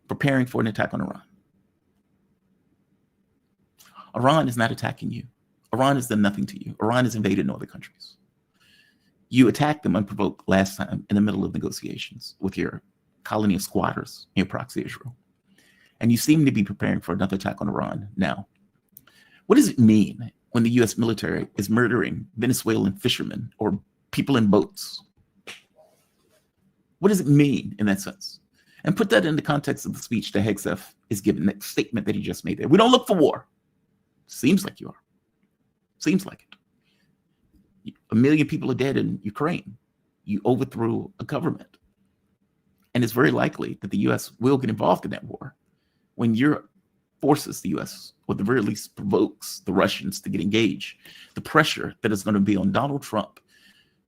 preparing for an attack on Iran. Iran is not attacking you. Iran has done nothing to you. Iran has invaded no other countries. You attacked them unprovoked last time in the middle of negotiations with your colony of squatters in your proxy Israel. And you seem to be preparing for another attack on Iran now. What does it mean when the US military is murdering Venezuelan fishermen or people in boats? What does it mean in that sense? And put that in the context of the speech that Hegseth is giving, that statement that he just made there. We don't look for war. Seems like you are. Seems like it. 1 million people are dead in Ukraine. You overthrew a government. And it's very likely that the US will get involved in that war when Europe forces the US, or at the very least provokes the Russians to get engaged. The pressure that is going to be on Donald Trump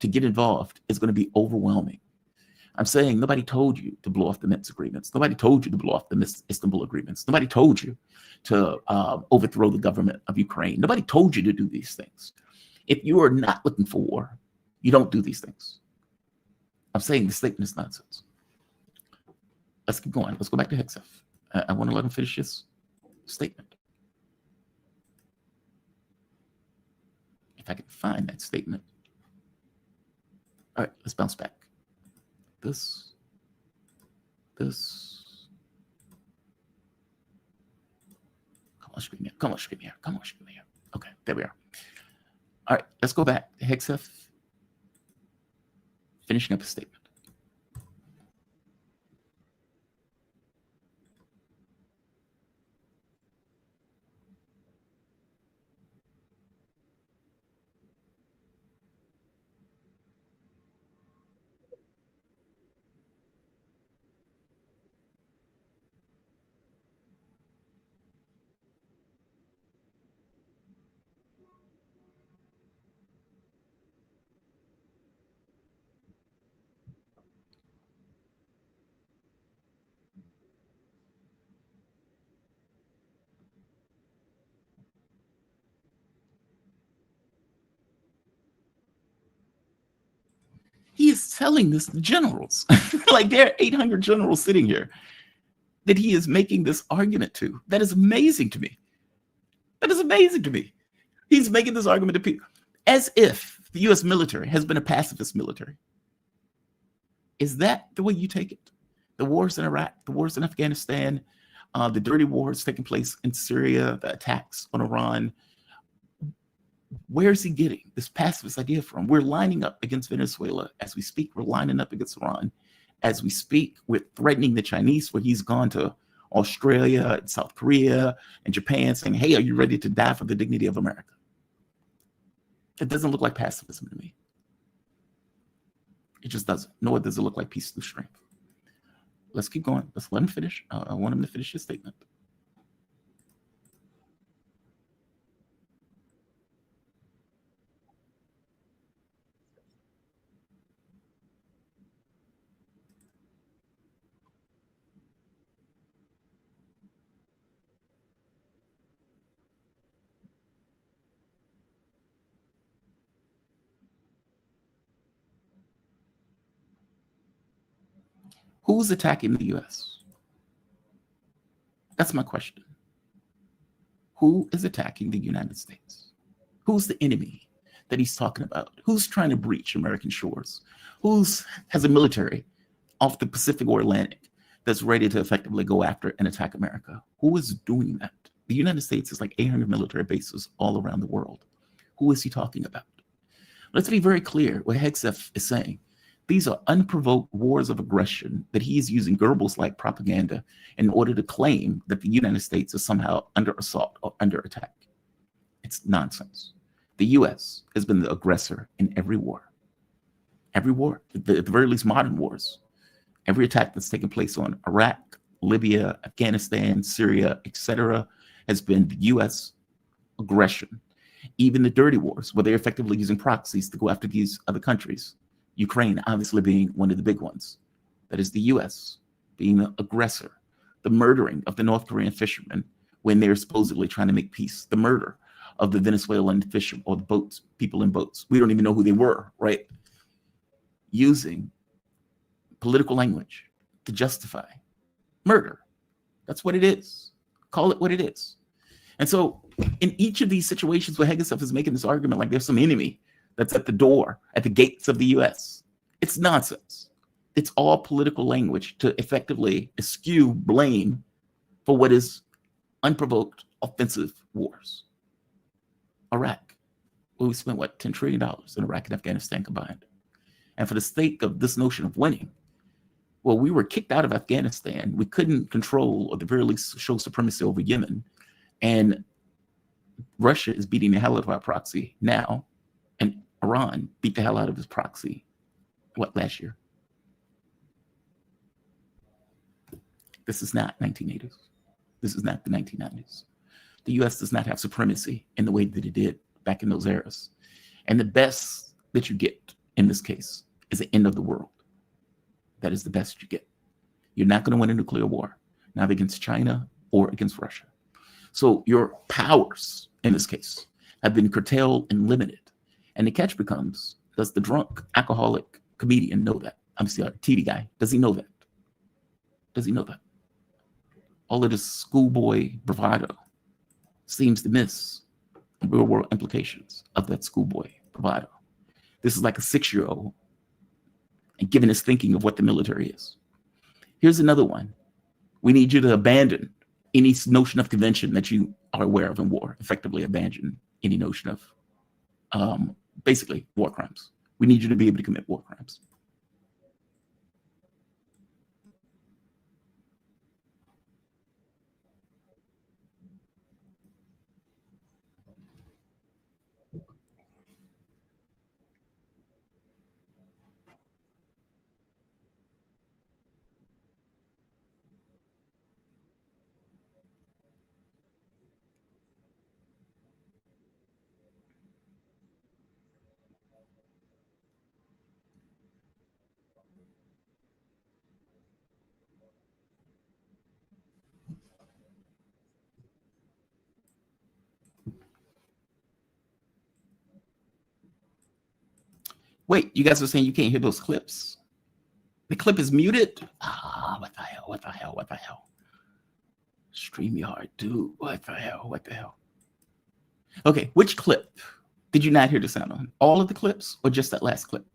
to get involved is going to be overwhelming. I'm saying nobody told you to blow off the Minsk agreements. Nobody told you to blow off the Istanbul agreements. Nobody told you to overthrow the government of Ukraine. Nobody told you to do these things. If you are not looking for war, you don't do these things. I'm saying the statement is nonsense. Let's keep going. Let's go back to Hegseth. I want to let him finish his statement. If I can find that statement. All right, let's bounce back. This. Come on, screen here. Come on, screen here. Come on, screen here. Okay, there we are. All right, let's go back to Hegseth finishing up his statement. He is telling this to generals. Like there are 800 generals sitting here that he is making this argument to. That is amazing to me. That is amazing to me. He's making this argument to people as if the U.S. military has been a pacifist military. Is that the way you take it? The wars in Iraq, the wars in Afghanistan, the dirty wars taking place in Syria, the attacks on Iran. Where is he getting this pacifist idea from? We're lining up against Venezuela as we speak. We're lining up against Iran as we speak. We're threatening the Chinese, where he's gone to Australia and South Korea and Japan saying, hey, are you ready to die for the dignity of America? It doesn't look like pacifism to me. It just doesn't. Nor does it look like peace through strength. Let's keep going. Let's let him finish. I want him to finish his statement. Who's attacking the U.S.? That's my question. Who is attacking the United States? Who's the enemy that he's talking about? Who's trying to breach American shores? Who's has a military off the Pacific or Atlantic that's ready to effectively go after and attack America? Who is doing that? The United States is like 800 military bases all around the world. Who is he talking about? Let's be very clear what Hegseth is saying. These are unprovoked wars of aggression that he is using Goebbels-like propaganda in order to claim that the United States is somehow under assault or under attack. It's nonsense. The U.S. has been the aggressor in every war. Every war, at the very least modern wars. Every attack that's taken place on Iraq, Libya, Afghanistan, Syria, etc., has been the U.S. aggression. Even the dirty wars, where they're effectively using proxies to go after these other countries. Ukraine obviously being one of the big ones. That is the U.S. being the aggressor. The murdering of the North Korean fishermen when they're supposedly trying to make peace. The murder of the Venezuelan fishermen or the boats, people in boats. We don't even know who they were, right? Using political language to justify murder. That's what it is. Call it what it is. And so in each of these situations where Hegseth is making this argument like there's some enemy that's at the door, at the gates of the U.S. It's nonsense. It's all political language to effectively eschew blame for what is unprovoked offensive wars. Iraq, well, we spent, what, $10 trillion in Iraq and Afghanistan combined. And for the sake of this notion of winning, well, we were kicked out of Afghanistan. We couldn't control, or at the very least show supremacy over Yemen. And Russia is beating the hell out of our proxy now. And Iran beat the hell out of his proxy, what, last year? This is not 1980s. This is not the 1990s. The U.S. does not have supremacy in the way that it did back in those eras. And the best that you get in this case is the end of the world. That is the best you get. You're not going to win a nuclear war, not against China or against Russia. So your powers, in this case, have been curtailed and limited. And the catch becomes, does the drunk, alcoholic comedian know that? I'm sorry, TV guy, does he know that? Does he know that? All of this schoolboy bravado seems to miss the real world implications of that schoolboy bravado. This is like a 6-year-old and giving his thinking of what the military is. Here's another one. We need you to abandon any notion of convention that you are aware of in war, effectively abandon any notion of basically war crimes. We need you to be able to commit war crimes. Wait, you guys are saying you can't hear those clips? The clip is muted? Ah, what the hell, what the hell, what the hell? StreamYard, dude, what the hell, what the hell? Okay, which clip did you not hear the sound on? All of the clips or just that last clip?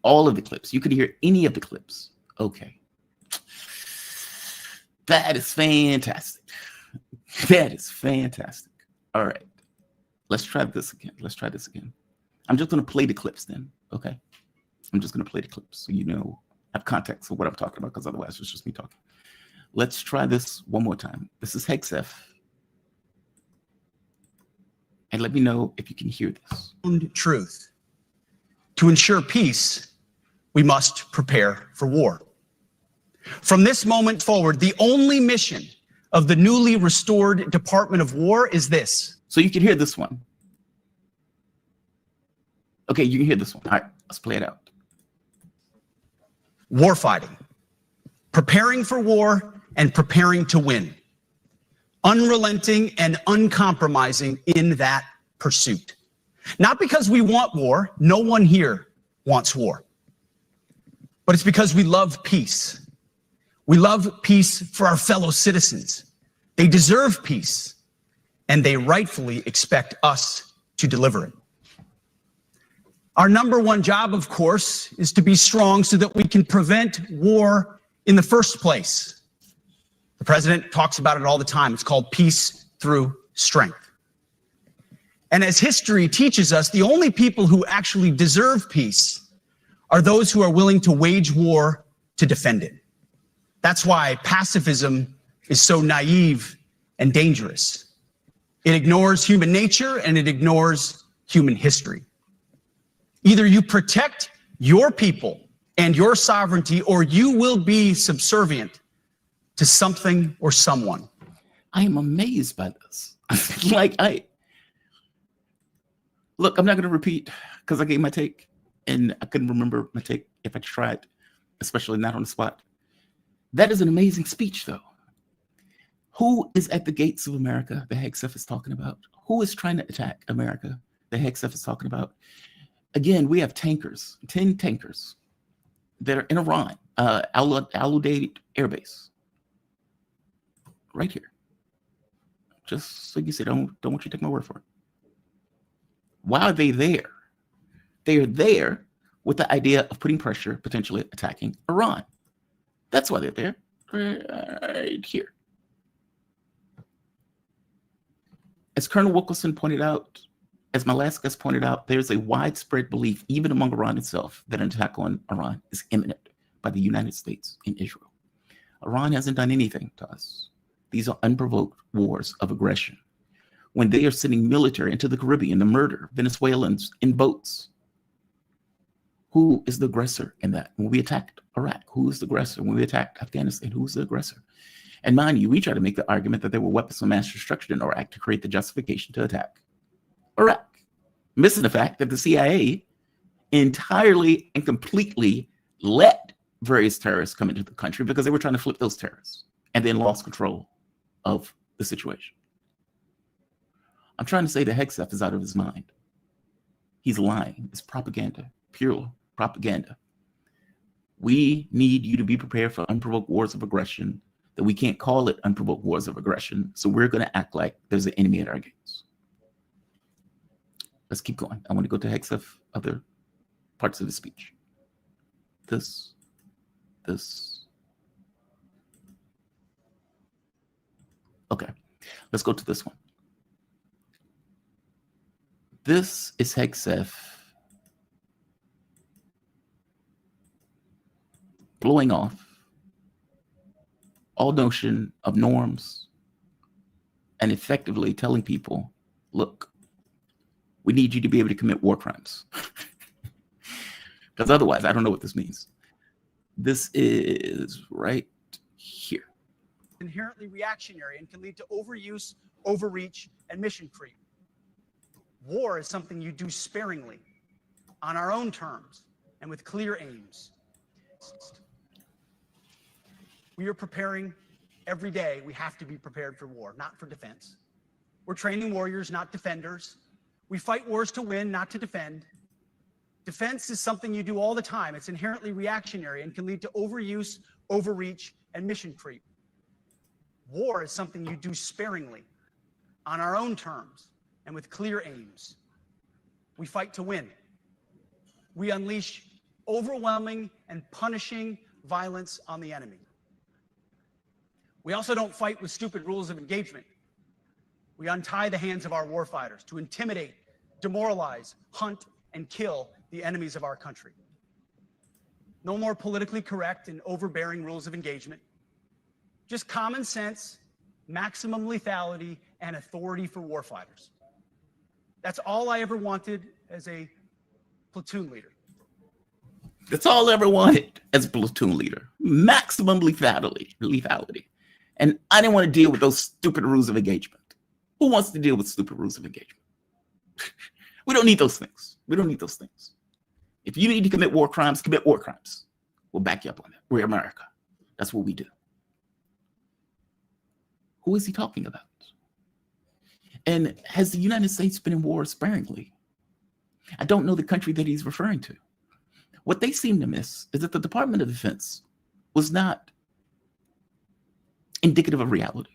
All of the clips. You could hear any of the clips. Okay. That is fantastic. That is fantastic. All right. Let's try this again. Let's try this again. I'm just going to play the clips then. Okay. I'm just going to play the clips so you know, have context of what I'm talking about, because otherwise it's just me talking. Let's try this one more time. This is Hegseth. And let me know if you can hear this. Truth. To ensure peace, we must prepare for war. From this moment forward, the only mission of the newly restored Department of War is this. So you can hear this one. Okay, you can hear this one. All right, let's play it out. Warfighting. Preparing for war and preparing to win. Unrelenting and uncompromising in that pursuit. Not because we want war. No one here wants war. But it's because we love peace. We love peace for our fellow citizens. They deserve peace, and they rightfully expect us to deliver it. Our number one job, of course, is to be strong so that we can prevent war in the first place. The president talks about it all the time. It's called peace through strength. And as history teaches us, the only people who actually deserve peace are those who are willing to wage war to defend it. That's why pacifism is so naive and dangerous. It ignores human nature and it ignores human history. Either you protect your people and your sovereignty, or you will be subservient to something or someone. I am amazed by this. Look, I'm not going to repeat because I gave my take and I couldn't remember my take if I tried, especially not on the spot. That is an amazing speech, though. Who is at the gates of America that Hegseth is talking about? Who is trying to attack America that Hegseth is talking about? Again, we have tankers, 10 tankers that are in Iran, Al-Udeid Air Base, right here. Just so you say, don't want you to take my word for it. Why are they there? They are there with the idea of putting pressure, potentially attacking Iran. That's why they're there, right here. As Colonel Wilkerson pointed out, as my last guest pointed out, there's a widespread belief, even among Iran itself, that an attack on Iran is imminent by the United States and Israel. Iran hasn't done anything to us. These are unprovoked wars of aggression. When they are sending military into the Caribbean to murder Venezuelans in boats, who is the aggressor in that? When we attacked Iraq, who is the aggressor? When we attacked Afghanistan, who is the aggressor? And mind you, we try to make the argument that there were weapons of mass destruction in Iraq to create the justification to attack Iraq. missing the fact that the CIA entirely and completely let various terrorists come into the country because they were trying to flip those terrorists and then lost control of the situation. I'm trying to say that Hegseth is out of his mind. He's lying. It's propaganda, pure propaganda. We need you to be prepared for unprovoked wars of aggression, that we can't call it unprovoked wars of aggression. So we're going to act like there's an enemy at our gates. Let's keep going. I want to go to Hegseth, other parts of the speech. This. Okay, let's go to this one. This is Hegseth blowing off all notion of norms and effectively telling people, look, we need you to be able to commit war crimes. Because otherwise, I don't know what this means. This is right here. Inherently reactionary and can lead to overuse, overreach, and mission creep. War is something you do sparingly, on our own terms, and with clear aims. We are preparing every day. We have to be prepared for war, not for defense. We're training warriors, not defenders. We fight wars to win, not to defend. Defense is something you do all the time. It's inherently reactionary and can lead to overuse, overreach, and mission creep. War is something you do sparingly, on our own terms, and with clear aims. We fight to win. We unleash overwhelming and punishing violence on the enemy. We also don't fight with stupid rules of engagement. We untie the hands of our warfighters to intimidate, demoralize, hunt, and kill the enemies of our country. No more politically correct and overbearing rules of engagement. Just common sense, maximum lethality, and authority for warfighters. That's all I ever wanted as a platoon leader. That's all I ever wanted as a platoon leader. Maximum lethality. And I didn't want to deal with those stupid rules of engagement. Who wants to deal with stupid rules of engagement? We don't need those things. We don't need those things. If you need to commit war crimes, commit war crimes. We'll back you up on that. We're America. That's what we do. Who is he talking about? And has the United States been in war sparingly? I don't know the country that he's referring to. What they seem to miss is that the Department of Defense was not indicative of reality.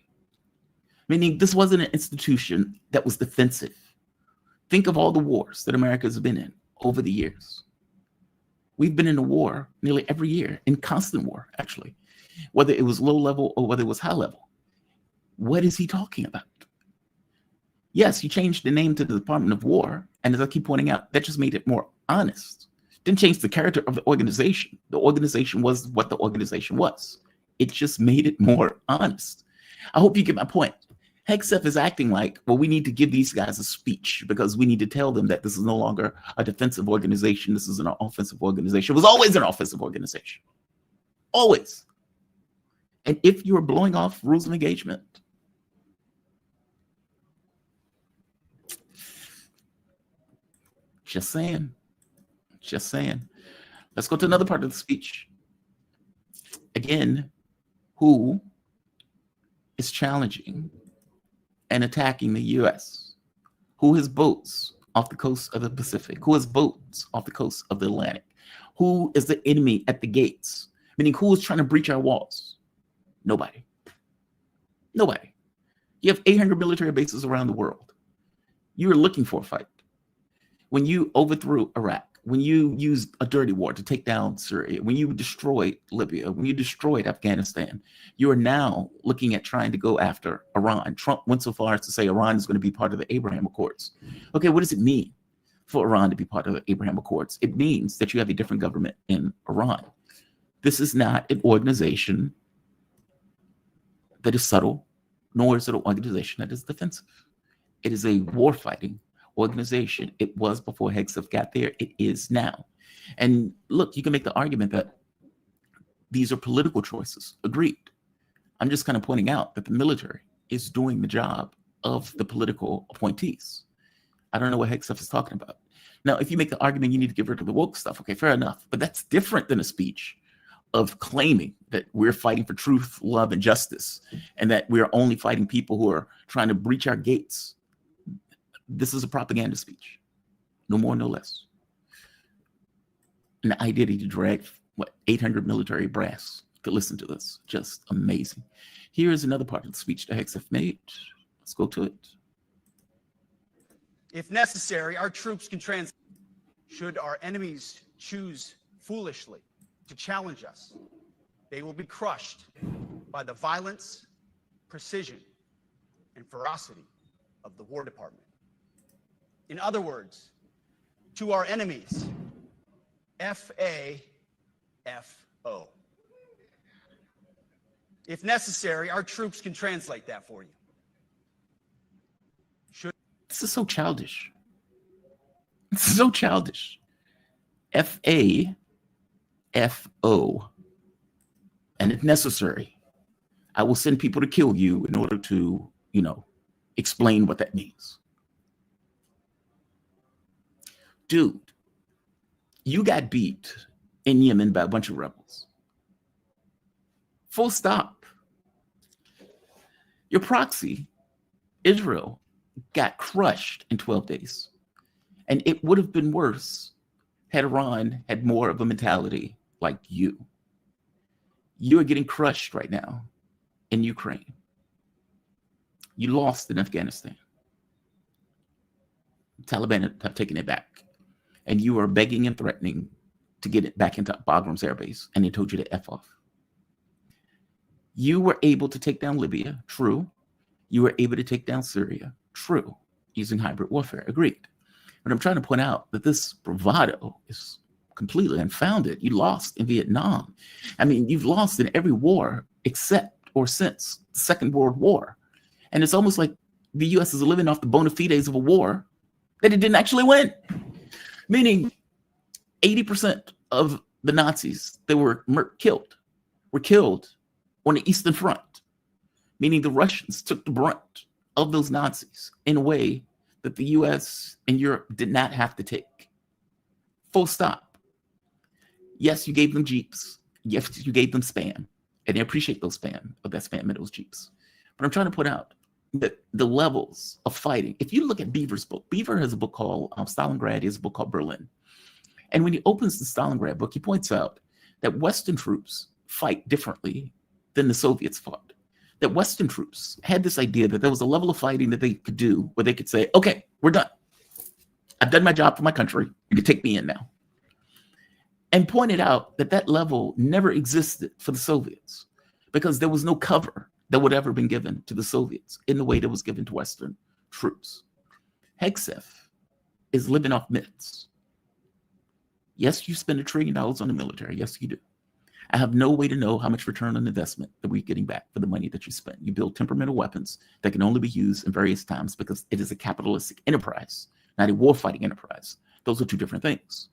Meaning this wasn't an institution that was defensive. Think of all the wars that America has been in over the years. We've been in a war nearly every year, in constant war, actually, whether it was low level or whether it was high level. What is he talking about? Yes, he changed the name to the Department of War, and as I keep pointing out, that just made it more honest. Didn't change the character of the organization. The organization was what the organization was. It just made it more honest. I hope you get my point. Hegseth is acting like, well, we need to give these guys a speech because we need to tell them that this is no longer a defensive organization. This is an offensive organization. It was always an offensive organization. Always. And if you are blowing off rules of engagement, just saying. Let's go to another part of the speech. Again, who is challenging and attacking the U.S.? Who has boats off the coast of the Pacific? Who has boats off the coast of the Atlantic? Who is the enemy at the gates? Meaning, who is trying to breach our walls? Nobody. You have 800 military bases around the world. You are looking for a fight. When you overthrew Iraq, when you used a dirty war to take down Syria, when you destroyed Libya, when you destroyed Afghanistan, you are now looking at trying to go after Iran. Trump went so far as to say Iran is going to be part of the Abraham Accords. Okay, what does it mean for Iran to be part of the Abraham Accords? It means that you have a different government in Iran. This is not an organization that is subtle, nor is it an organization that is defensive. It is a war-fighting organization. It was before Hegseth got there. It is now. And look, you can make the argument that these are political choices. Agreed. I'm just kind of pointing out that the military is doing the job of the political appointees. I don't know what Hegseth is talking about. Now, if you make the argument you need to get rid of the woke stuff, okay, fair enough. But that's different than a speech of claiming that we're fighting for truth, love, and justice, and that we're only fighting people who are trying to breach our gates. This is a propaganda speech. No more, no less. And the idea that you drag, 800 military brass to listen to this, just amazing. Here is another part of the speech that Hegseth made. Let's go to it. If necessary, our troops can translate. Should our enemies choose foolishly to challenge us, they will be crushed by the violence, precision, and ferocity of the War Department. In other words, to our enemies, F-A-F-O. If necessary, our troops can translate that for you. This is so childish. This is so childish. F-A-F-O. And if necessary, I will send people to kill you in order to, explain what that means. Dude, you got beat in Yemen by a bunch of rebels. Full stop. Your proxy, Israel, got crushed in 12 days. And it would have been worse had Iran had more of a mentality like you. You are getting crushed right now in Ukraine. You lost in Afghanistan. Taliban have taken it back. And you are begging and threatening to get it back into Bagram's air base. And they told you to F off. You were able to take down Libya, true. You were able to take down Syria, true, using hybrid warfare, agreed. But I'm trying to point out that this bravado is completely unfounded. You lost in Vietnam. I mean, you've lost in every war except or since the Second World War. And it's almost like the U.S. is living off the bona fides of a war that it didn't actually win. Meaning 80% of the Nazis that were killed on the Eastern Front, meaning the Russians took the brunt of those Nazis in a way that the US and Europe did not have to take. Full stop. Yes, you gave them Jeeps. Yes, you gave them spam. And they appreciate those spam, of that spam in those Jeeps. But I'm trying to put out that the levels of fighting, if you look at Beaver's book, Beaver has a book called Stalingrad, he has a book called Berlin. And when he opens the Stalingrad book, he points out that Western troops fight differently than the Soviets fought. That Western troops had this idea that there was a level of fighting that they could do where they could say, okay, we're done. I've done my job for my country. You can take me in now. And pointed out that that level never existed for the Soviets because there was no cover that would ever been given to the Soviets in the way that was given to Western troops. Hegseth is living off myths. Yes, you spend $1 trillion on the military. Yes, you do. I have no way to know how much return on investment that we're getting back for the money that you spend. You build temperamental weapons that can only be used in various times because it is a capitalistic enterprise, not a warfighting enterprise. Those are two different things.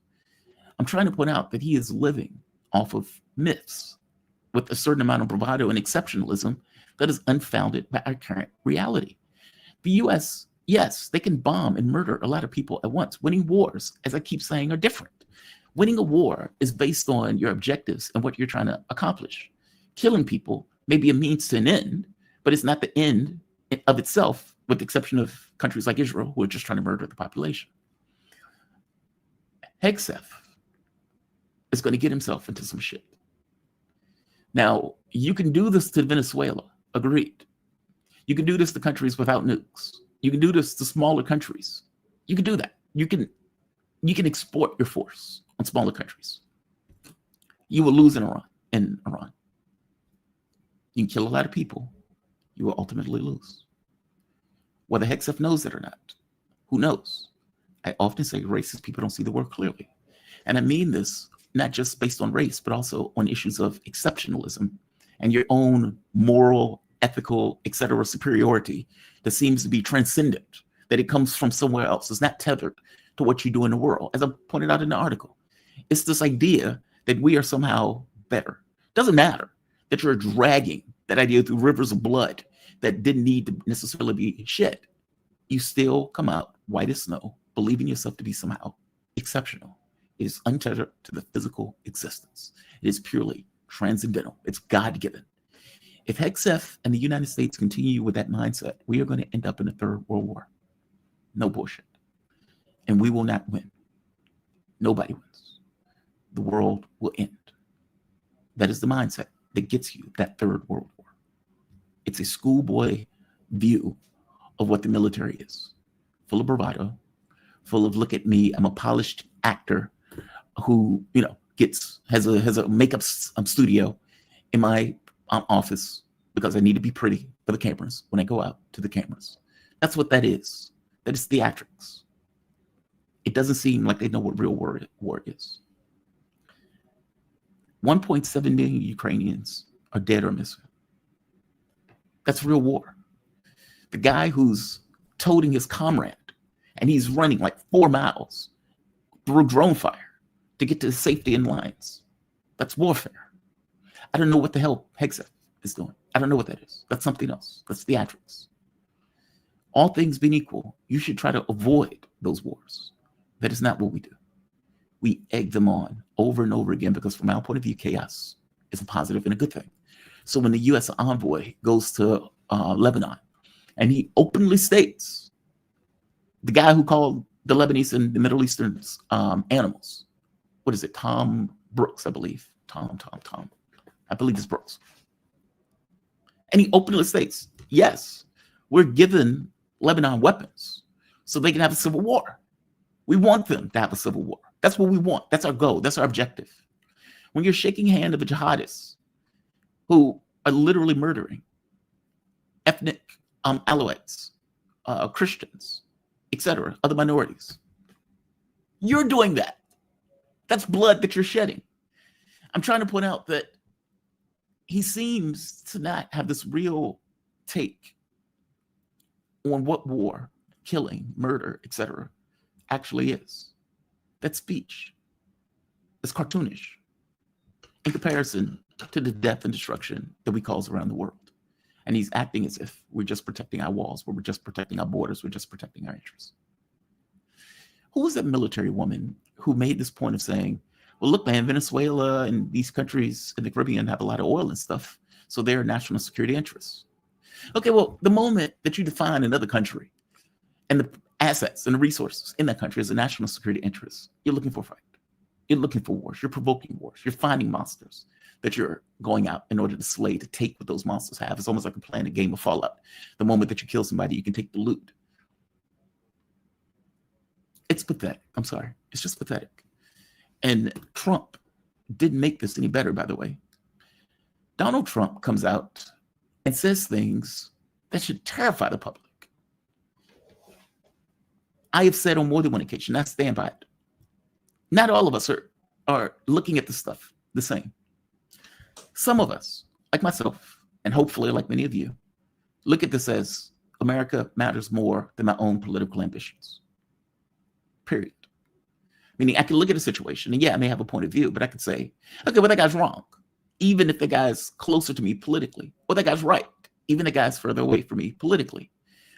I'm trying to point out that he is living off of myths with a certain amount of bravado and exceptionalism that is unfounded by our current reality. The US, yes, they can bomb and murder a lot of people at once. Winning wars, as I keep saying, are different. Winning a war is based on your objectives and what you're trying to accomplish. Killing people may be a means to an end, but it's not the end of itself, with the exception of countries like Israel, who are just trying to murder the population. Hegseth is going to get himself into some shit. Now, you can do this to Venezuela, agreed. You can do this to countries without nukes. You can do this to smaller countries. You can do that. You can export your force on smaller countries. You will lose in Iran. You can kill a lot of people. You will ultimately lose. Whether Hegseth knows it or not, who knows? I often say racist people don't see the world clearly. And I mean this not just based on race, but also on issues of exceptionalism and your own moral, ethical, etc. superiority that seems to be transcendent, that it comes from somewhere else. It's not tethered to what you do in the world. As I pointed out in the article, it's this idea that we are somehow better. Doesn't matter that you're dragging that idea through rivers of blood that didn't need to necessarily be shed. You still come out white as snow, believing yourself to be somehow exceptional. It is untethered to the physical existence. It is purely transcendental. It's God-given. If Hegseth and the United States continue with that mindset, we are going to end up in a third world war. No bullshit. And we will not win. Nobody wins. The world will end. That is the mindset that gets you that third world war. It's a schoolboy view of what the military is. Full of bravado, full of look at me, I'm a polished actor who, has a makeup studio in my office because I need to be pretty for the cameras when I go out to the cameras. That's what that is. That is theatrics. It doesn't seem like they know what real war is. 1.7 million Ukrainians are dead or missing. That's real war. The guy who's toting his comrade and he's running like 4 miles through drone fire to get to the safety in lines. That's warfare. I don't know what the hell Hegseth is doing. I don't know what that is. That's something else. That's theatrics. All things being equal, you should try to avoid those wars. That is not what we do. We egg them on over and over again because from our point of view, chaos is a positive and a good thing. So when the U.S. envoy goes to Lebanon and he openly states, the guy who called the Lebanese and the Middle Easterns animals, what is it? Tom Brooks, I believe. Tom. I believe it's Brooks. And he openly states, yes, we're giving Lebanon weapons so they can have a civil war. We want them to have a civil war. That's what we want. That's our goal. That's our objective. When you're shaking the hand of a jihadist who are literally murdering ethnic Alawites, Christians, etc., other minorities, you're doing that. That's blood that you're shedding. I'm trying to point out that he seems to not have this real take on what war, killing, murder, etc., actually is. That speech is cartoonish in comparison to the death and destruction that we cause around the world. And he's acting as if we're just protecting our walls, we're just protecting our borders, we're just protecting our interests. Who was that military woman who made this point of saying, well, look, man, Venezuela and these countries in the Caribbean have a lot of oil and stuff, so they're national security interests. Okay, well, the moment that you define another country and the assets and the resources in that country as a national security interest, you're looking for a fight. You're looking for wars. You're provoking wars. You're finding monsters that you're going out in order to slay, to take what those monsters have. It's almost like playing a game of Fallout. The moment that you kill somebody, you can take the loot. It's pathetic. I'm sorry. It's just pathetic. And Trump didn't make this any better, by the way. Donald Trump comes out and says things that should terrify the public. I have said on more than one occasion, I stand by it. Not all of us are looking at this stuff the same. Some of us, like myself, and hopefully like many of you, look at this as America matters more than my own political ambitions. Period. Meaning I can look at a situation, and yeah, I may have a point of view, but I could say, okay, well, that guy's wrong, even if the guy's closer to me politically, or that guy's right, even the guy's further away from me politically.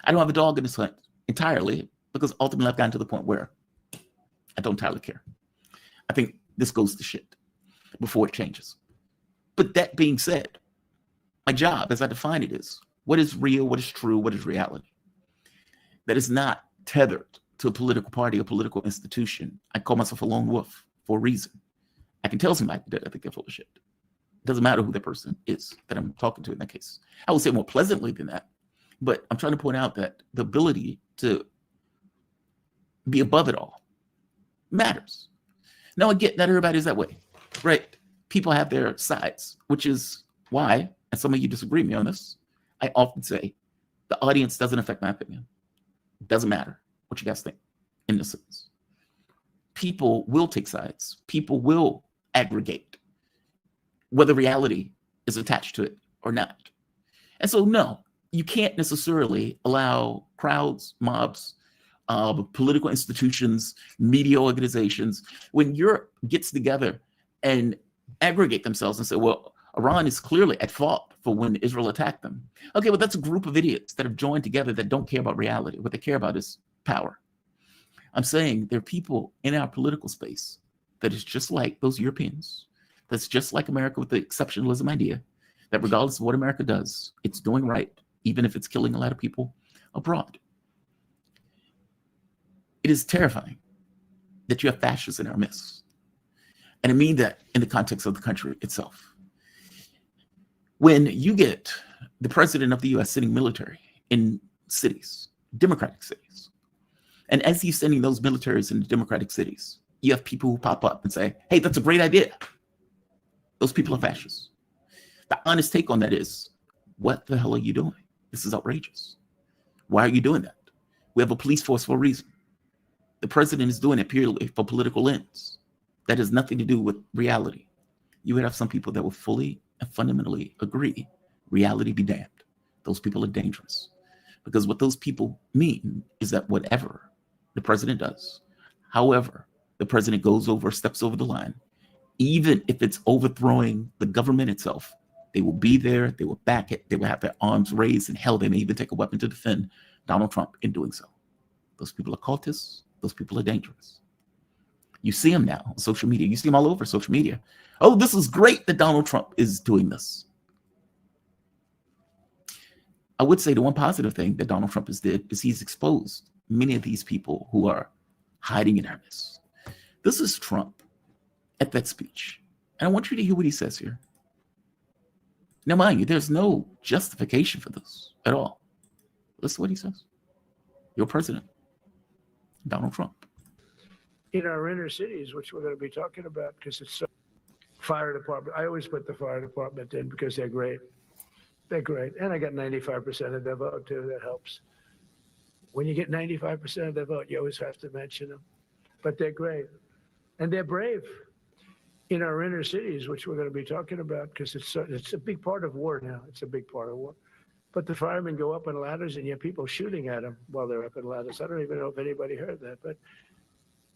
I don't have a dog in this hunt entirely, because ultimately I've gotten to the point where I don't entirely care. I think this goes to shit before it changes. But that being said, my job, as I define it, is what is real, what is true, what is reality. That is not tethered to a political party or political institution. I call myself a lone wolf for a reason. I can tell somebody that I think they're full of shit. It doesn't matter who the person is that I'm talking to in that case. I would say more pleasantly than that, but I'm trying to point out that the ability to be above it all matters. Now, again, not everybody's that way, right? People have their sides, which is why, and some of you disagree with me on this, I often say the audience doesn't affect my opinion. It doesn't matter what you guys think in this sense. People will take sides. People will aggregate, whether reality is attached to it or not. And so, no, you can't necessarily allow crowds, mobs, political institutions, media organizations, when Europe gets together and aggregate themselves and say, well, Iran is clearly at fault for when Israel attacked them. Okay, well, that's a group of idiots that have joined together that don't care about reality. What they care about is power I'm saying there are people in our political space that is just like those Europeans, that's just like America with the exceptionalism idea, that regardless of what America does, it's doing right, even if it's killing a lot of people abroad. It is terrifying that you have fascists in our midst. And I mean that in the context of the country itself. When you get the president of the US sending military in cities, democratic cities, and as he's sending those militaries into democratic cities, you have people who pop up and say, hey, that's a great idea. Those people are fascists. The honest take on that is, what the hell are you doing? This is outrageous. Why are you doing that? We have a police force for a reason. The president is doing it purely for political ends. That has nothing to do with reality. You would have some people that will fully and fundamentally agree, reality be damned. Those people are dangerous. Because what those people mean is that whatever the president does, however the president goes over, steps over the line, even if it's overthrowing the government itself, they will be there, they will back it, they will have their arms raised, and hell, they may even take a weapon to defend Donald Trump in doing so. Those people are cultists, those people are dangerous. You see them now on social media, you see them all over social media. Oh, this is great that Donald Trump is doing this. I would say the one positive thing that Donald Trump has did is he's exposed many of these people who are hiding in our midst. This is Trump at that speech. And I want you to hear what he says here. Now, mind you, there's no justification for this at all. Listen to what he says. Your president, Donald Trump. In our inner cities, which we're going to be talking about, because it's so fire department. I always put the fire department in because they're great. They're great. And I got 95% of their vote, too. That helps. When you get 95% of their vote, you always have to mention them. But they're great. And they're brave in our inner cities, which we're going to be talking about, because it's a big part of war now. It's a big part of war. But the firemen go up in ladders, and you have people shooting at them while they're up in ladders. I don't even know if anybody heard that.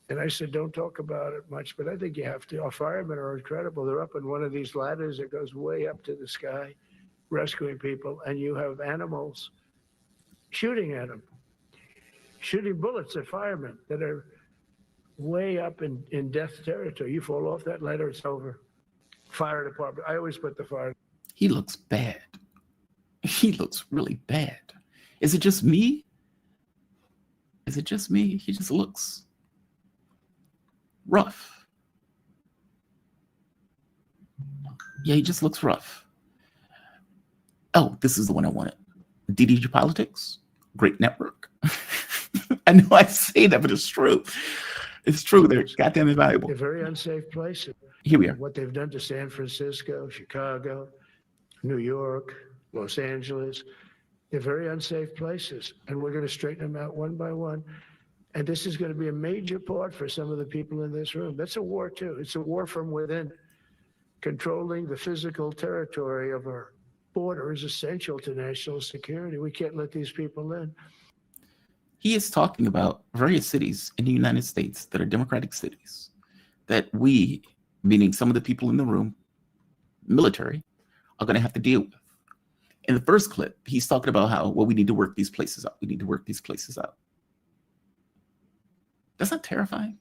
And I said, don't talk about it much, but I think you have to. Our firemen are incredible. They're up in one of these ladders that goes way up to the sky, rescuing people, and you have animals shooting at them, shooting bullets at firemen that are way up in death territory. You fall off that ladder, it's over. Fire department. I always put the fire. He looks bad. He looks really bad. Is it just me? Is it just me? He just looks rough. Yeah, he just looks rough. Oh, this is the one I wanted. DDG Politics, great network. I know I say that, but it's true. It's true. They're goddamn invaluable. They're very unsafe places. Here we are. What they've done to San Francisco, Chicago, New York, Los Angeles, they're very unsafe places. And we're going to straighten them out one by one. And this is going to be a major part for some of the people in this room. That's a war, too. It's a war from within. Controlling the physical territory of our border is essential to national security. We can't let these people in. He is talking about various cities in the United States that are democratic cities that we, meaning some of the people in the room, military, are going to have to deal with. In the first clip, he's talking about how, well, we need to work these places out. We need to work these places out. That's not terrifying.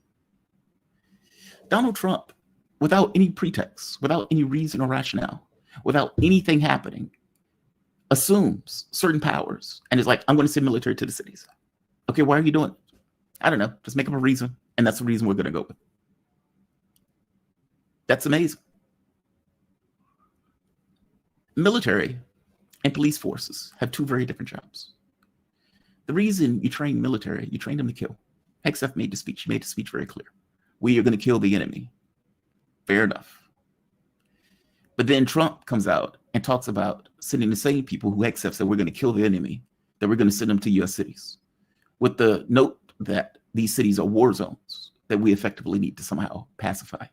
Donald Trump, without any pretext, without any reason or rationale, without anything happening, assumes certain powers and is like, I'm going to send military to the cities. Okay, why are you doing it? I don't know. Just make up a reason. And that's the reason we're going to go with. That's amazing. Military and police forces have two very different jobs. The reason you train military, you train them to kill. Hegseth made the speech. He made the speech very clear. We are going to kill the enemy. Fair enough. But then Trump comes out and talks about sending the same people who Hegseth said we're going to kill the enemy, that we're going to send them to U.S. cities, with the note that these cities are war zones that we effectively need to somehow pacify.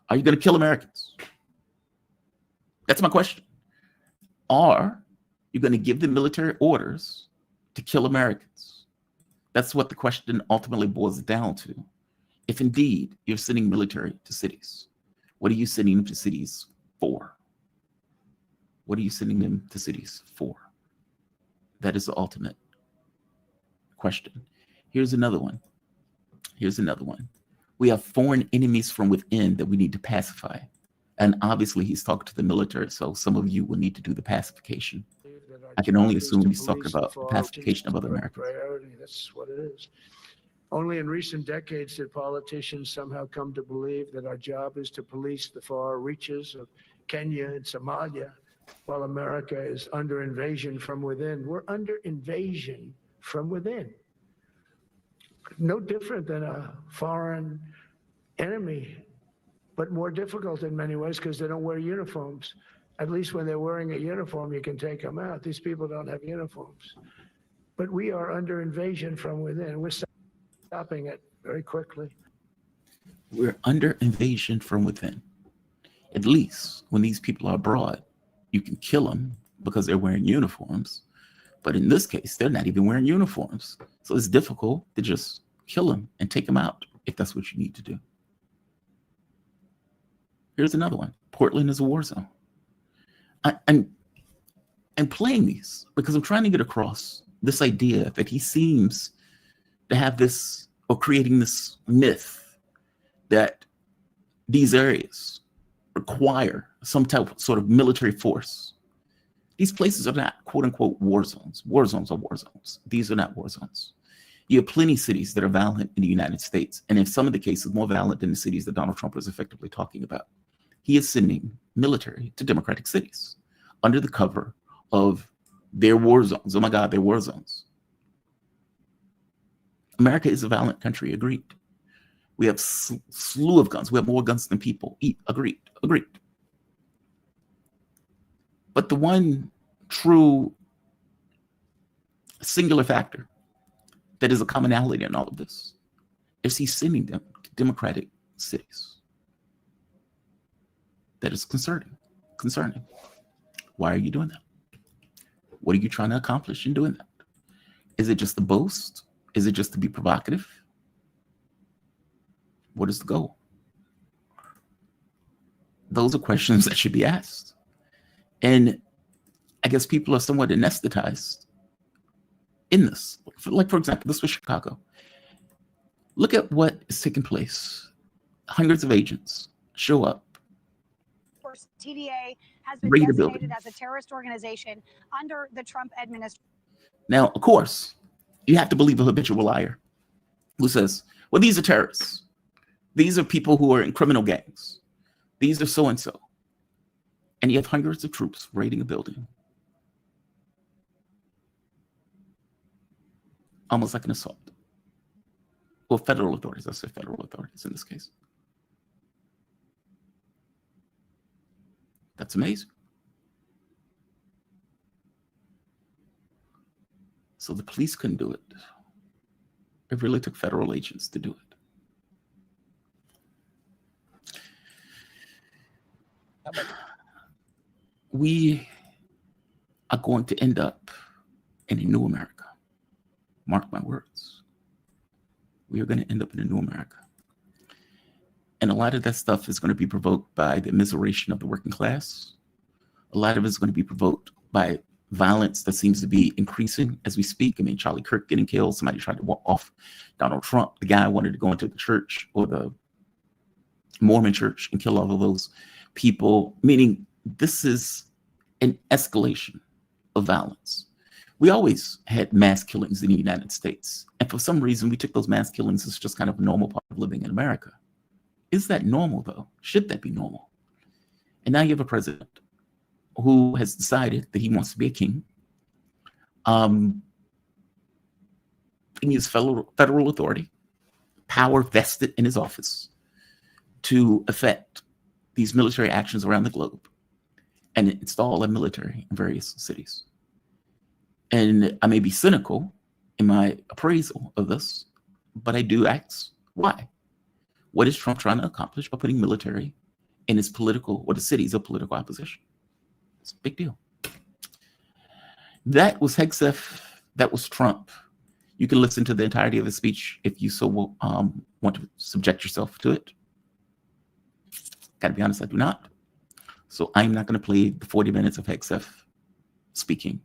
Are you going to kill Americans? That's my question. Are you going to give the military orders to kill Americans? That's what the question ultimately boils down to. If indeed you're sending military to cities, what are you sending them to cities for? What are you sending them to cities for? That is the ultimate question. Here's another one. Here's another one. We have foreign enemies from within that we need to pacify. And obviously he's talking to the military, so some of you will need to do the pacification. I can only assume he's talking about the pacification of other Americans. Priority. That's what it is. Only in recent decades did politicians somehow come to believe that our job is to police the far reaches of Kenya and Somalia, while America is under invasion from within. We're under invasion from within. No different than a foreign enemy, but more difficult in many ways because they don't wear uniforms. At least when they're wearing a uniform, you can take them out. These people don't have uniforms. But we are under invasion from within. We're stopping it very quickly. We're under invasion from within. At least when these people are abroad, you can kill them because they're wearing uniforms. But in this case, they're not even wearing uniforms. So it's difficult to just kill them and take them out if that's what you need to do. Here's another one. Portland is a war zone. I'm playing these because I'm trying to get across this idea that he seems to have this, or creating this myth that these areas require some type of sort of military force. These places are not quote unquote war zones. War zones are war zones. These are not war zones. You have plenty of cities that are violent in the United States, and in some of the cases more violent than the cities that Donald Trump is effectively talking about. He is sending military to democratic cities under the cover of their war zones. Oh my God, their war zones. America is a violent country, agreed. We have slew of guns. We have more guns than people. Agreed. But the one true singular factor that is a commonality in all of this is he's sending them to democratic cities. That is concerning. Why are you doing that? What are you trying to accomplish in doing that? Is it just to boast? Is it just to be provocative? What is the goal? Those are questions that should be asked. And I guess people are somewhat anesthetized in this. Like, for example, this was Chicago. Look at what is taking place. Hundreds of agents show up. TDA has been designated as a terrorist organization under the Trump administration. Now, of course, you have to believe a habitual liar who says, well, these are terrorists. These are people who are in criminal gangs. These are so-and-so. And you have hundreds of troops raiding a building. Almost like an assault. Well, federal authorities, I say federal authorities in this case. That's amazing. So the police couldn't do it. It really took federal agents to do it. We are going to end up in a new America. Mark my words. We are going to end up in a new America. And a lot of that stuff is going to be provoked by the immiseration of the working class. A lot of it is going to be provoked by violence that seems to be increasing as we speak. I mean, Charlie Kirk getting killed. Somebody tried to walk off Donald Trump. The guy wanted to go into the church or the Mormon church and kill all of those people. Meaning this is an escalation of violence. We always had mass killings in the United States. And for some reason, we took those mass killings as just kind of a normal part of living in America. Is that normal, though? Should that be normal? And now you have a president who has decided that he wants to be a king. He needs federal authority, power vested in his office to effect these military actions around the globe and install a military in various cities. And I may be cynical in my appraisal of this, but I do ask why. What is Trump trying to accomplish by putting military in his political, or the cities of political opposition? It's a big deal. That was Hegseth. That was Trump. You can listen to the entirety of his speech if you so want to subject yourself to it. Got to be honest, I do not. So I'm not going to play the 40 minutes of Hegseth speaking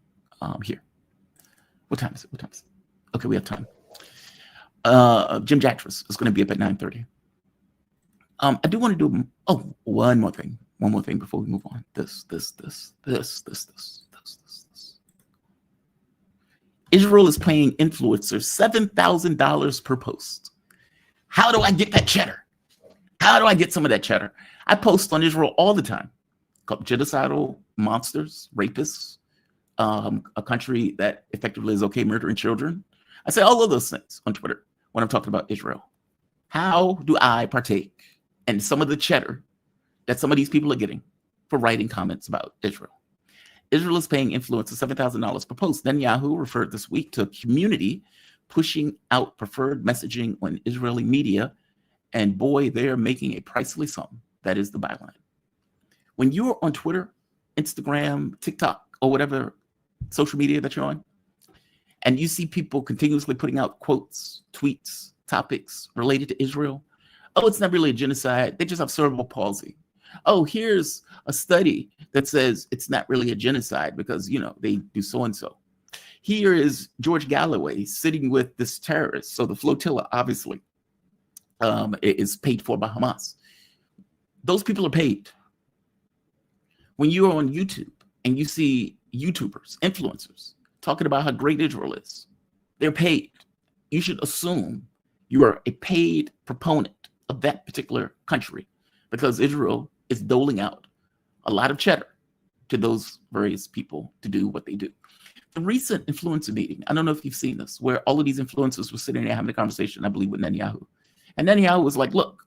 here. What time is it? Okay, we have time. Jim Jatras is going to be up at 9:30. I do want to do one more thing before we move on. This. Israel is paying influencers $7,000 per post. How do I get that cheddar? How do I get some of that cheddar? I post on Israel all the time. Called genocidal monsters, rapists, a country that effectively is okay murdering children. I say all of those things on Twitter when I'm talking about Israel. How do I partake in some of the cheddar that some of these people are getting for writing comments about Israel? Israel is paying influencers $7,000 per post. Netanyahu referred this week to a community pushing out preferred messaging on Israeli media, and boy, they're making a pricely sum. That is the byline. When you're on Twitter, Instagram, TikTok, or whatever social media that you're on, and you see people continuously putting out quotes, tweets, topics related to Israel, oh, it's not really a genocide. They just have cerebral palsy. Oh, here's a study that says it's not really a genocide because, they do so-and-so. Here is George Galloway sitting with this terrorist. So the Flotilla, obviously, is paid for by Hamas. Those people are paid. When you're on YouTube and you see YouTubers, influencers, talking about how great Israel is, they're paid. You should assume you are a paid proponent of that particular country because Israel is doling out a lot of cheddar to those various people to do what they do. The recent influencer meeting, I don't know if you've seen this, where all of these influencers were sitting there having a conversation, I believe, with Netanyahu. And Netanyahu was like, look,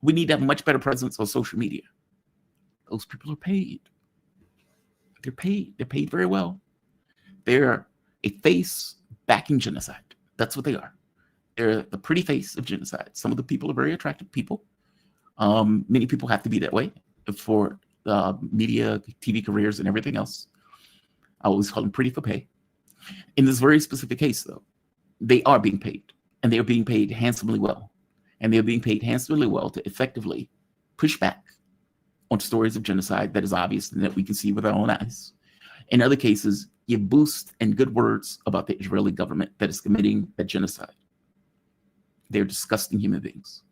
we need to have a much better presence on social media. Those people are paid. They're paid. They're paid very well. They're a face backing genocide. That's what they are. They're the pretty face of genocide. Some of the people are very attractive people. Many people have to be that way for media, TV careers, and everything else. I always call them pretty for pay. In this very specific case, though, they are being paid, and they are being paid handsomely well. And they're being paid handsomely well to effectively push back on stories of genocide that is obvious and that we can see with our own eyes. In other cases, give boost and good words about the Israeli government that is committing that genocide. They're disgusting human beings.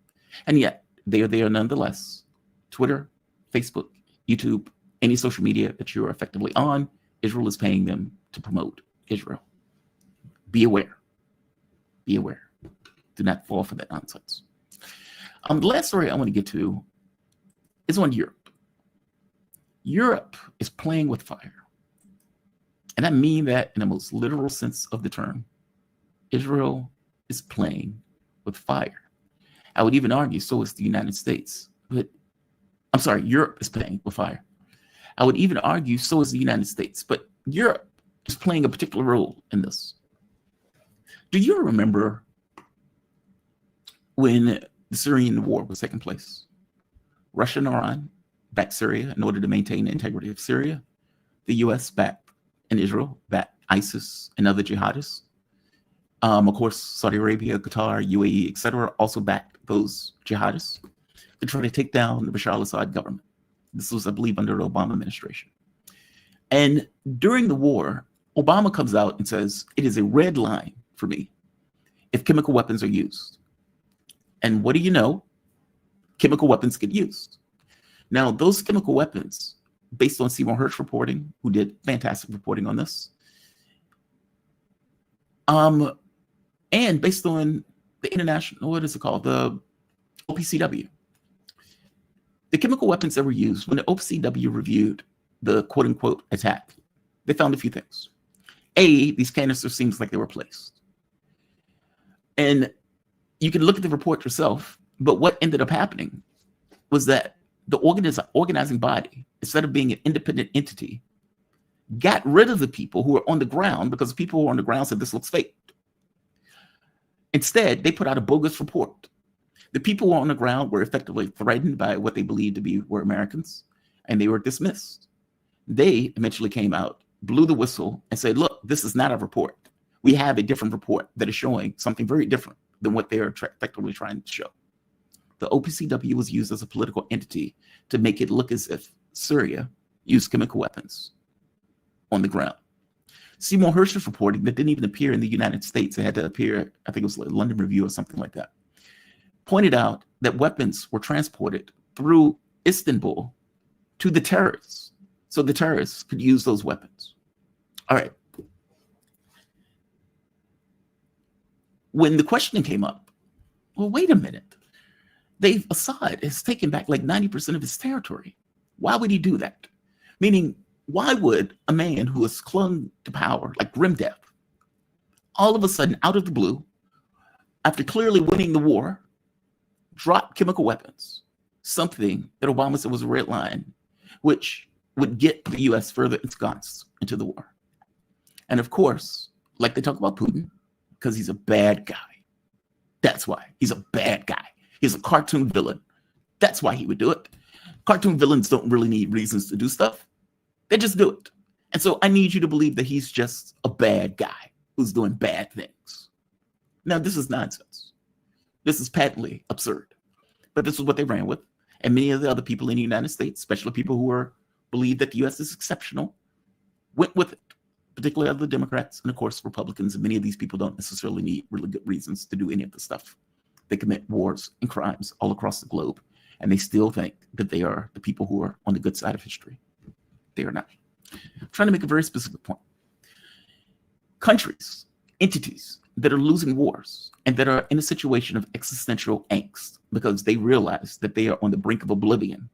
And yet, they are there nonetheless. Twitter, Facebook, YouTube, any social media that you're effectively on, Israel is paying them to promote Israel. Be aware. Be aware. Do not fall for that nonsense. The last story I want to get to is on Europe. Europe is playing with fire. And I mean that in the most literal sense of the term. Israel is playing with fire. I would even argue so is the United States. But I'm sorry, Europe is playing with fire. I would even argue so is the United States. But Europe is playing a particular role in this. Do you remember when the Syrian war was taking place? Russia and Iran backed Syria in order to maintain the integrity of Syria. The U.S. backed, and Israel backed ISIS and other jihadists. Of course, Saudi Arabia, Qatar, UAE, etc., also backed those jihadists to try to take down the Bashar al-Assad government. This was, I believe, under the Obama administration. And during the war, Obama comes out and says, it is a red line for me if chemical weapons are used. And what do you know? Chemical weapons get used. Now, those chemical weapons, based on Seymour Hersh reporting, who did fantastic reporting on this, and based on the international, what is it called? The OPCW. The chemical weapons that were used, when the OPCW reviewed the quote unquote attack, they found a few things. A, these canisters seems like they were placed. And you can look at the report yourself, but what ended up happening was that the organizing body, instead of being an independent entity, got rid of the people who were on the ground because the people who were on the ground said this looks fake. Instead, they put out a bogus report. The people who were on the ground were effectively threatened by what they believed to be were Americans, and they were dismissed. They eventually came out, blew the whistle, and said, look, this is not a report. We have a different report that is showing something very different than what they're effectively trying to show. The OPCW was used as a political entity to make it look as if Syria used chemical weapons on the ground. Seymour Hersh is reporting that didn't even appear in the United States. It had to appear, I think it was like London Review or something like that. Pointed out that weapons were transported through Istanbul to the terrorists, so the terrorists could use those weapons. All right. When the questioning came up, well, wait a minute. Assad has taken back like 90% of his territory. Why would he do that? Meaning, why would a man who has clung to power like grim death, all of a sudden, out of the blue, after clearly winning the war, drop chemical weapons, something that Obama said was a red line, which would get the U.S. further ensconced into the war? And of course, like they talk about Putin, because he's a bad guy. That's why. He's a bad guy. He's a cartoon villain. That's why he would do it. Cartoon villains don't really need reasons to do stuff. They just do it. And so I need you to believe that he's just a bad guy who's doing bad things. Now, this is nonsense. This is patently absurd. But this is what they ran with. And many of the other people in the United States, especially people who believe that the U.S. is exceptional, went with it, particularly other Democrats and, of course, Republicans. And many of these people don't necessarily need really good reasons to do any of the stuff. They commit wars and crimes all across the globe, and they still think that they are the people who are on the good side of history. They are not. I'm trying to make a very specific point. Countries, entities that are losing wars and that are in a situation of existential angst because they realize that they are on the brink of oblivion,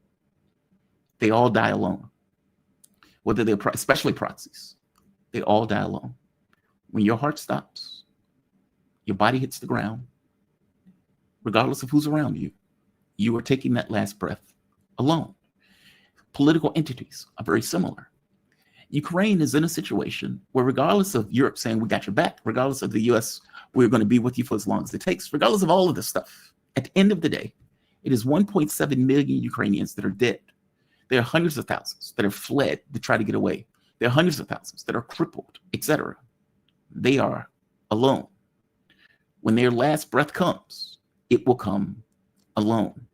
they all die alone. Whether they're, especially proxies, they all die alone. When your heart stops, your body hits the ground, regardless of who's around you, you are taking that last breath alone. Political entities are very similar. Ukraine is in a situation where, regardless of Europe saying we got your back, regardless of the US, we're going to be with you for as long as it takes, regardless of all of this stuff, at the end of the day, it is 1.7 million Ukrainians that are dead. There are hundreds of thousands that have fled to try to get away. There are hundreds of thousands that are crippled, etc. They are alone. When their last breath comes, it will come alone.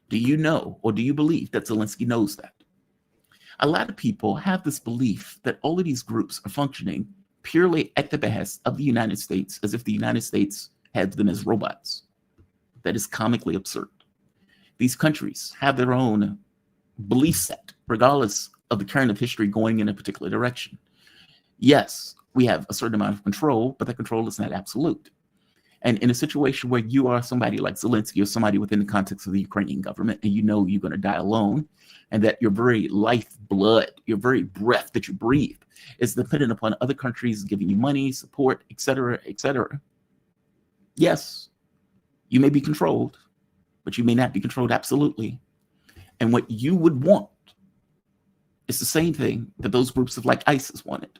Do you know, or do you believe that Zelensky knows that? A lot of people have this belief that all of these groups are functioning purely at the behest of the United States, as if the United States had them as robots. That is comically absurd. These countries have their own belief set, regardless of the current of history going in a particular direction. Yes, we have a certain amount of control, but that control is not absolute. And in a situation where you are somebody like Zelensky or somebody within the context of the Ukrainian government, and you know you're going to die alone, and that your very lifeblood, your very breath that you breathe is dependent upon other countries giving you money, support, etc., etc. Yes, you may be controlled, but you may not be controlled absolutely. And what you would want is the same thing that those groups of like ISIS wanted.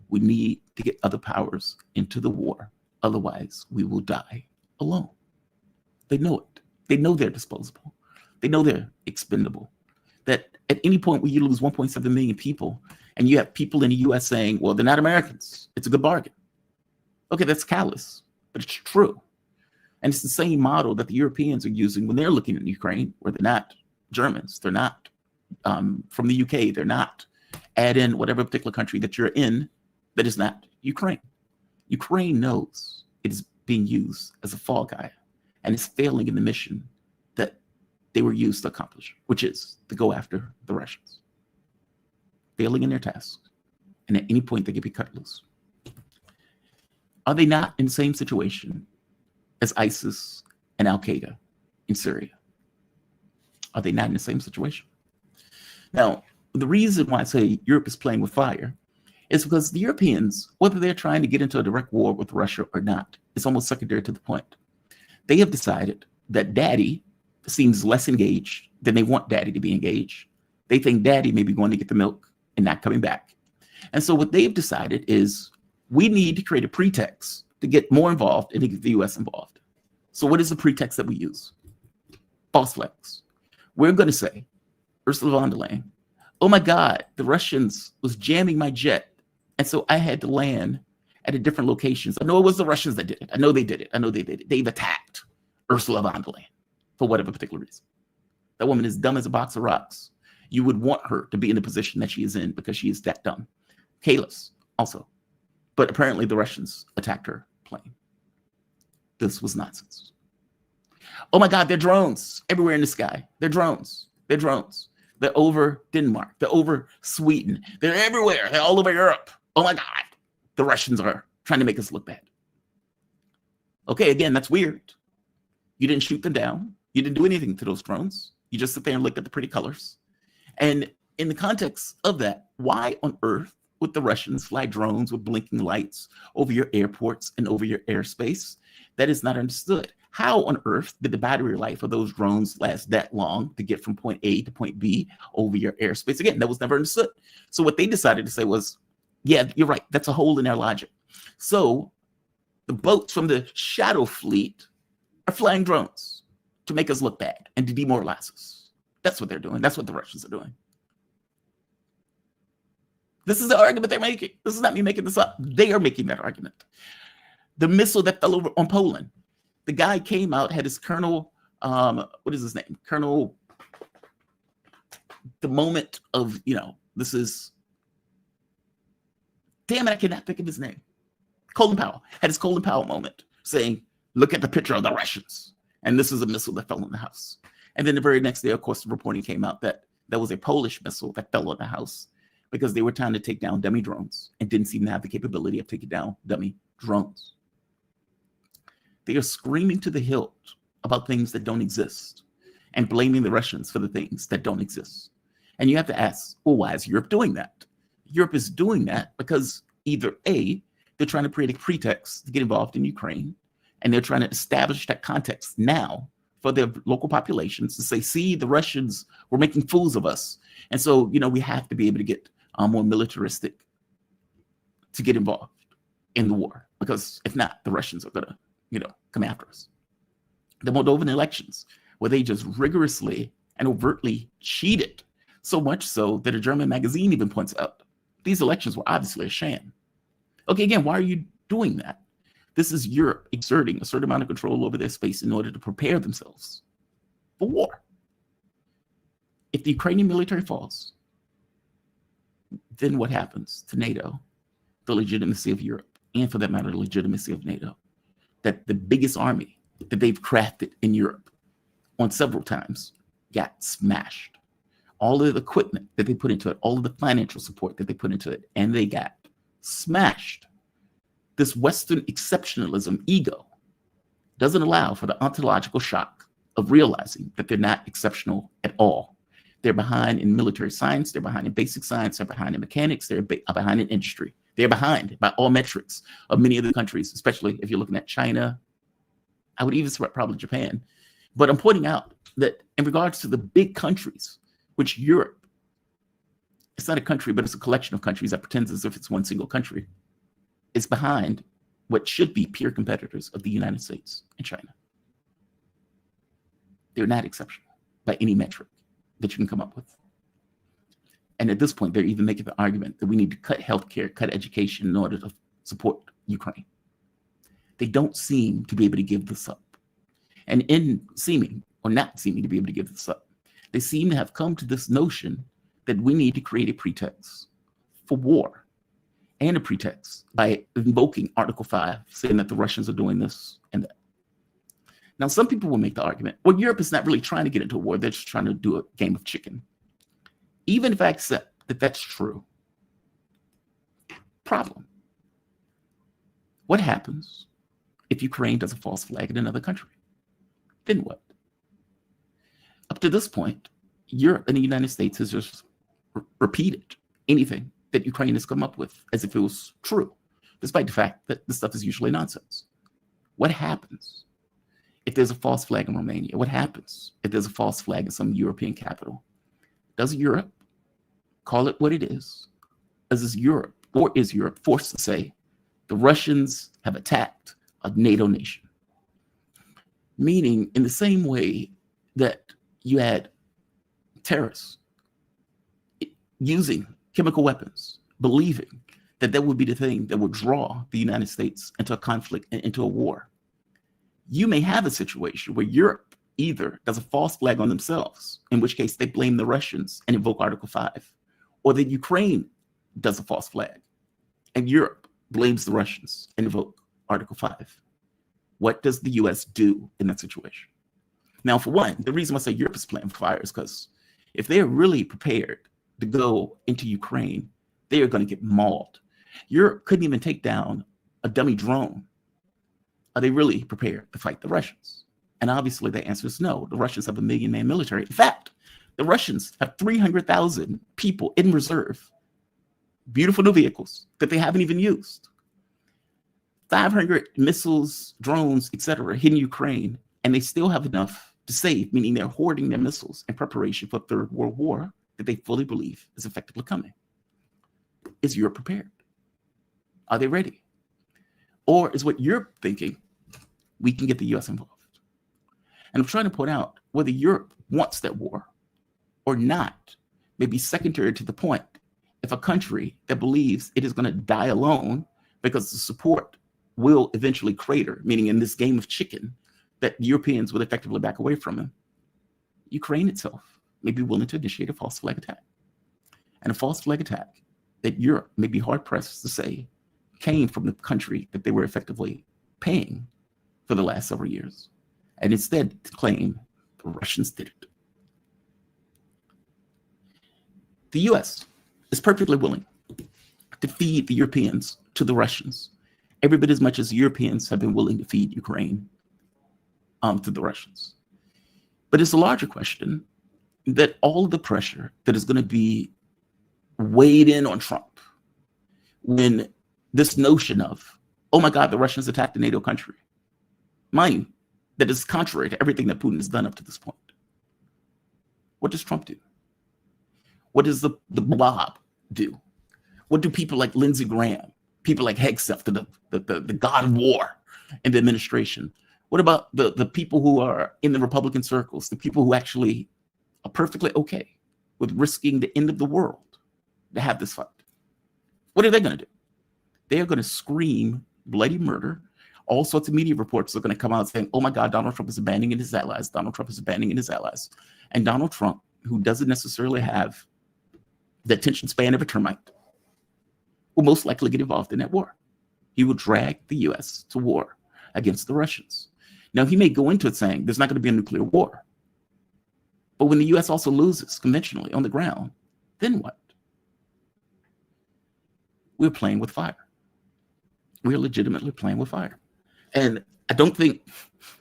We need to get other powers into the war. Otherwise, we will die alone. They know it. They know they're disposable. They know they're expendable. That at any point where you lose 1.7 million people and you have people in the US saying, well, they're not Americans, it's a good bargain. Okay, that's callous, but it's true. And it's the same model that the Europeans are using when they're looking at Ukraine, where they're not Germans, they're not from the UK, they're not. Add in whatever particular country that you're in that is not Ukraine. Ukraine knows it is being used as a fall guy and it's failing in the mission that they were used to accomplish, which is to go after the Russians. Failing in their task, and at any point they could be cut loose. Are they not in the same situation as ISIS and Al-Qaeda in Syria? Are they not in the same situation? Now, the reason why I say Europe is playing with fire is because the Europeans, whether they're trying to get into a direct war with Russia or not, it's almost secondary to the point. They have decided that daddy seems less engaged than they want daddy to be engaged. They think daddy may be going to get the milk and not coming back. And so what they've decided is we need to create a pretext to get more involved and to get the US involved. So what is the pretext that we use? False flags. We're going to say, Ursula von der Leyen, oh my God, the Russians was jamming my jet. And so I had to land at a different locations. I know it was the Russians that did it. I know they did it. I know they did it. They've attacked Ursula von der Leyen for whatever particular reason. That woman is dumb as a box of rocks. You would want her to be in the position that she is in because she is that dumb. Kayla's also But apparently the Russians attacked her plane. This was nonsense. Oh my God, they're drones everywhere in the sky. They're drones. They're drones. They're over Denmark. They're over Sweden. They're everywhere. They're all over Europe. Oh my God. The Russians are trying to make us look bad. Okay, again, that's weird. You didn't shoot them down. You didn't do anything to those drones. You just sit there and look at the pretty colors. And in the context of that, why on earth would the Russians fly drones with blinking lights over your airports and over your airspace? That is not understood. How on earth did the battery life of those drones last that long to get from point A to point B over your airspace? Again, that was never understood. So what they decided to say was, yeah, you're right. That's a hole in their logic. So the boats from the shadow fleet are flying drones to make us look bad and to demoralize us. That's what they're doing. That's what the Russians are doing. This is the argument they're making. This is not me making this up. They are making that argument. The missile that fell over on Poland, the guy came out, had his colonel, what is his name? Colonel, the moment of, this is, damn it, I cannot think of his name. Colin Powell had his Colin Powell moment saying, look at the picture of the Russians. And this is a missile that fell in the house. And then the very next day, of course, the reporting came out that there was a Polish missile that fell in the house because they were trying to take down dummy drones and didn't seem to have the capability of taking down dummy drones. They are screaming to the hilt about things that don't exist and blaming the Russians for the things that don't exist. And you have to ask, well, why is Europe doing that? Europe is doing that because either A, they're trying to create a pretext to get involved in Ukraine, and they're trying to establish that context now for their local populations to say, see, the Russians were making fools of us. And so, we have to be able to get more militaristic to get involved in the war, because if not, the Russians are going to, come after us. The Moldovan elections, where they just rigorously and overtly cheated, so much so that a German magazine even points out these elections were obviously a sham. Okay, again, why are you doing that? This is Europe exerting a certain amount of control over their space in order to prepare themselves for war. If the Ukrainian military falls, then what happens to NATO, the legitimacy of Europe, and for that matter, the legitimacy of NATO? That the biggest army that they've crafted in Europe on several times got smashed. All of the equipment that they put into it, all of the financial support that they put into it, and they got smashed. This Western exceptionalism ego doesn't allow for the ontological shock of realizing that they're not exceptional at all. They're behind in military science, they're behind in basic science, they're behind in mechanics, they're behind in industry. They're behind by all metrics of many of the countries, especially if you're looking at China. I would even say probably Japan. But I'm pointing out that in regards to the big countries, which Europe, it's not a country, but it's a collection of countries that pretends as if it's one single country, is behind what should be peer competitors of the United States and China. They're not exceptional by any metric that you can come up with. And at this point, they're even making the argument that we need to cut healthcare, cut education in order to support Ukraine. They don't seem to be able to give this up. And in seeming or not seeming to be able to give this up, they seem to have come to this notion that we need to create a pretext for war, and a pretext by invoking Article 5, saying that the Russians are doing this and that. Now, some people will make the argument, well, Europe is not really trying to get into a war. They're just trying to do a game of chicken. Even if I accept that that's true, problem. What happens if Ukraine does a false flag in another country? Then what? Up to this point, Europe and the United States has just repeated anything that Ukraine has come up with as if it was true, despite the fact that this stuff is usually nonsense. What happens if there's a false flag in Romania? What happens if there's a false flag in some European capital? Does Europe call it what it is? Is Europe forced to say the Russians have attacked a NATO nation? Meaning, in the same way that you had terrorists using chemical weapons, believing that that would be the thing that would draw the United States into a conflict and into a war. You may have a situation where Europe either does a false flag on themselves, in which case they blame the Russians and invoke Article 5, or that Ukraine does a false flag and Europe blames the Russians and invoke Article 5. What does the US do in that situation? Now, for one, the reason I say Europe is playing with fire is because if they're really prepared to go into Ukraine, they are going to get mauled. Europe couldn't even take down a dummy drone. Are they really prepared to fight the Russians? And obviously the answer is no. The Russians have a 1 million man military. In fact, the Russians have 300,000 people in reserve, beautiful new vehicles that they haven't even used. 500 missiles, drones, etc., hitting Ukraine, and they still have enough to save, meaning they're hoarding their missiles in preparation for a Third World War that they fully believe is effectively coming. Is Europe prepared? Are they ready? Or is what Europe thinking, we can get the US involved? And I'm trying to point out whether Europe wants that war or not may be secondary to the point if a country that believes it is going to die alone because the support will eventually crater, meaning in this game of chicken that Europeans will effectively back away from him, Ukraine itself may be willing to initiate a false flag attack. And a false flag attack that Europe may be hard-pressed to say came from the country that they were effectively paying for the last several years, and instead to claim the Russians did it. The US is perfectly willing to feed the Europeans to the Russians, every bit as much as the Europeans have been willing to feed Ukraine to the Russians. But it's a larger question that all of the pressure that is going to be weighed in on Trump when this notion of, oh my God, the Russians attacked a NATO country, mind you, that is contrary to everything that Putin has done up to this point. What does Trump do? What does the blob do? What do people like Lindsey Graham, people like Hegseth, the god of war in the administration? What about the people who are in the Republican circles, the people who actually are perfectly okay with risking the end of the world to have this fight? What are they going to do? They are going to scream bloody murder. All sorts of media reports are going to come out saying, oh my God, Donald Trump is abandoning his allies. Donald Trump is abandoning his allies. And Donald Trump, who doesn't necessarily have the attention span of a termite, will most likely get involved in that war. He will drag the US to war against the Russians. Now, he may go into it saying there's not going to be a nuclear war. But when the US also loses conventionally on the ground, then what? We're playing with fire. We're legitimately playing with fire. And I don't think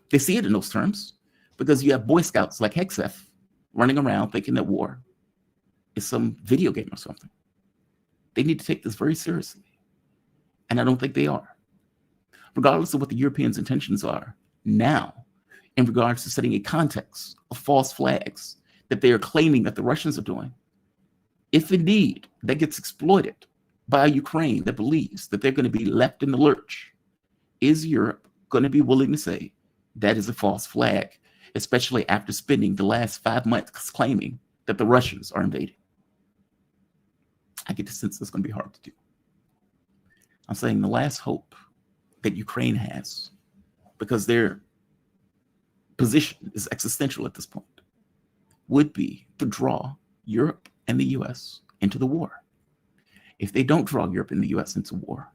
they see it in those terms, because you have Boy Scouts like Hegseth running around thinking that war is some video game or something. They need to take this very seriously. And I don't think they are. Regardless of what the Europeans' intentions are now, in regards to setting a context of false flags that they are claiming that the Russians are doing, if indeed that gets exploited by Ukraine that believes that they're going to be left in the lurch, is Europe going to be willing to say that is a false flag, especially after spending the last 5 months claiming that the Russians are invading? I get the sense that's going to be hard to do. I'm saying the last hope that Ukraine has, because their position is existential at this point, would be to draw Europe and the US into the war. If they don't draw Europe and the US into war,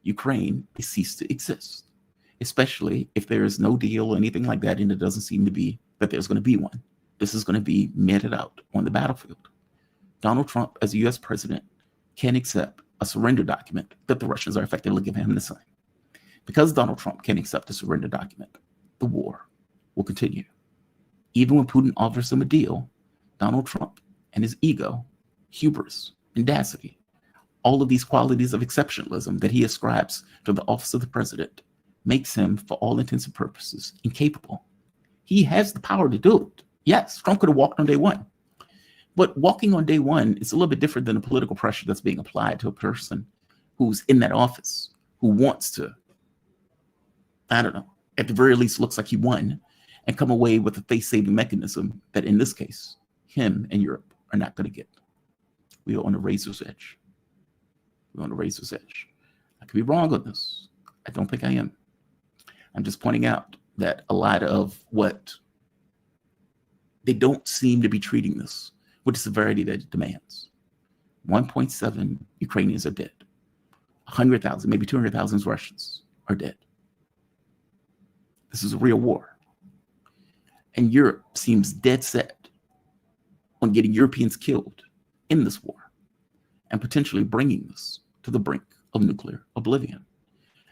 Ukraine may cease to exist, especially if there is no deal or anything like that, and it doesn't seem to be that there's going to be one. This is going to be meted out on the battlefield. Donald Trump, as a US president, can accept a surrender document that the Russians are effectively giving him to sign. Because Donald Trump can accept a surrender document, the war will continue. Even when Putin offers him a deal, Donald Trump and his ego, hubris, mendacity, all of these qualities of exceptionalism that he ascribes to the office of the president, makes him, for all intents and purposes, incapable. He has the power to do it. Yes, Trump could have walked on day one. But walking on day one is a little bit different than the political pressure that's being applied to a person who's in that office, who wants to, I don't know, at the very least looks like he won, and come away with a face-saving mechanism that in this case, him and Europe are not going to get. We are on a razor's edge. We're on a razor's edge. I could be wrong on this. I don't think I am. I'm just pointing out that a lot of what they don't seem to be treating this with the severity that it demands. 1.7 Ukrainians are dead. 100,000, maybe 200,000 Russians are dead. This is a real war. And Europe seems dead set on getting Europeans killed in this war and potentially bringing this to the brink of nuclear oblivion.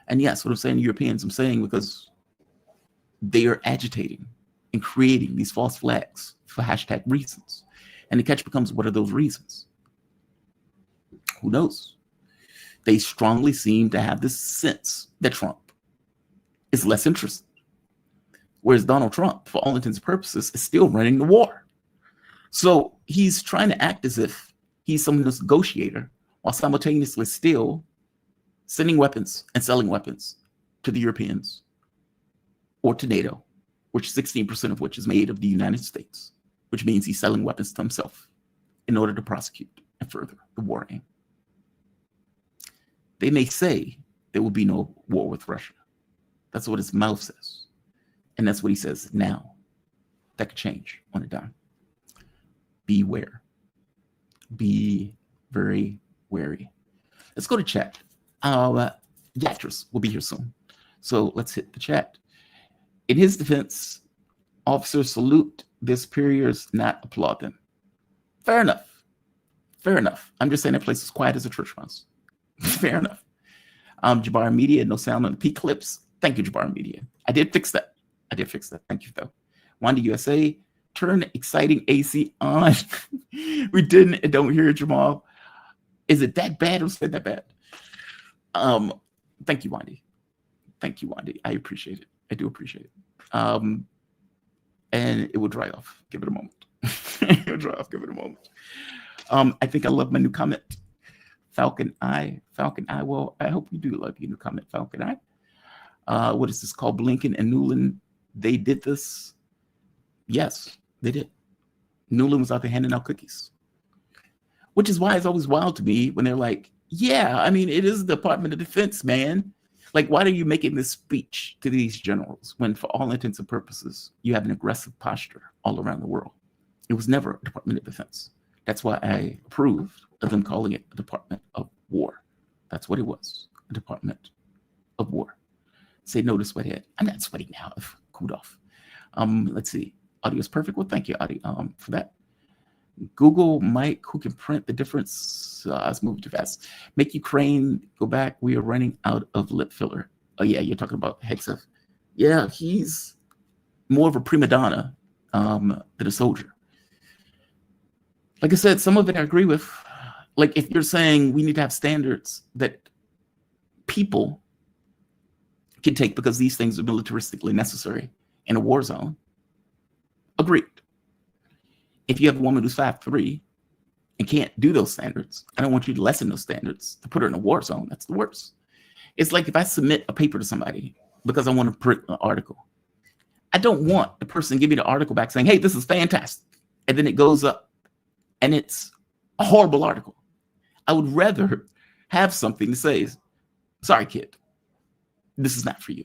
And yes, what I'm saying to Europeans, I'm saying because they are agitating and creating these false flags for hashtag reasons. And the catch becomes, what are those reasons? Who knows? They strongly seem to have this sense that Trump is less interested. Whereas Donald Trump, for all intents and purposes, is still running the war. So he's trying to act as if he's some negotiator while simultaneously still sending weapons and selling weapons to the Europeans or to NATO, which 16% of which is made of the United States, which means he's selling weapons to himself in order to prosecute and further the war aim. They may say there will be no war with Russia. That's what his mouth says. And that's what he says now. That could change on a dime. Beware. Be very wary. Let's go to chat. Jatras will be here soon. So let's hit the chat. In his defense, officers salute their superiors, not applaud them. Fair enough. Fair enough. I'm just saying that place is quiet as a church mouse. Fair enough. Jabbar Media, no sound on the P clips. Thank you, Jabbar Media. I did fix that. Thank you, though. Wanda USA, turn exciting AC on. We didn't and don't hear it, Jamal. Is it that bad or is it that bad? Thank you, Wandy. Thank you, Wandy. I appreciate it. I do appreciate it. And it will dry off. Give it a moment. It will dry off. Give it a moment. I think I love my new comment. Falcon Eye. Well, I hope you do love your new comment, Falcon Eye. What is this called? Blinken and Newland. They did this. Yes, they did. Newland was out there handing out cookies. Which is why it's always wild to me when they're like, yeah, I mean, it is the Department of Defense, man. Like, why are you making this speech to these generals when, for all intents and purposes, you have an aggressive posture all around the world? It was never a Department of Defense. That's why I approved of them calling it a Department of War. That's what it was, a Department of War. Say no to Sweathead. I'm not sweating now. I've cooled off. Let's see. Audio is perfect. Well, thank you, Audie, for that. Google Mike, who can print the difference. I was moving too fast. Make Ukraine go back. We are running out of lip filler. Oh, yeah, you're talking about Hegseth. Yeah, he's more of a prima donna than a soldier. Like I said, some of it I agree with. Like, if you're saying we need to have standards that people can take because these things are militaristically necessary in a war zone, agreed. If you have a woman who's 5'3" and can't do those standards, I don't want you to lessen those standards to put her in a war zone. That's the worst. It's like if I submit a paper to somebody because I want to print an article, I don't want the person to give me the article back saying, hey, this is fantastic. And then it goes up and it's a horrible article. I would rather have something that says, sorry, kid, this is not for you.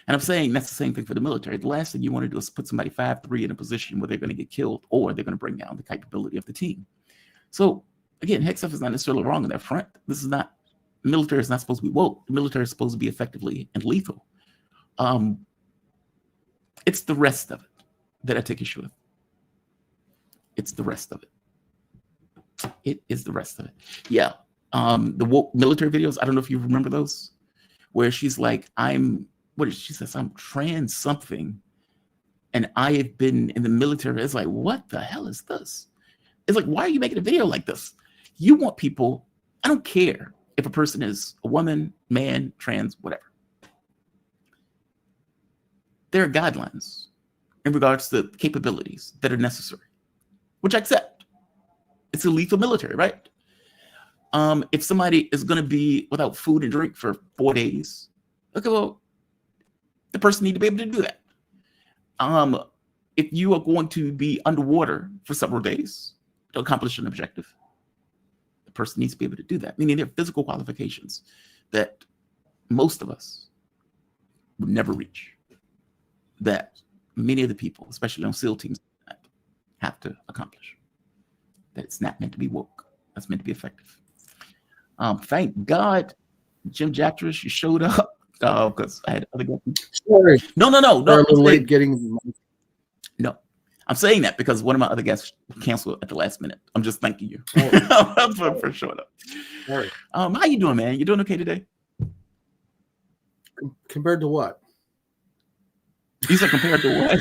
And I'm saying that's the same thing for the military. The last thing you want to do is put somebody 5'3" in a position where they're going to get killed or they're going to bring down the capability of the team. So again, Hegseth is not necessarily wrong on that front. This is not, the military is not supposed to be woke. The military is supposed to be effectively and lethal. It's the rest of it that I take issue with. It's the rest of it. It is the rest of it. Yeah. The woke military videos, I don't know if you remember those, where she's like, she says, I'm trans something, and I have been in the military. It's like, what the hell is this? It's like, why are you making a video like this? You want people, I don't care if a person is a woman, man, trans, whatever. There are guidelines in regards to capabilities that are necessary, which I accept. It's a lethal military, right? If somebody is going to be without food and drink for 4 days, okay, well, the person need to be able to do that. If you are going to be underwater for several days to accomplish an objective, the person needs to be able to do that. Meaning there are physical qualifications that most of us would never reach, that many of the people, especially on SEAL teams, have to accomplish. That it's not meant to be woke. That's meant to be effective. Thank God Jim Jatras, you showed up because I had other guests. Sorry, No. we're a little late getting. No, I'm saying that because one of my other guests canceled at the last minute. I'm just thanking you for showing up. Sorry. How you doing, man? You doing okay today? Compared to what? You said compared to what?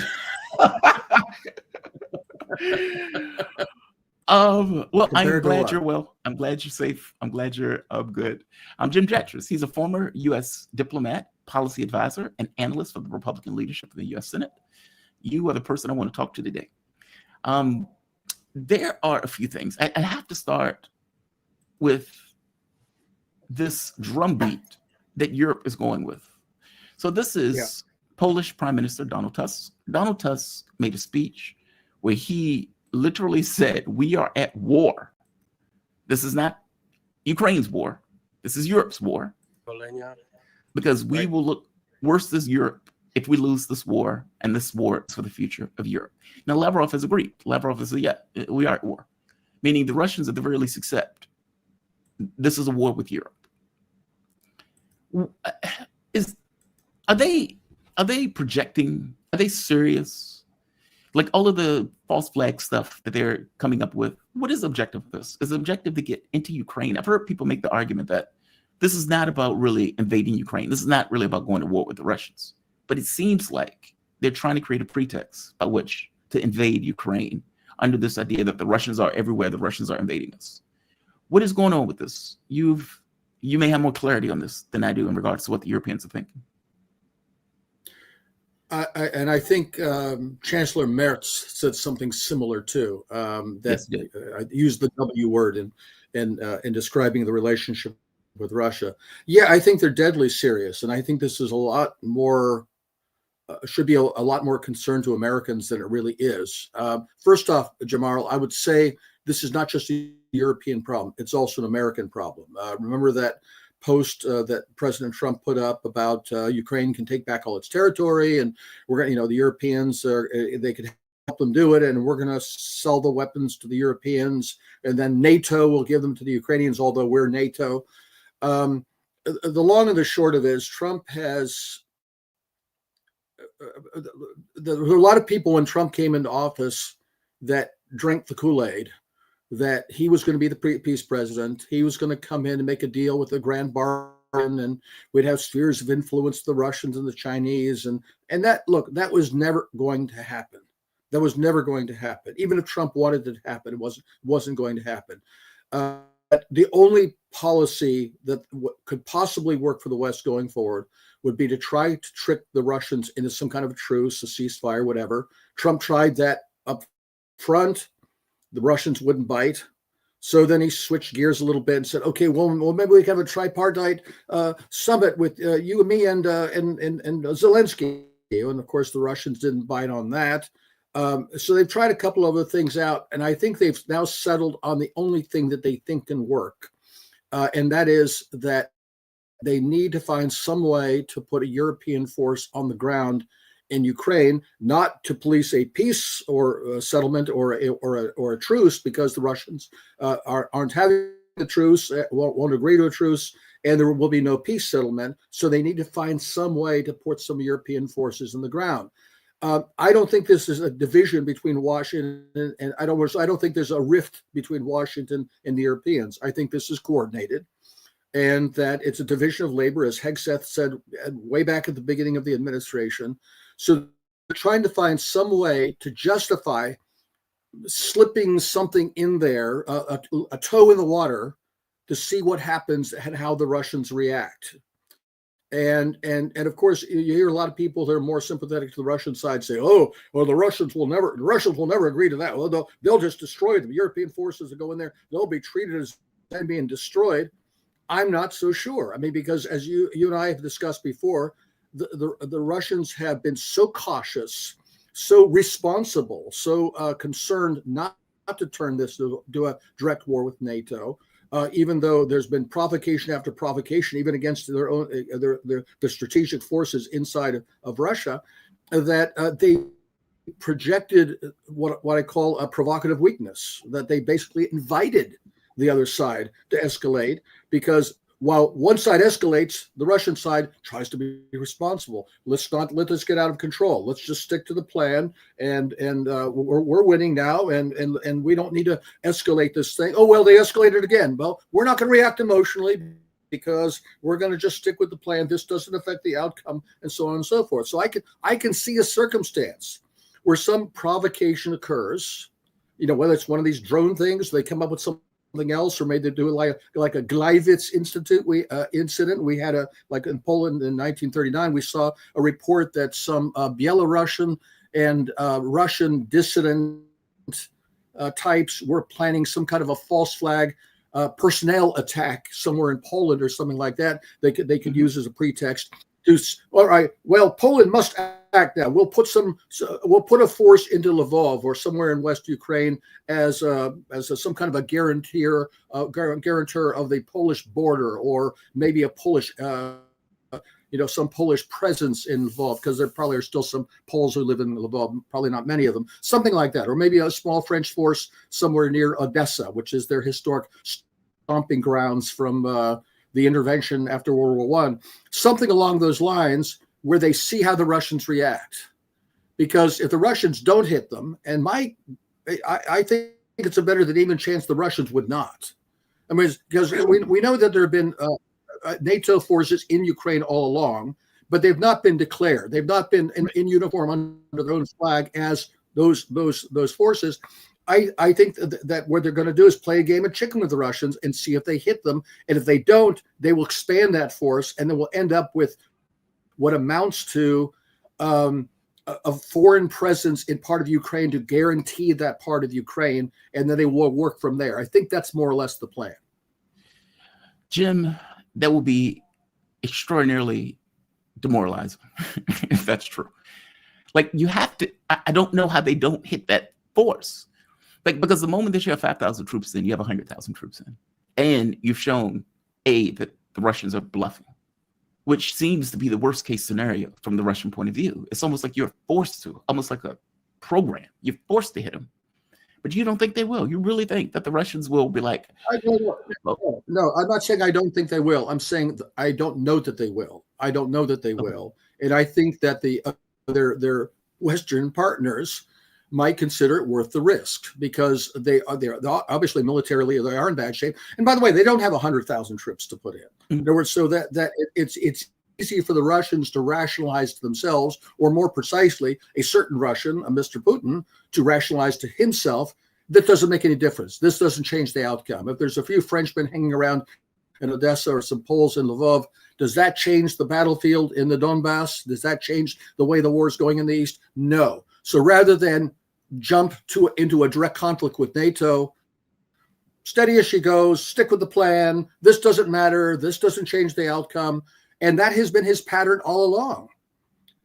Well, I'm glad you're well. I'm glad you're safe. I'm glad you're good. I'm Jim Jatras. He's a former U.S. diplomat, policy advisor, and analyst for the Republican leadership of the U.S. Senate. You are the person I want to talk to today. There are a few things. I have to start with this drumbeat that Europe is going with. So this is Polish Prime Minister Donald Tusk. Donald Tusk made a speech where he literally said, we are at war. This is not Ukraine's war. This is Europe's war. Because we will look worse as Europe if we lose this war, and this war is for the future of Europe. Now, Lavrov has agreed. Lavrov has said, yeah, we are at war. Meaning the Russians at the very least accept this is a war with Europe. Are they projecting? Are they serious? Like all of the false flag stuff that they're coming up with, what is the objective of this? Is the objective to get into Ukraine? I've heard people make the argument that this is not about really invading Ukraine. This is not really about going to war with the Russians. But it seems like they're trying to create a pretext by which to invade Ukraine under this idea that the Russians are everywhere, the Russians are invading us. What is going on with this? You may have more clarity on this than I do in regards to what the Europeans are thinking. I think Chancellor Merz said something similar too. That I used the W word in describing the relationship with Russia. Yeah, I think they're deadly serious, and I think this is a lot more. Should be a lot more concern to Americans than it really is. First off, Jamal, I would say this is not just a European problem; it's also an American problem. Remember that post that President Trump put up about Ukraine can take back all its territory, and we're going to, the Europeans they could help them do it, and we're going to sell the weapons to the Europeans, and then NATO will give them to the Ukrainians, although we're NATO. The long and the short of it is Trump has. There were a lot of people when Trump came into office that drank the Kool-Aid, that he was going to be the peace president. He was going to come in and make a deal with the grand bargain, and we'd have spheres of influence, the Russians and the Chinese. And that was never going to happen. That was never going to happen. Even if Trump wanted it to happen, it wasn't going to happen. The only policy that could possibly work for the West going forward would be to try to trick the Russians into some kind of a truce, a ceasefire, whatever. Trump tried that up front. The Russians wouldn't bite. So then he switched gears a little bit and said, okay, well maybe we can have a tripartite summit with you and me and Zelensky. And of course, the Russians didn't bite on that. So they've tried a couple other things out. And I think they've now settled on the only thing that they think can work. And that is that they need to find some way to put a European force on the ground in Ukraine, not to police a peace or a settlement or a truce, because the Russians aren't having a truce, won't agree to a truce, and there will be no peace settlement. So they need to find some way to put some European forces on the ground. I don't think this is a division between Washington and I don't think there's a rift between Washington and the Europeans. I think this is coordinated, and that it's a division of labor, as Hegseth said way back at the beginning of the administration. So they're trying to find some way to justify slipping something in there, a toe in the water, to see what happens and how the Russians react. And of course, you hear a lot of people that are more sympathetic to the Russian side say, "Oh, well, the Russians will never agree to that. Well, they'll just destroy them. European forces that go in there, they'll be treated as being destroyed." I'm not so sure. I mean, because as you and I have discussed before, the Russians have been so cautious, so responsible, so concerned not to turn this to a direct war with NATO. Even though there's been provocation after provocation, even against their own the strategic forces inside of Russia, that they projected what I call a provocative weakness, that they basically invited the other side to escalate, because while one side escalates, the Russian side tries to be responsible. Let's not let this get out of control. Let's just stick to the plan, and we're winning now, and we don't need to escalate this thing. Oh well, they escalated again. Well, we're not going to react emotionally because we're going to just stick with the plan. This doesn't affect the outcome, and so on and so forth. So I can see a circumstance where some provocation occurs. You know, whether it's one of these drone things, they come up with something else, or maybe they do it like a Gleiwitz incident. We had like in Poland in 1939, we saw a report that some Belarusian and Russian dissident types were planning some kind of a false flag personnel attack somewhere in Poland or something like that. They could use as a pretext to, all right, well, Poland must act now. We'll put a force into Lvov or somewhere in West Ukraine as some kind of a guarantor of the Polish border, or maybe a Polish some Polish presence in Lvov, because there probably are still some Poles who live in Lvov, probably not many of them, something like that. Or maybe a small French force somewhere near Odessa, which is their historic stomping grounds from the intervention after World War I, something along those lines, where they see how the Russians react. Because if the Russians don't hit them, and I think it's a better than even chance the Russians would not. I mean, because we know that there have been NATO forces in Ukraine all along, but they've not been declared. They've not been in uniform under their own flag as those forces. I think that what they're going to do is play a game of chicken with the Russians and see if they hit them. And if they don't, they will expand that force, and then we'll end up with what amounts to a foreign presence in part of Ukraine to guarantee that part of Ukraine, and then they will work from there. I think that's more or less the plan. Jim, that will be extraordinarily demoralizing if that's true. Like, you have to, I don't know how they don't hit that force. Like, because the moment that you have 5,000 troops in, you have 100,000 troops in. And you've shown, that the Russians are bluffing, which seems to be the worst case scenario from the Russian point of view. It's almost like you're forced to, almost like a program. You're forced to hit them. But you don't think they will. You really think that the Russians will be like... No, I'm not saying I don't think they will. I'm saying I don't know that they will. I don't know that they will. And I think that their Western partners might consider it worth the risk, because they're obviously militarily they are in bad shape. And by the way, they don't have 100,000 troops to put in. In other words, so that it's easy for the Russians to rationalize to themselves, or more precisely, a certain Russian, a Mr. Putin, to rationalize to himself, that doesn't make any difference. This doesn't change the outcome. If there's a few Frenchmen hanging around in Odessa or some Poles in Lvov, does that change the battlefield in the Donbass? Does that change the way the war is going in the East? No. So rather than jump into a direct conflict with NATO, steady as she goes, stick with the plan. This doesn't matter. This doesn't change the outcome. And that has been his pattern all along.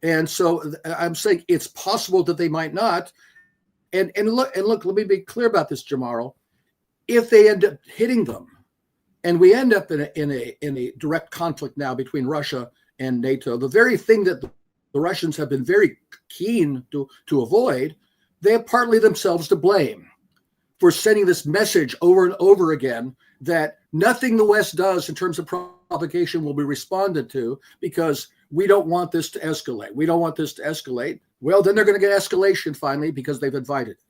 And so I'm saying it's possible that they might not. And look, let me be clear about this, Jamarl. If they end up hitting them, and we end up in a direct conflict now between Russia and NATO, the very thing that the Russians have been very keen to avoid, they have partly themselves to blame for sending this message over and over again that nothing the West does in terms of provocation will be responded to, because we don't want this to escalate. We don't want this to escalate. Well, then they're going to get escalation finally, because they've invited it.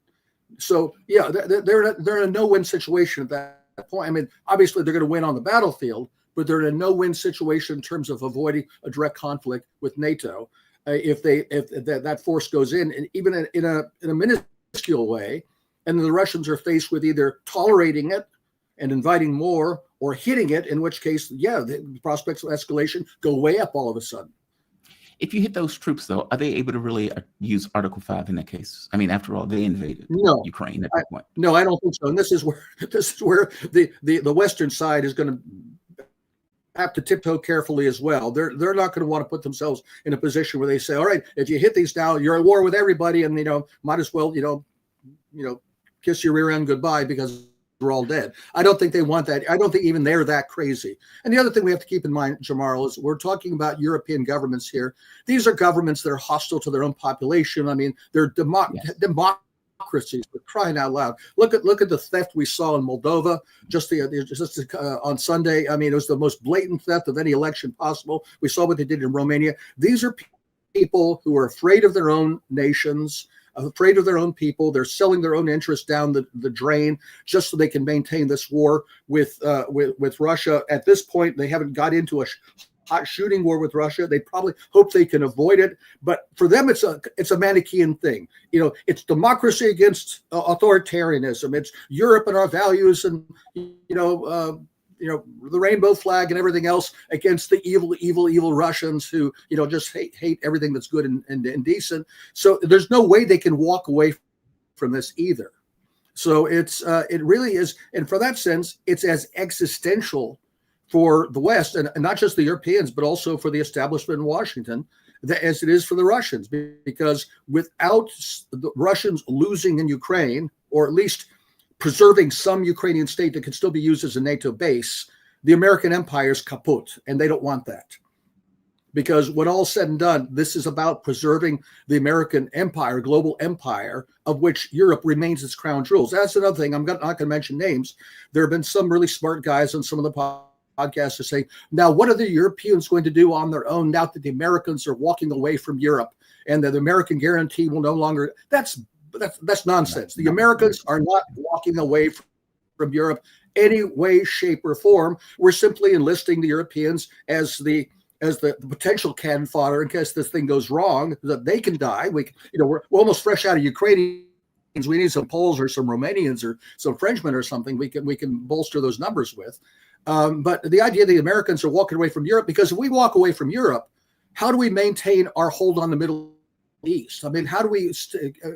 So, yeah, they're in a no-win situation at that point. I mean, obviously they're going to win on the battlefield, but they're in a no-win situation in terms of avoiding a direct conflict with NATO. If that force goes in, and even in a minuscule way, and the Russians are faced with either tolerating it and inviting more, or hitting it, in which case, yeah, the prospects of escalation go way up all of a sudden. If you hit those troops, though, are they able to really use Article 5 in that case? I mean, after all, they invaded Ukraine at that point. No, I don't think so. And this is where the Western side is going to have to tiptoe carefully as well. They're not going to want to put themselves in a position where they say, all right, if you hit these now, you're at war with everybody, and might as well kiss your rear end goodbye, because we're all dead. I don't think they want that. I don't think even they're that crazy. And the other thing we have to keep in mind, Jamarl, is we're talking about European governments here. These are governments that are hostile to their own population. I mean, they're democracies democracies, for crying out loud. Look at the theft we saw in Moldova just on Sunday. I mean, it was the most blatant theft of any election possible. We saw what they did in Romania. These are people who are afraid of their own nations, afraid of their own people. They're selling their own interests down the drain just so they can maintain this war with Russia. At this point, they haven't got into a hot shooting war with Russia. They probably hope they can avoid it, but for them, it's a Manichaean thing. It's democracy against authoritarianism. It's Europe and our values, and the rainbow flag and everything else against the evil Russians who just hate everything that's good and decent. So there's no way they can walk away from this either. So it really is, and for that sense, it's as existential for the West, and not just the Europeans, but also for the establishment in Washington, as it is for the Russians, because without the Russians losing in Ukraine, or at least preserving some Ukrainian state that can still be used as a NATO base, the American empire is kaput, and they don't want that. Because when all's said and done, this is about preserving the American empire, global empire, of which Europe remains its crown jewels. That's another thing. I'm not going to mention names. There have been some really smart guys on some of the podcasts to say, now what are the Europeans going to do on their own now that the Americans are walking away from Europe and that the American guarantee will no longer? That's nonsense. The Americans are not walking away from Europe any way, shape, or form. We're simply enlisting the Europeans as the potential cannon fodder in case this thing goes wrong, that they can die. We're almost fresh out of Ukrainians. We need some Poles or some Romanians or some Frenchmen or something we can bolster those numbers with. But the idea the Americans are walking away from Europe, because if we walk away from Europe, how do we maintain our hold on the Middle East? I mean, how do we,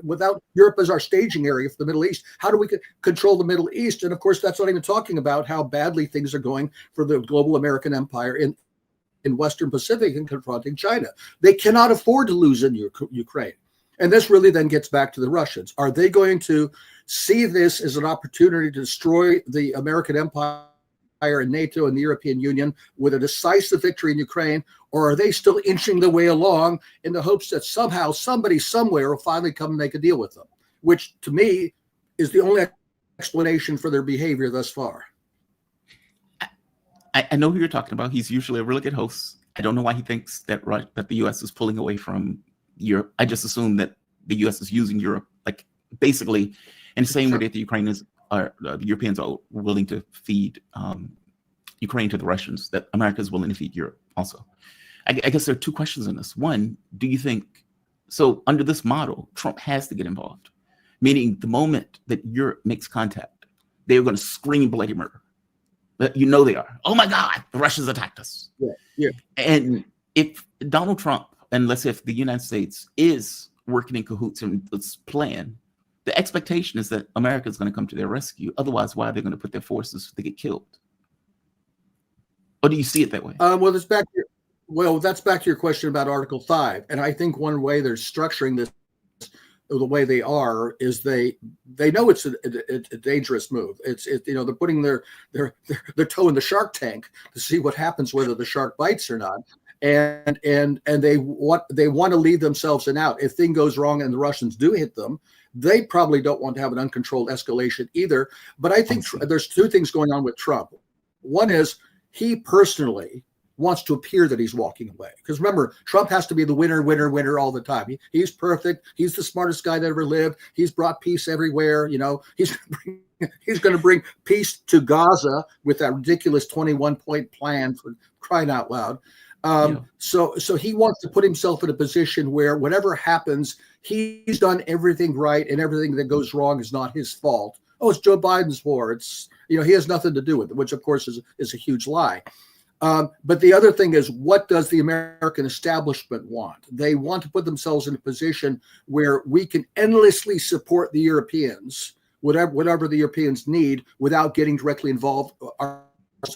without Europe as our staging area for the Middle East, how do we control the Middle East? And of course, that's not even talking about how badly things are going for the global American empire in Western Pacific and confronting China. They cannot afford to lose in Ukraine. And this really then gets back to the Russians. Are they going to see this as an opportunity to destroy the American empire and NATO and the European Union with a decisive victory in Ukraine, or are they still inching their way along in the hopes that somehow somebody somewhere will finally come and make a deal with them, which to me is the only explanation for their behavior thus far. I know who you're talking about. He's usually a really good host. I don't know why he thinks that the U.S. is pulling away from Europe. I just assume that the U.S. is using Europe, like basically in the same way that the Europeans are willing to feed Ukraine to the Russians, that America is willing to feed Europe also. I guess there are two questions in this. One, do you think, so under this model, Trump has to get involved, meaning the moment that Europe makes contact, they are going to scream bloody murder. But they are. Oh my God, the Russians attacked us. Yeah. And if Donald Trump, and let's say if the United States is working in cahoots in this plan, the expectation is that America is going to come to their rescue. Otherwise, why are they going to put their forces to get killed? Or do you see it that way? That's back to your question about Article 5. And I think one way they're structuring this the way they are is they know it's a dangerous move. They're putting their toe in the shark tank to see what happens, whether the shark bites or not. And they want to leave themselves in out. If thing goes wrong and the Russians do hit them, they probably don't want to have an uncontrolled escalation either. But I think there's two things going on with Trump. One is he personally wants to appear that he's walking away. Because remember, Trump has to be the winner all the time. He's perfect. He's the smartest guy that ever lived. He's brought peace everywhere. He's going to bring peace to Gaza with that ridiculous 21-point plan, for crying out loud. So he wants to put himself in a position where whatever happens, he's done everything right, and everything that goes wrong is not his fault. Oh, it's Joe Biden's war. It's he has nothing to do with it, which of course is a huge lie. But the other thing is, what does the American establishment want? They want to put themselves in a position where we can endlessly support the Europeans, whatever the Europeans need, without getting directly involved,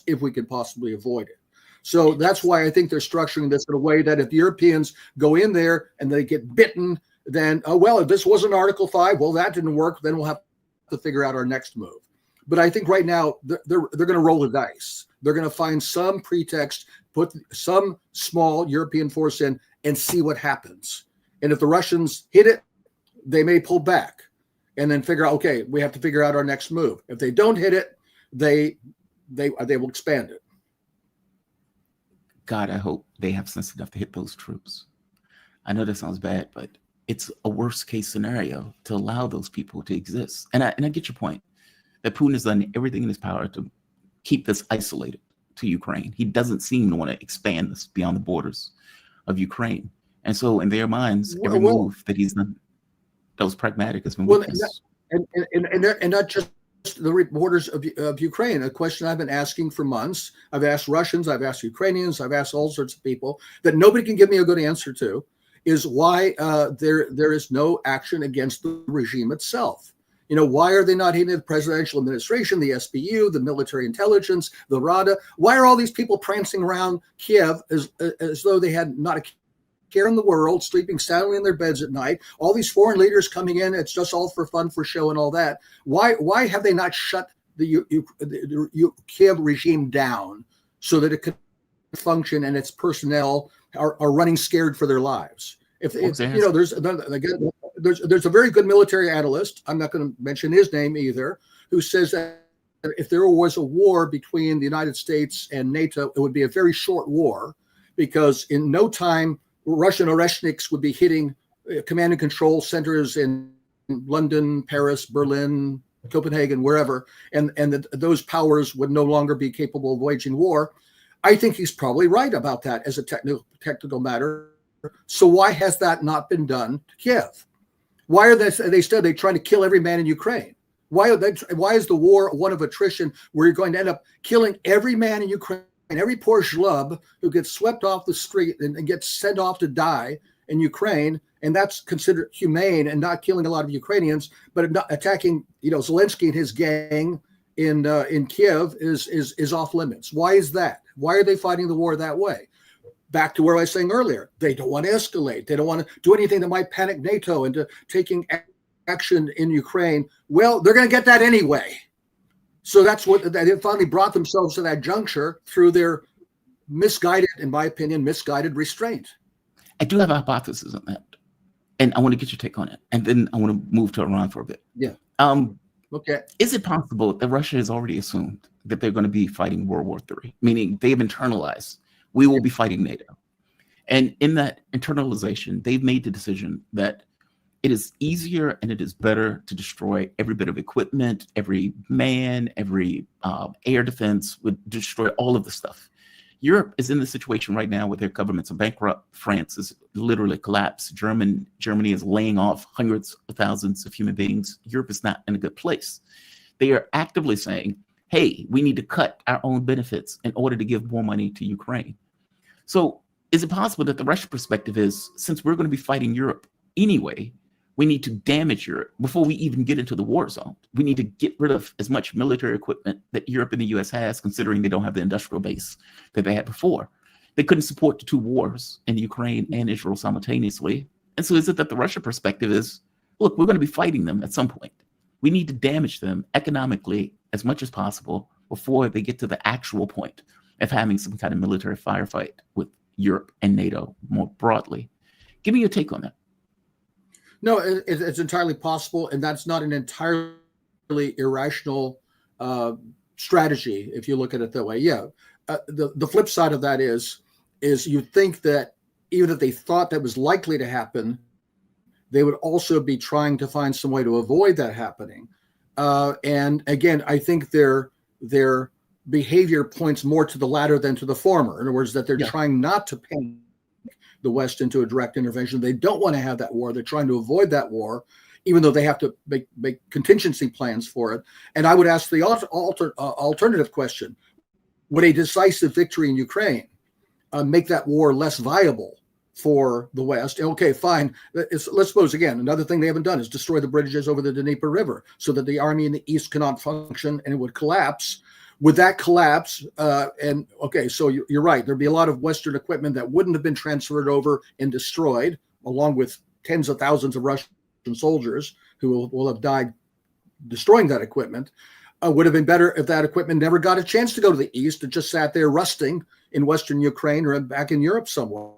if we can possibly avoid it. So that's why I think they're structuring this in a way that if the Europeans go in there and they get bitten, then, if this wasn't Article 5, well, that didn't work, then we'll have to figure out our next move. But I think right now they're going to roll the dice. They're going to find some pretext, put some small European force in, and see what happens. And if the Russians hit it, they may pull back. and then figure out, okay, we have to figure out our next move. If they don't hit it, they will expand it. God, I hope they have sense enough to hit those troops. I know that sounds bad, but it's a worst case scenario to allow those people to exist. And I get your point that Putin has done everything in his power to keep this isolated to Ukraine. He doesn't seem to want to expand this beyond the borders of Ukraine. And so in their minds, every move that he's done that was pragmatic has been weakness. And not just the borders of Ukraine. A question I've been asking for months. I've asked Russians, I've asked Ukrainians, I've asked all sorts of people that nobody can give me a good answer to, is why there is no action against the regime itself. You know, why are they not hitting the presidential administration, the SBU, the military intelligence, the Rada? Why are all these people prancing around Kiev as though they had not a care in the world, sleeping soundly in their beds at night? All these foreign leaders coming in, it's just all for fun, for show and all that. Why have they not shut the Kiev regime down so that it could function and its personnel are running scared for their lives? If you know, there's a very good military analyst, I'm not going to mention his name either, who says that if there was a war between the United States and NATO, it would be a very short war, because in no time Russian Oreshniks would be hitting command and control centers in London, Paris, Berlin, Copenhagen, wherever, and those powers would no longer be capable of waging war. I think he's probably right about that as a technical matter. So why has that not been done to Kiev? Why are they trying to kill every man in Ukraine? Why is the war one of attrition where you're going to end up killing every man in Ukraine, every poor schlub who gets swept off the street and gets sent off to die in Ukraine, and that's considered humane and not killing a lot of Ukrainians, but not attacking, you know, Zelensky and his gang in Kiev is off limits. Why is that? Why are they fighting the war that way? Back to where I was saying earlier, they don't want to escalate. They don't want to do anything that might panic NATO into taking action in Ukraine. Well, they're going to get that anyway. So that's what they finally brought themselves to that juncture through their misguided, in my opinion, misguided restraint. I do have a hypothesis on that, and I want to get your take on it, and then I want to move to Iran for a bit. Yeah. Okay. Is it possible that Russia has already assumed that they're going to be fighting World War III, meaning they've internalized, we will be fighting NATO? And in that internalization, they've made the decision that it is easier and it is better to destroy every bit of equipment, every man, every air defense, would destroy all of the stuff. Europe is in the situation right now where their governments are bankrupt. France is literally collapsed. Germany is laying off hundreds of thousands of human beings. Europe is not in a good place. They are actively saying, hey, we need to cut our own benefits in order to give more money to Ukraine. So is it possible that the Russian perspective is, since we're going to be fighting Europe anyway, we need to damage Europe before we even get into the war zone? We need to get rid of as much military equipment that Europe and the US has, considering they don't have the industrial base that they had before. They couldn't support the two wars in Ukraine and Israel simultaneously. And so is it that the Russian perspective is, look, we're going to be fighting them at some point. We need to damage them economically as much as possible before they get to the actual point of having some kind of military firefight with Europe and NATO more broadly. Give me your take on that. No, it's entirely possible, and that's not an entirely irrational strategy if you look at it that way. Yeah, the flip side of that is you think that even if they thought that was likely to happen, they would also be trying to find some way to avoid that happening. And again, I think their behavior points more to the latter than to the former. In other words, that they're trying not to panic the West into a direct intervention. They don't want to have that war. They're trying to avoid that war, even though they have to make contingency plans for it. And I would ask the alternative question: would a decisive victory in Ukraine make that war less viable for the West? Okay, fine. Let's suppose, again, another thing they haven't done is destroy the bridges over the Dnieper River so that the army in the East cannot function and it would collapse. Would that collapse? And okay, so you're right. There'd be a lot of Western equipment that wouldn't have been transferred over and destroyed, along with tens of thousands of Russian soldiers who will have died destroying that equipment. Would have been better if that equipment never got a chance to go to the East. It just sat there rusting in Western Ukraine or back in Europe somewhere,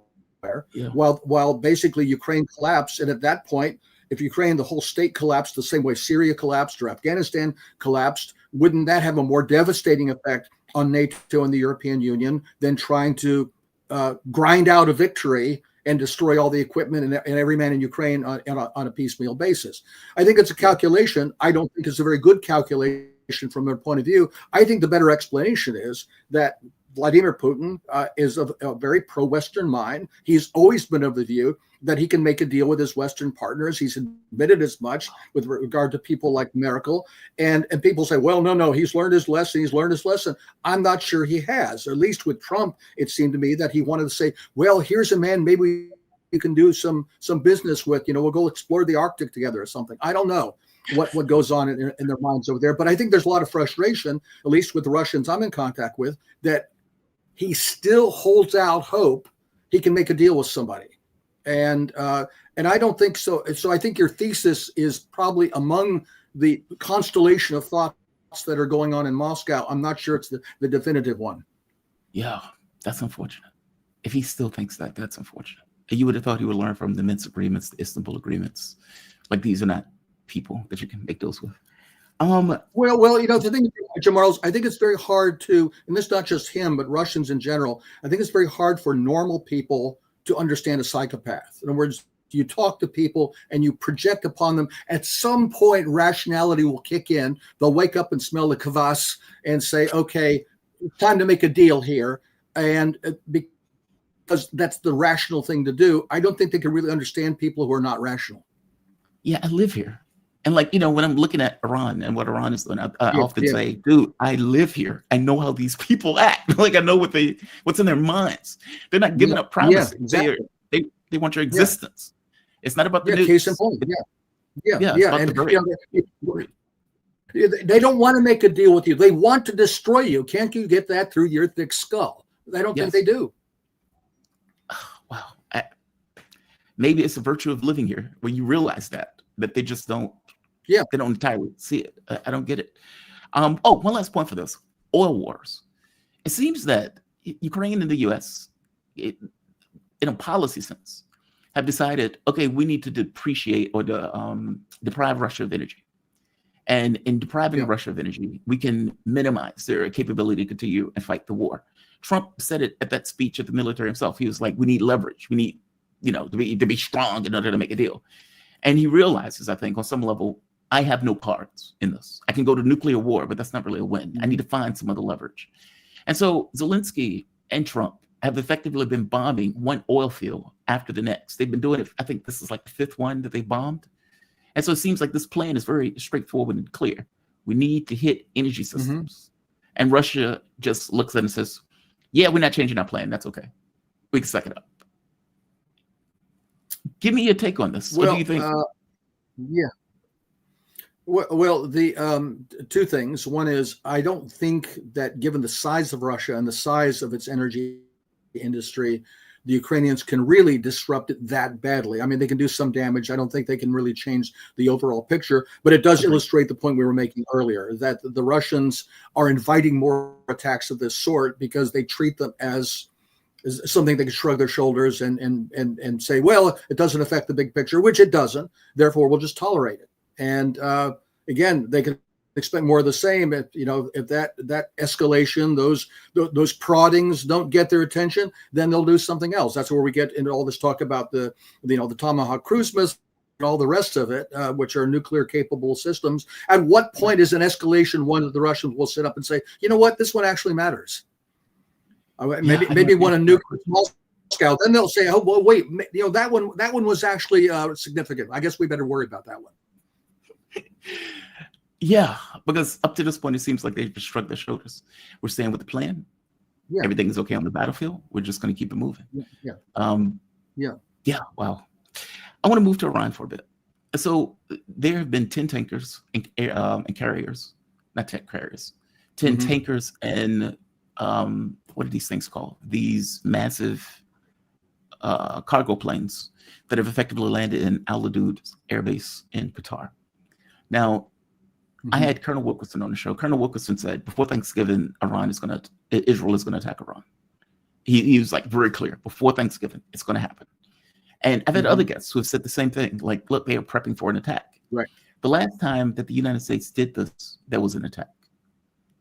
while basically Ukraine collapsed. And at that point, if Ukraine, the whole state collapsed the same way Syria collapsed or Afghanistan collapsed, wouldn't that have a more devastating effect on NATO and the European Union than trying to grind out a victory and destroy all the equipment and every man in Ukraine on a piecemeal basis? I think it's a calculation. I don't think it's a very good calculation from their point of view. I think the better explanation is that Vladimir Putin is of a very pro-Western mind. He's always been of the view that he can make a deal with his Western partners. He's admitted as much with regard to people like Merkel. And people say, well, no, he's learned his lesson. I'm not sure he has. At least with Trump, it seemed to me that he wanted to say, well, here's a man maybe we can do some business with. We'll go explore the Arctic together or something. I don't know what goes on in their minds over there. But I think there's a lot of frustration, at least with the Russians I'm in contact with, that he still holds out hope he can make a deal with somebody. And I don't think so. So I think your thesis is probably among the constellation of thoughts that are going on in Moscow. I'm not sure it's the definitive one. Yeah, that's unfortunate. If he still thinks that, that's unfortunate. You would have thought he would learn from the Minsk agreements, the Istanbul agreements. Like, these are not people that you can make deals with. Well, the thing, Jim Marles, I think it's very hard to, and this is not just him, but Russians in general, I think it's very hard for normal people to understand a psychopath. In other words, you talk to people and you project upon them. At some point, rationality will kick in. They'll wake up and smell the kvass and say, okay, time to make a deal here. And because that's the rational thing to do, I don't think they can really understand people who are not rational. Yeah, I live here. And when I'm looking at Iran and what Iran is doing, I often say, dude, I live here. I know how these people act. I know what's in their minds. They're not giving up promises. Exactly. They want your existence. It's not about the news. Case in point. They don't want to make a deal with you. They want to destroy you. Can't you get that through your thick skull? I don't think they do. Wow. Maybe it's a virtue of living here where you realize that they just don't. Yeah, they don't entirely see it. I don't get it. One last point for this: oil wars. It seems that Ukraine and the U.S., in a policy sense, have decided, okay, we need to depreciate or deprive Russia of energy. And in depriving Russia of energy, we can minimize their capability to continue and fight the war. Trump said it at that speech at the military himself. He was like, we need leverage. We need, to be strong in order to make a deal. And he realizes, I think, on some level, I have no cards in this. I can go to nuclear war, but that's not really a win. I need to find some other leverage. And so Zelensky and Trump have effectively been bombing one oil field after the next. They've been doing it. I think this is like the fifth one that they bombed. And so it seems like this plan is very straightforward and clear. We need to hit energy systems. And Russia just looks at it and says, yeah, we're not changing our plan. That's okay. We can suck it up. Give me your take on this. What do you think? Well, the two things. One is, I don't think that given the size of Russia and the size of its energy industry, the Ukrainians can really disrupt it that badly. I mean, they can do some damage. I don't think they can really change the overall picture, but it does illustrate the point we were making earlier, that the Russians are inviting more attacks of this sort because they treat them as something they can shrug their shoulders and say, well, it doesn't affect the big picture, which it doesn't. Therefore, we'll just tolerate it. And again, they can expect more of the same. If that escalation, those proddings don't get their attention, then they'll do something else. That's where we get into all this talk about the Tomahawk cruise missile and all the rest of it, which are nuclear capable systems. At what point is an escalation one that the Russians will sit up and say, you know what, this one actually matters? Maybe one a nuclear Moscow. Then they'll say, oh, well, wait, that one was actually significant. I guess we better worry about that one. Yeah, because up to this point, it seems like they've just shrugged their shoulders. We're staying with the plan. Yeah. Everything is okay on the battlefield. We're just going to keep it moving. Yeah. Wow. I want to move to Iran for a bit. So there have been 10 tankers and carriers, not tank carriers, 10 tankers and what are these things called? These massive cargo planes that have effectively landed in Al Udeid Air Base in Qatar. Now, I had Colonel Wilkerson on the show. Colonel Wilkerson said before Thanksgiving, Israel is going to attack Iran. He was like very clear, before Thanksgiving, it's going to happen. And I've had other guests who have said the same thing. Like, look, they are prepping for an attack. Right. The last time that the United States did this, there was an attack.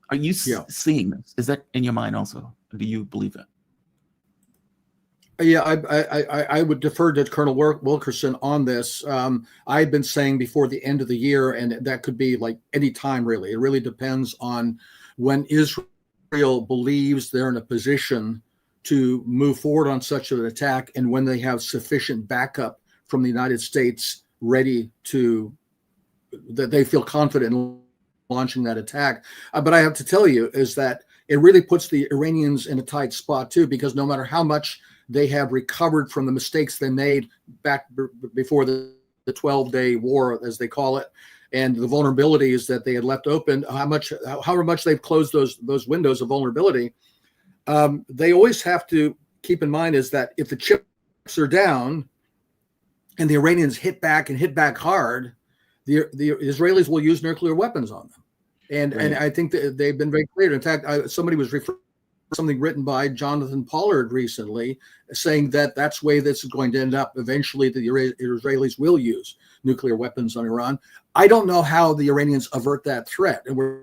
Are you seeing this? Is that in your mind also? Do you believe that? Yeah, I would defer to Colonel Wilkerson on this. I've been saying before the end of the year, and that could be like any time, really. It really depends on when Israel believes they're in a position to move forward on such an attack, and when they have sufficient backup from the United States ready to, that they feel confident in launching that attack. But I have to tell you is that it really puts the Iranians in a tight spot too, because no matter how much they have recovered from the mistakes they made back before the 12-day war, as they call it, and the vulnerabilities that they had left open, however much they've closed those windows of vulnerability, they always have to keep in mind is that if the chips are down and the Iranians hit back hard, the Israelis will use nuclear weapons on them. And I think that they've been very clear. In fact, somebody was referring to something written by Jonathan Pollard recently saying that that's the way this is going to end up. Eventually, the Israelis will use nuclear weapons on Iran. I don't know how the Iranians avert that threat. And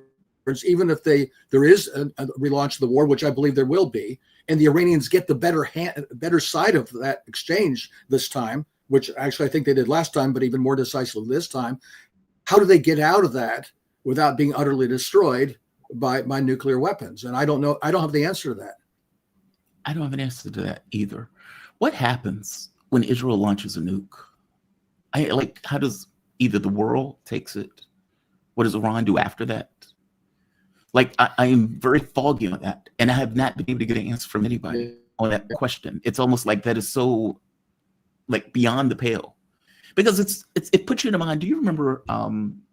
even if there is a relaunch of the war, which I believe there will be, and the Iranians get the better side of that exchange this time, which actually I think they did last time, but even more decisively this time, how do they get out of that without being utterly destroyed by nuclear weapons? And I don't know. I don't have the answer to that. I don't have an answer to that either. What happens when Israel launches a nuke? How does either the world takes it? What does Iran do after that? I am very foggy on that, and I have not been able to get an answer from anybody on that question. It's almost like that is so beyond the pale, because it puts you in the mind. Do you remember?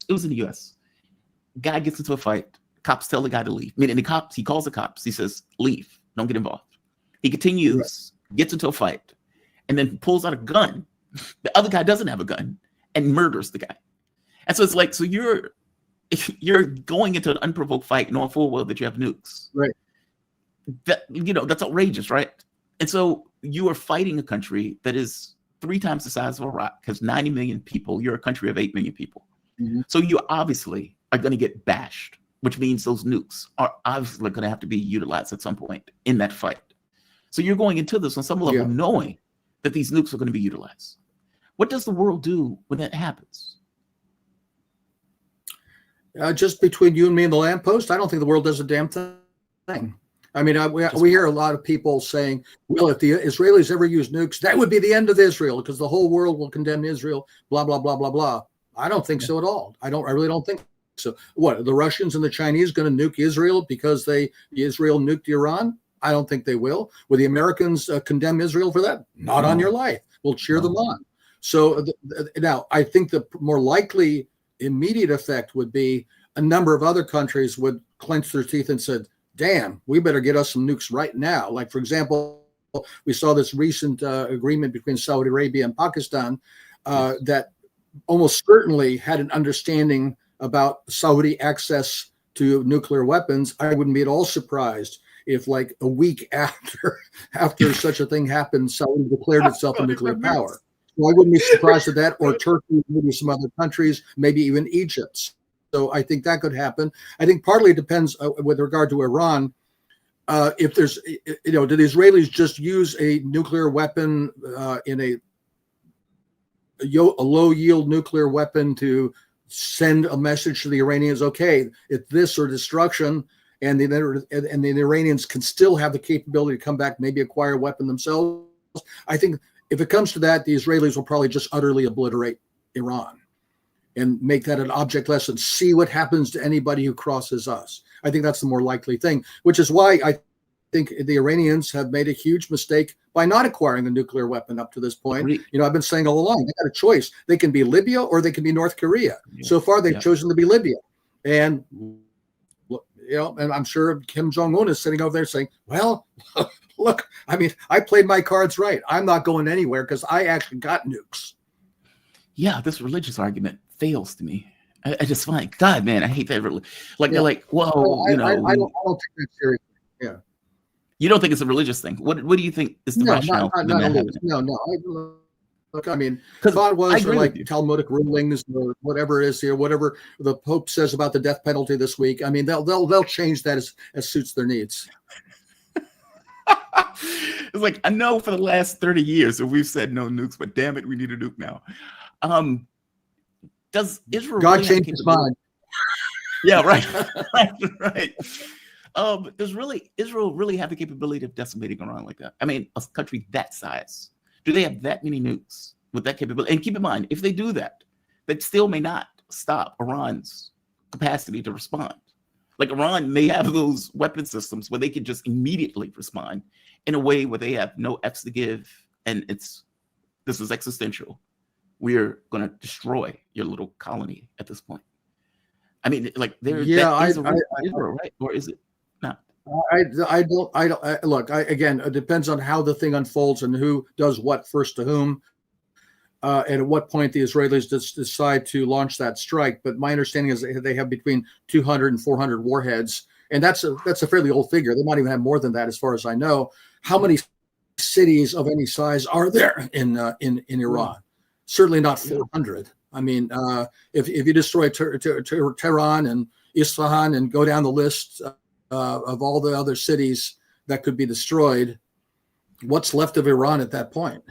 It was in the U.S. Guy gets into a fight. Cops tell the guy to leave. Meaning he calls the cops. He says, "Leave. Don't get involved." He continues, gets into a fight, and then pulls out a gun. The other guy doesn't have a gun and murders the guy. And so it's like, so you're going into an unprovoked fight, knowing full well that you have nukes. Right. That's outrageous, right? And so you are fighting a country that is 3 times the size of Iraq, has 90 million people. You're a country of 8 million people. Mm-hmm. So you obviously are going to get bashed, which means those nukes are obviously going to have to be utilized at some point in that fight. So you're going into this on some level knowing that these nukes are going to be utilized. What does the world do when that happens? Just between you and me and the lamppost, I don't think the world does a damn thing. I mean, we hear a lot of people saying, well, if the Israelis ever use nukes, that would be the end of Israel because the whole world will condemn Israel, blah, blah, blah, blah, blah. I don't think so at all. I really don't think so. What, are the Russians and the Chinese going to nuke Israel because Israel nuked Iran? I don't think they will. Will the Americans condemn Israel for that? Not on your life. We'll cheer them on. So now I think the more likely immediate effect would be a number of other countries would clench their teeth and said, damn, we better get us some nukes right now. Like, for example, we saw this recent agreement between Saudi Arabia and Pakistan that almost certainly had an understanding about Saudi access to nuclear weapons. I wouldn't be at all surprised if, like, a week after such a thing happened, Saudi declared itself a nuclear power. So I wouldn't be surprised at that, or Turkey, maybe some other countries, maybe even Egypt. So I think that could happen. I think partly it depends with regard to Iran. If there's, did the Israelis just use a nuclear weapon in a low yield nuclear weapon to send a message to the Iranians? Okay, it's this or destruction, and the Iranians can still have the capability to come back, maybe acquire a weapon themselves. I think if it comes to that, the Israelis will probably just utterly obliterate Iran and make that an object lesson. See what happens to anybody who crosses us. I think that's the more likely thing, which is why I think the Iranians have made a huge mistake by not acquiring a nuclear weapon up to this point. I've been saying all along, they got a choice. They can be Libya or they can be North Korea. Yeah. So far, they've chosen to be Libya. And, and I'm sure Kim Jong-un is sitting over there saying, well, look, I mean, I played my cards right. I'm not going anywhere because I actually got nukes. Yeah, this religious argument fails to me. I just find, God, man, I hate that. They're like, whoa, I don't take that seriously. Yeah. You don't think it's a religious thing? What do you think is the rationale? No. Look, I mean, 'Cause I fatwas agree are with like you. Talmudic rulings or whatever it is here, whatever the Pope says about the death penalty this week. I mean, they'll change that as suits their needs. It's like, I know for the last 30 years that we've said no nukes, but damn it, we need a nuke now. Does Israel God really have changed his mind. Yeah, right. right. Does Israel really have the capability of decimating Iran like that? I mean, a country that size, do they have that many nukes with that capability? And keep in mind, if they do that, that still may not stop Iran's capacity to respond. Like, Iran may have those weapon systems where they can just immediately respond in a way where they have no F's to give, and this is existential. We're going to destroy your little colony at this point. I mean, like, Israel, right? Or is it not? Again, it depends on how the thing unfolds and who does what first to whom, and at what point the Israelis decide to launch that strike. But my understanding is they have between 200 and 400 warheads, and that's a fairly old figure. They might even have more than that, as far as I know. How many cities of any size are there in Iran? Certainly not 400. I mean, if you destroy Tehran and Isfahan and go down the list of all the other cities that could be destroyed, what's left of Iran at that point?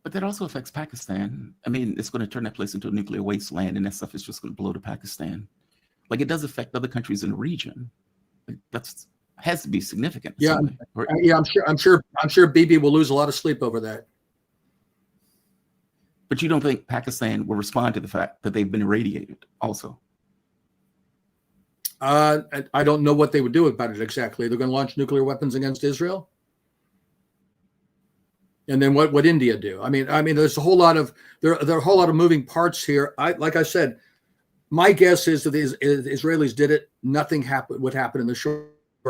But that also affects Pakistan. I mean, it's going to turn that place into a nuclear wasteland, and that stuff is just going to blow to Pakistan. Like, it does affect other countries in the region. Like, has to be significant. Yeah, I'm sure Bibi will lose a lot of sleep over that. But you don't think Pakistan will respond to the fact that they've been irradiated also? I don't know what they would do about it exactly. They're going to launch nuclear weapons against Israel? And then what would India do? I mean, there's a whole lot of there are a whole lot of moving parts here. Like I said, my guess is that the Israelis did it. Nothing would happen in the short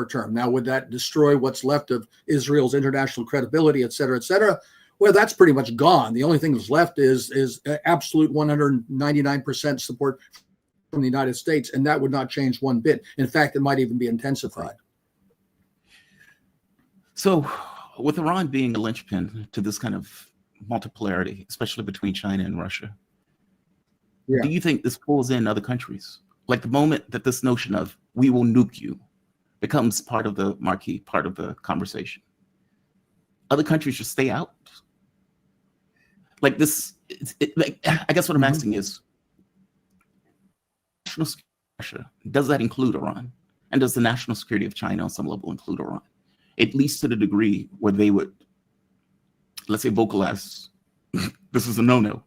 term. Now, would that destroy what's left of Israel's international credibility, et cetera, et cetera? Well, that's pretty much gone. The only thing that's left is absolute 199% support from the United States, and that would not change one bit. In fact, it might even be intensified. So, with Iran being a linchpin to this kind of multipolarity, especially between China and Russia, do you think this pulls in other countries? Like, the moment that this notion of "we will nuke you" becomes part of the marquee, part of the conversation, other countries should stay out. Like this, I guess what I'm asking is, national security of Russia, does that include Iran? And does the national security of China on some level include Iran? At least to the degree where they would, let's say, vocalize, this is a no-no,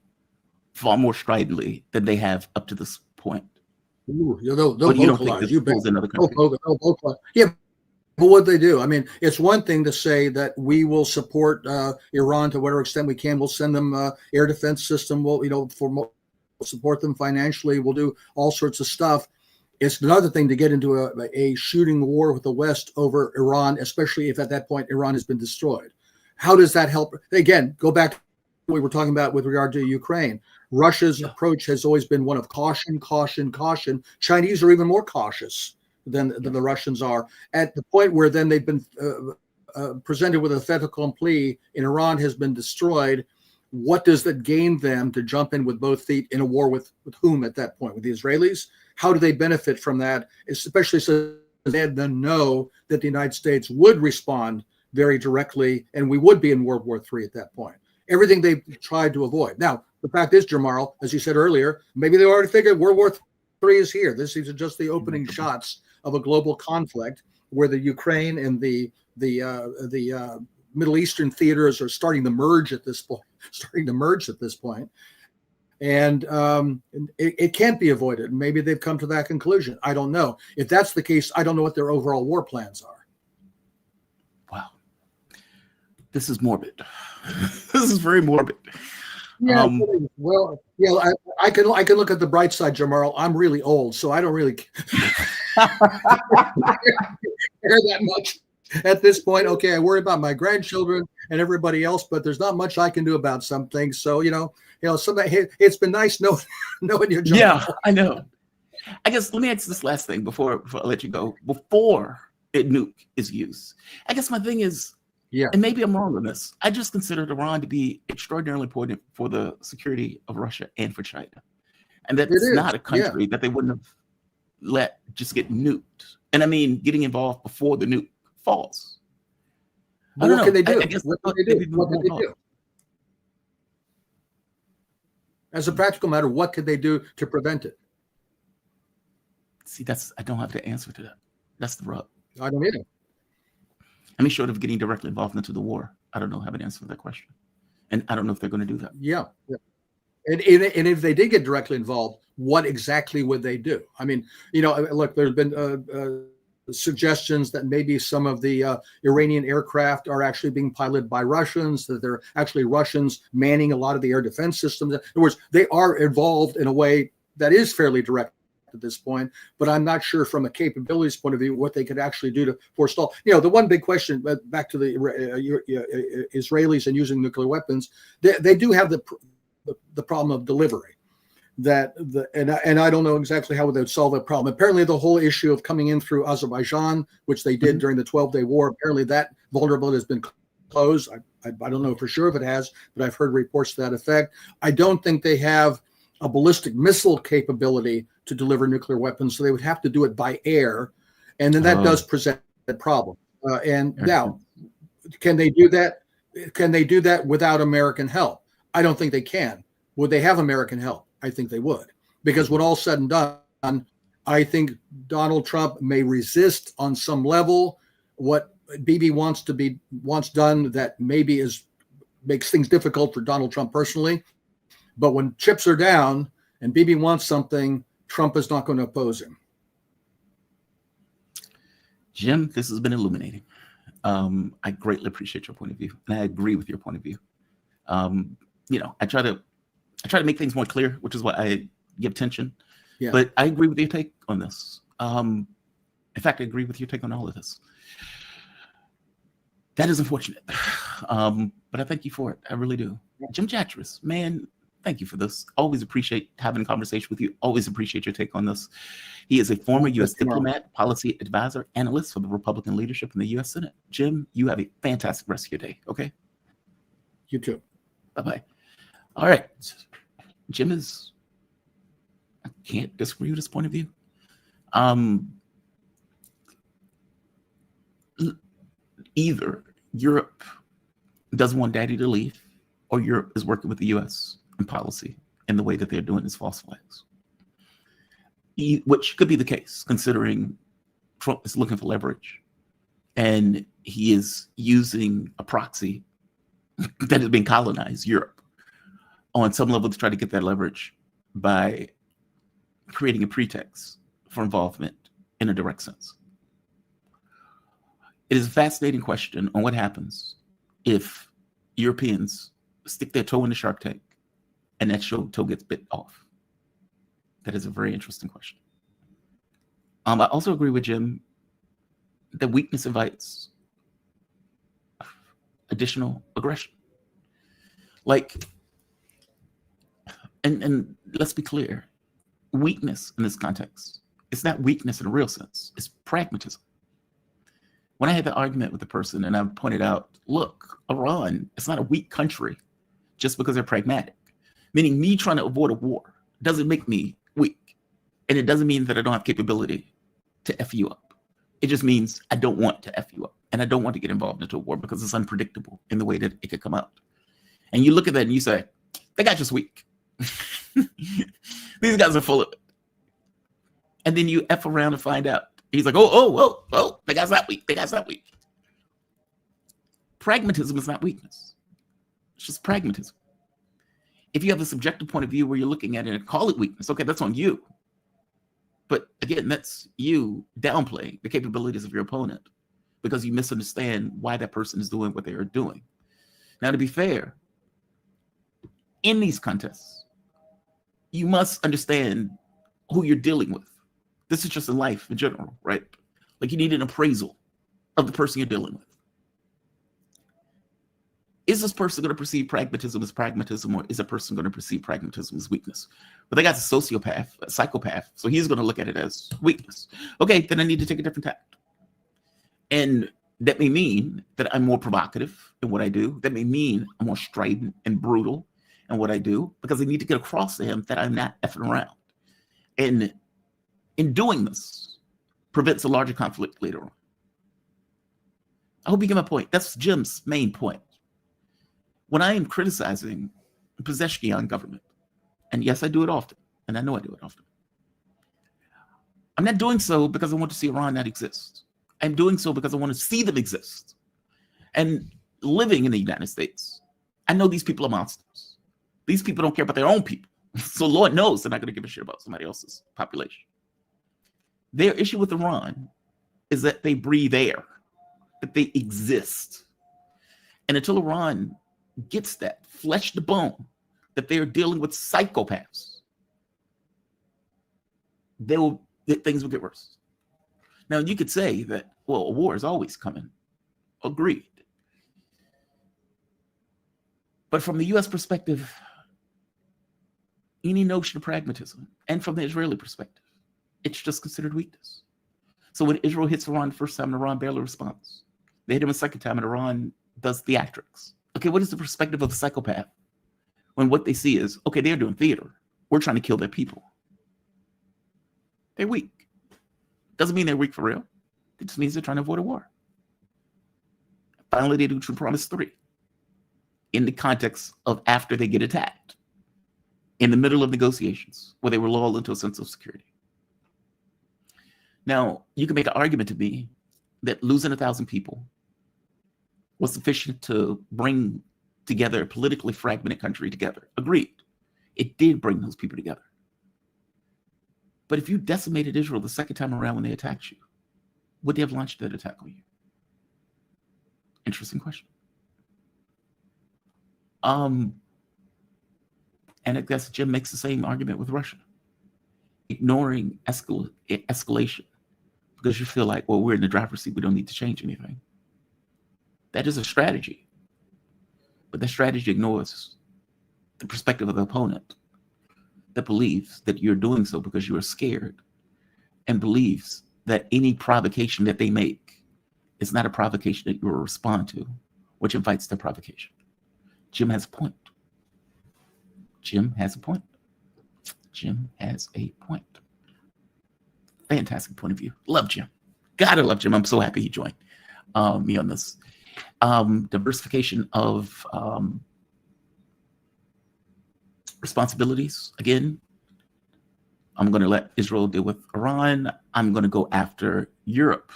far more stridently than they have up to this point. Ooh, they'll vocalize. You bet. Yeah. But what they do, I mean, it's one thing to say that we will support Iran to whatever extent we can. We'll send them air defense system. We'll, we'll support them financially. We'll do all sorts of stuff. It's another thing to get into a shooting war with the West over Iran, especially if at that point Iran has been destroyed. How does that help? Again, go back to what we were talking about with regard to Ukraine. Russia's approach has always been one of caution, caution, caution. Chinese are even more cautious than the Russians are, at the point where then they've been presented with a fait accompli, and Iran has been destroyed. What does that gain them to jump in with both feet in a war with whom at that point? With the Israelis? How do they benefit from that? Especially so they then know that the United States would respond very directly, and we would be in World War III at that point. Everything they've tried to avoid. Now, the fact is, Jamarl, as you said earlier, maybe they already figured World War III is here. These are just the opening shots of a global conflict where the Ukraine and the Middle Eastern theaters are starting to merge at this point. And it can't be avoided. Maybe they've come to that conclusion. I don't know. If that's the case, I don't know what their overall war plans are. Wow. This is morbid. This is very morbid. Yeah, well, yeah, I can look at the bright side, Jamarl. I'm really old, so I don't really care that much at this point. Okay, I worry about my grandchildren and everybody else, but there's not much I can do about some things. So somebody, it's been nice knowing you, Jamarl. Yeah, I know. I guess let me ask this last thing before I let you go. Before a nuke is used, I guess my thing is, Yeah. And maybe I'm wrong on this. I just considered Iran to be extraordinarily important for the security of Russia and for China. And that's not a country that they wouldn't have let just get nuked. And I mean, getting involved before the nuke falls. But what can they do? I guess what can they do? What can they do? As a practical matter, what could they do to prevent it? See, I don't have the answer to that. That's the rub. I don't either. I mean, short of getting directly involved into the war, I don't know have an answer to that question. And I don't know if they're going to do that. Yeah. And if they did get directly involved, what exactly would they do? I mean, look, there's been suggestions that maybe some of the Iranian aircraft are actually being piloted by Russians, that they're actually Russians manning a lot of the air defense systems. In other words, they are involved in a way that is fairly direct at this point, but I'm not sure from a capabilities point of view what they could actually do to forestall. The one big question, back to the Israelis and using nuclear weapons, they do have the problem of delivery. And I don't know exactly how they would solve that problem. Apparently, the whole issue of coming in through Azerbaijan, which they did during the 12-day war, apparently that vulnerability has been closed. I don't know for sure if it has, but I've heard reports to that effect. I don't think they have a ballistic missile capability to deliver nuclear weapons, so they would have to do it by air, and then that does present a problem. Now, can they do that? Can they do that without American help? I don't think they can. Would they have American help? I think they would, because when all's said and done, I think Donald Trump may resist on some level what Bibi wants done. That maybe makes things difficult for Donald Trump personally. But when chips are down and Bibi wants something, Trump is not going to oppose him. Jim, this has been illuminating. I greatly appreciate your point of view, and I agree with your point of view. I try to make things more clear, which is why I give attention. Yeah. But I agree with your take on this. In fact, I agree with your take on all of this. That is unfortunate. But I thank you for it. I really do. Jim Jatras, man, thank you for this. Always appreciate having a conversation with you. Always appreciate your take on this. He is a former U.S. diplomat, policy advisor, analyst for the Republican leadership in the U.S. Senate. Jim, you have a fantastic rest of your day, okay? You too. Bye-bye. All right. Jim I can't disagree with his point of view. Either Europe doesn't want daddy to leave, or Europe is working with the U.S. in policy in the way that they're doing these false flags. Which could be the case, considering Trump is looking for leverage, and he is using a proxy that has been colonized Europe on some level to try to get that leverage by creating a pretext for involvement in a direct sense. It is a fascinating question on what happens if Europeans stick their toe in the shark tank and that toe gets bit off. That is a very interesting question. I also agree with Jim that weakness invites additional aggression. And let's be clear, weakness in this context, it's not weakness in a real sense, it's pragmatism. When I had the argument with the person and I pointed out, look, Iran, it's not a weak country just because they're pragmatic. Meaning me trying to avoid a war doesn't make me weak. And it doesn't mean that I don't have capability to F you up. It just means I don't want to F you up. And I don't want to get involved into a war because it's unpredictable in the way that it could come out. And you look at that and you say, that guy's just weak. These guys are full of it. And then you F around and find out. He's like, oh, that guy's not weak. That guy's not weak. Pragmatism is not weakness. It's just pragmatism. If you have a subjective point of view where you're looking at it and call it weakness, okay, that's on you. But again, that's you downplaying the capabilities of your opponent because you misunderstand why that person is doing what they are doing. Now, to be fair, in these contests, you must understand who you're dealing with. This is just in life in general, right? Like you need an appraisal of the person you're dealing with. Is this person going to perceive pragmatism as pragmatism, or is a person going to perceive pragmatism as weakness? But that guy's a sociopath, a psychopath, so he's going to look at it as weakness. Okay, then I need to take a different tact. And That may mean that I'm more provocative in what I do. That may mean I'm more strident and brutal in what I do, because I need to get across to him that I'm not effing around. And in doing this, prevents a larger conflict later on. I hope you get my point. That's Jim's main point. When I am criticizing Pezeshkian government, and yes, I do it often, and I know I do it often, I'm not doing so because I want to see Iran not exist. I'm doing so because I want to see them exist. And living in the United States, I know these people are monsters. These people don't care about their own people. So Lord knows they're not going to give a shit about somebody else's population. Their issue with Iran is that they breathe air, that they exist. And until Iran gets that flesh to bone, that they are dealing with psychopaths, things will get worse. Now, you could say that, well, a war is always coming. Agreed. But from the U.S. perspective, any notion of pragmatism, and from the Israeli perspective, it's just considered weakness. So when Israel hits Iran the first time, Iran barely responds. They hit him a second time, and Iran does theatrics. Okay, what is the perspective of a psychopath when what they see is, okay, they're doing theater. We're trying to kill their people. They're weak. Doesn't mean they're weak for real. It just means they're trying to avoid a war. Finally, they do True Promise 3 in the context of after they get attacked, in the middle of negotiations, where they were lulled into a sense of security. Now, you can make an argument to me that losing 1,000 people was sufficient to bring together a politically fragmented country together. Agreed. It did bring those people together. But if you decimated Israel the second time around when they attacked you, would they have launched that attack on you? Interesting question. And I guess Jim makes the same argument with Russia. Ignoring escalation because you feel like, well, we're in the driver's seat, we don't need to change anything. That is a strategy. But that strategy ignores the perspective of the opponent that believes that you're doing so because you are scared, and believes that any provocation that they make is not a provocation that you will respond to, which invites the provocation. Jim has a point. Jim has a point. Jim has a point. Fantastic point of view. Love Jim. Gotta love Jim. I'm so happy he joined me on this. Diversification of responsibilities. Again, I'm going to let Israel deal with Iran. I'm going to go after Europe.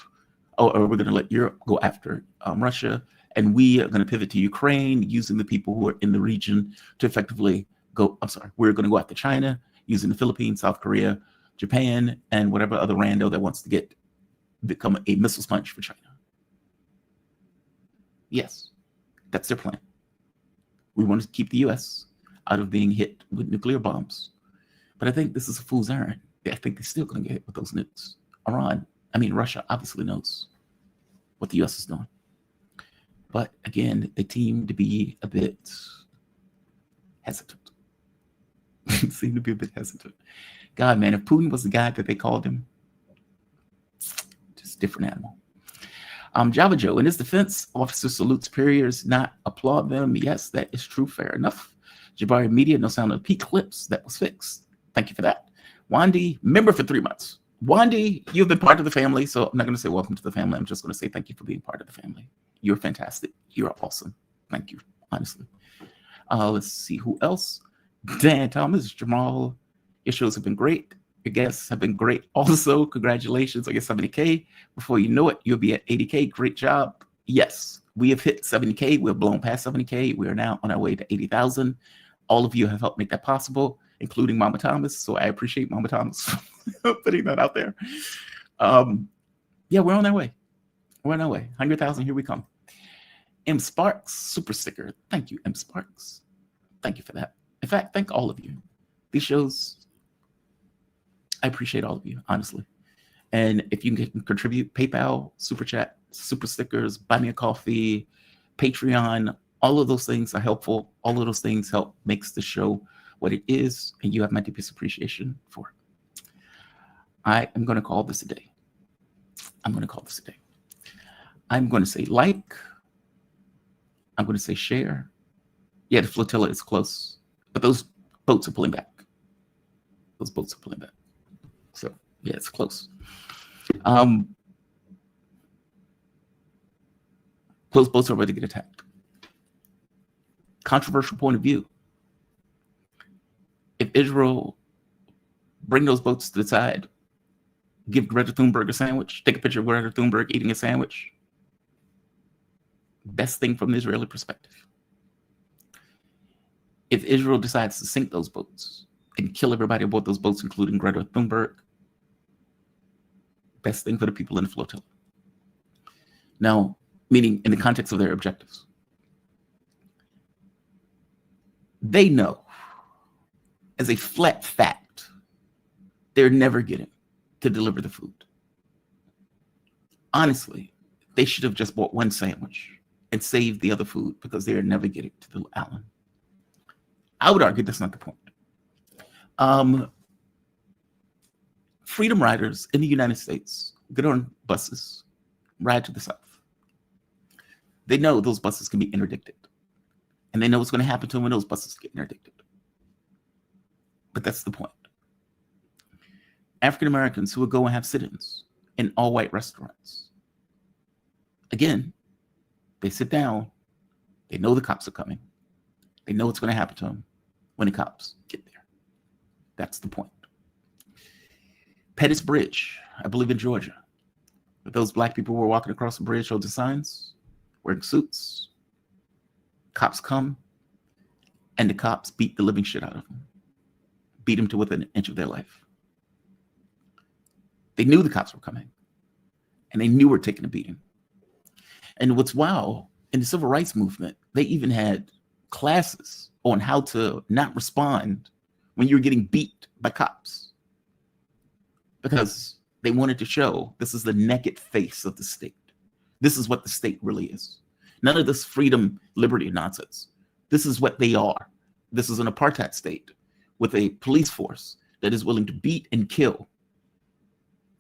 Or we're going to let Europe go after Russia. And we are going to pivot to Ukraine, using the people who are in the region to effectively go. We're going to go after China, using the Philippines, South Korea, Japan, and whatever other rando that wants to become a missile sponge for China. Yes, that's their plan. We want to keep the U.S. out of being hit with nuclear bombs. But I think this is a fool's errand. I think they're still going to get hit with those nukes. Russia obviously knows what the U.S. is doing. But again, they seem to be a bit hesitant. God, man, if Putin was the guy that they called him, just a different animal. Java Joe, in his defense, officers salute superiors, not applaud them. Yes, that is true. Fair enough. Jabari Media, no sound of P clips. That was fixed. Thank you for that. Wandy, member for 3 months. Wandy, you've been part of the family, so I'm not going to say welcome to the family. I'm just going to say thank you for being part of the family. You're fantastic. You're awesome. Thank you, honestly. Let's see who else. Dan Thomas, Jamal, your shows have been great. Your guests have been great. Also, congratulations on your 70K. Before you know it, you'll be at 80K. Great job. Yes, we have hit 70K. We've blown past 70K. We are now on our way to 80,000. All of you have helped make that possible, including Mama Thomas. So I appreciate Mama Thomas for putting that out there. Yeah, we're on our way. We're on our way. 100,000, here we come. M Sparks, super sticker. Thank you, M Sparks. Thank you for that. In fact, thank all of you. These shows, I appreciate all of you, honestly. And if you can contribute, PayPal, Super Chat, Super Stickers, Buy Me a Coffee, Patreon, all of those things are helpful. All of those things help makes the show what it is, and you have my deepest appreciation for it. I am going to call this a day. I'm going to say like. I'm going to say share. Yeah, the flotilla is close, but those boats are pulling back. Those boats are pulling back. So yeah, it's close. Those boats are ready to get attacked. Controversial point of view. If Israel bring those boats to the side, give Greta Thunberg a sandwich, take a picture of Greta Thunberg eating a sandwich, best thing from the Israeli perspective. If Israel decides to sink those boats and kill everybody aboard those boats, including Greta Thunberg, best thing for the people in the flotilla. Now, meaning in the context of their objectives. They know, as a flat fact, they're never getting to deliver the food. Honestly, they should have just bought one sandwich and saved the other food because they're never getting to the island. I would argue that's not the point. Freedom riders in the United States get on buses, ride to the south. They know those buses can be interdicted. And they know what's going to happen to them when those buses get interdicted. But that's the point. African Americans who would go and have sit-ins in all-white restaurants. Again, they sit down. They know the cops are coming. They know what's going to happen to them when the cops get there. That's the point. Pettis Bridge, I believe in Georgia. Those black people who were walking across the bridge, holding signs, wearing suits. Cops come, and the cops beat the living shit out of them. Beat them to within an inch of their life. They knew the cops were coming, and they knew we were taking a beating. And what's wild, in the civil rights movement, they even had classes on how to not respond when you're getting beat by cops. Because they wanted to show this is the naked face of the state. This is what the state really is. None of this freedom, liberty nonsense. This is what they are. This is an apartheid state with a police force that is willing to beat and kill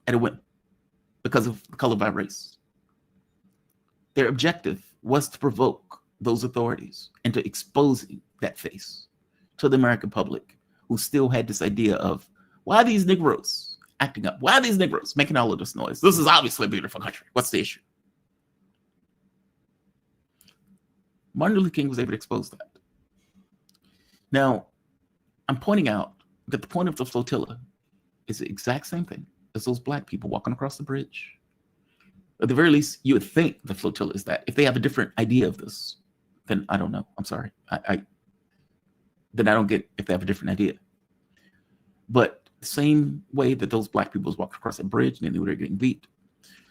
at a whim because of the color of our race. Their objective was to provoke those authorities into exposing that face to the American public, who still had this idea of, why are these Negroes acting up? Why are these Negroes making all of this noise? This is obviously a beautiful country. What's the issue? Martin Luther King was able to expose that. Now, I'm pointing out that the point of the flotilla is the exact same thing as those black people walking across the bridge. At the very least, you would think the flotilla is that. If they have a different idea of this, then I don't know. I'm sorry. Then I don't get if they have a different idea. But the same way that those black people walked across that bridge and they knew they were getting beat,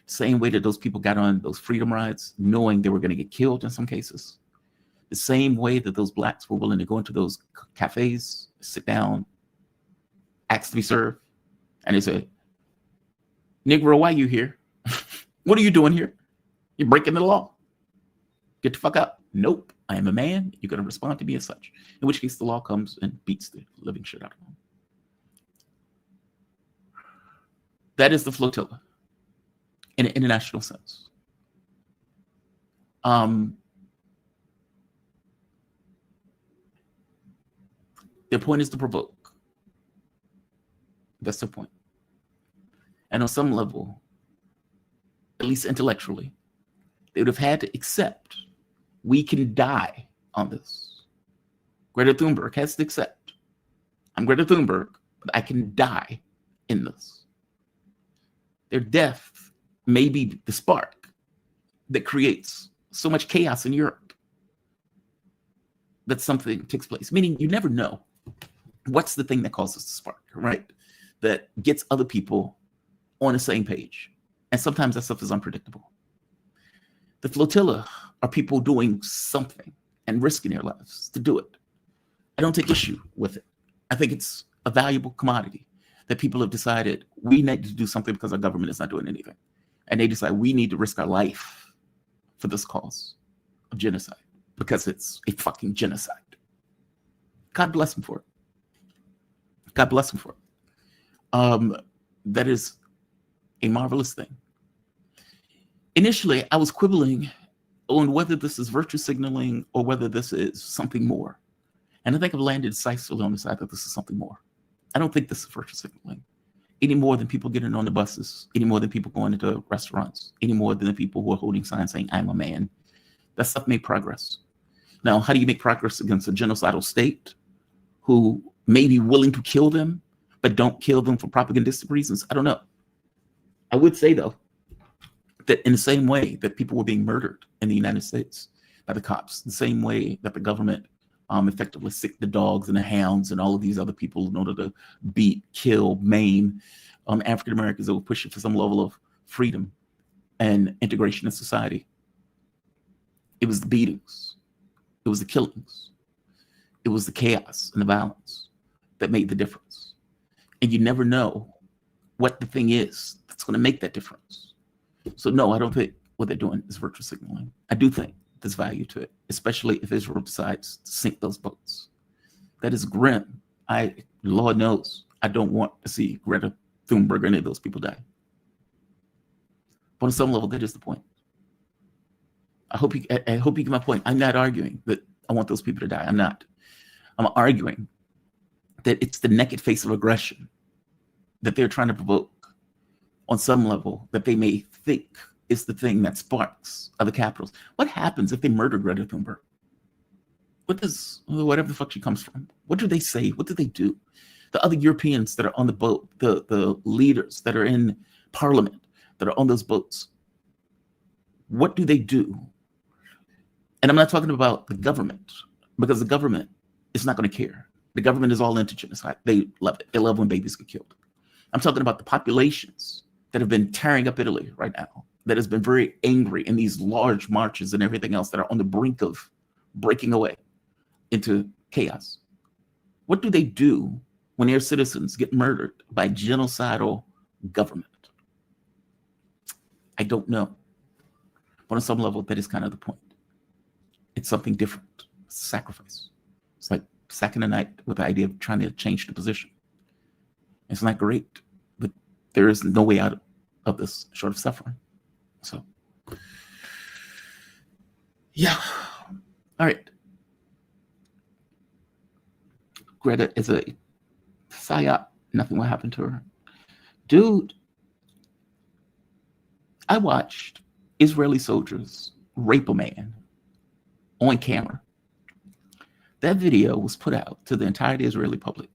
same way that those people got on those freedom rides knowing they were going to get killed in some cases, the same way that those blacks were willing to go into those cafes, sit down, ask to be served, and they say, Negro, why you here? What are you doing here? You're breaking the law. Get the fuck out. Nope, I am a man. You're going to respond to me as such. In which case the law comes and beats the living shit out of them. That is the flotilla in an international sense. Their point is to provoke. That's their point. And on some level, at least intellectually, they would have had to accept we can die on this. Greta Thunberg has to accept, I'm Greta Thunberg, but I can die in this. Their death may be the spark that creates so much chaos in Europe that something takes place. Meaning you never know what's the thing that causes the spark, right? That gets other people on the same page. And sometimes that stuff is unpredictable. The flotilla are people doing something and risking their lives to do it. I don't take issue with it. I think it's a valuable commodity that people have decided we need to do something because our government is not doing anything. And they decide we need to risk our life for this cause of genocide because it's a fucking genocide. God bless them for it. God bless them for it. That is a marvelous thing. Initially, I was quibbling on whether this is virtue signaling or whether this is something more. And I think I've landed decisively on the side that this is something more. I don't think this is virtue signaling any more than people getting on the buses, any more than people going into restaurants, any more than the people who are holding signs saying, I'm a man. That stuff made progress. Now, how do you make progress against a genocidal state who may be willing to kill them, but don't kill them for propagandistic reasons? I don't know. I would say, though, that in the same way that people were being murdered in the United States by the cops, the same way that the government effectively sicked the dogs and the hounds and all of these other people in order to beat, kill, maim African Americans that were pushing for some level of freedom and integration in society. It was the beatings, it was the killings, it was the chaos and the violence that made the difference. And you never know what the thing is that's going to make that difference. So no, I don't think what they're doing is virtue signaling. I do think there's value to it, especially if Israel decides to sink those boats. That is grim. Lord knows, I don't want to see Greta Thunberg or any of those people die. But on some level, that is the point. I hope you get my point. I'm not arguing that I want those people to die. I'm not. I'm arguing that it's the naked face of aggression that they're trying to provoke on some level that they may think is the thing that sparks other capitals. What happens if they murder Greta Thunberg? Whatever the fuck she comes from, what do they say? What do they do? The other Europeans that are on the boat, the leaders that are in parliament that are on those boats, what do they do? And I'm not talking about the government, because the government is not going to care. The government is all into genocide. They love it. They love when babies get killed. I'm talking about the populations that have been tearing up Italy right now, that has been very angry in these large marches and everything else that are on the brink of breaking away into chaos. What do they do when their citizens get murdered by genocidal government? I don't know. But on some level, that is kind of the point. It's something different. It's a sacrifice. It's like sacking a night with the idea of trying to change the position. It's not great, but there is no way out of this short of suffering. So, yeah. All right. Greta is a psyop. Nothing will happen to her. Dude, I watched Israeli soldiers rape a man on camera. That video was put out to the entire Israeli public,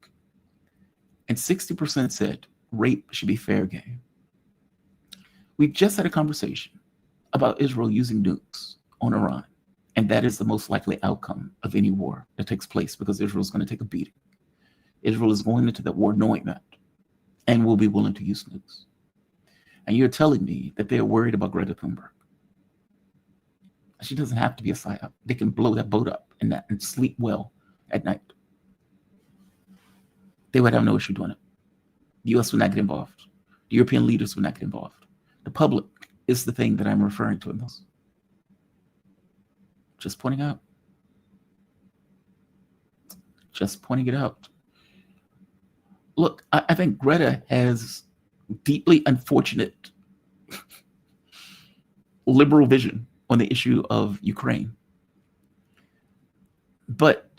and 60% said rape should be fair game. We just had a conversation about Israel using nukes on Iran, and that is the most likely outcome of any war that takes place, because Israel is going to take a beating. Israel is going into that war knowing that, and will be willing to use nukes. And you're telling me that they're worried about Greta Thunberg. She doesn't have to be a psyop. They can blow that boat up and sleep well at night. They would have no issue doing it. The U.S. would not get involved. The European leaders would not get involved. The public is the thing that I'm referring to in this. Just pointing out. Just pointing it out. Look, I think Greta has deeply unfortunate liberal vision on the issue of Ukraine. But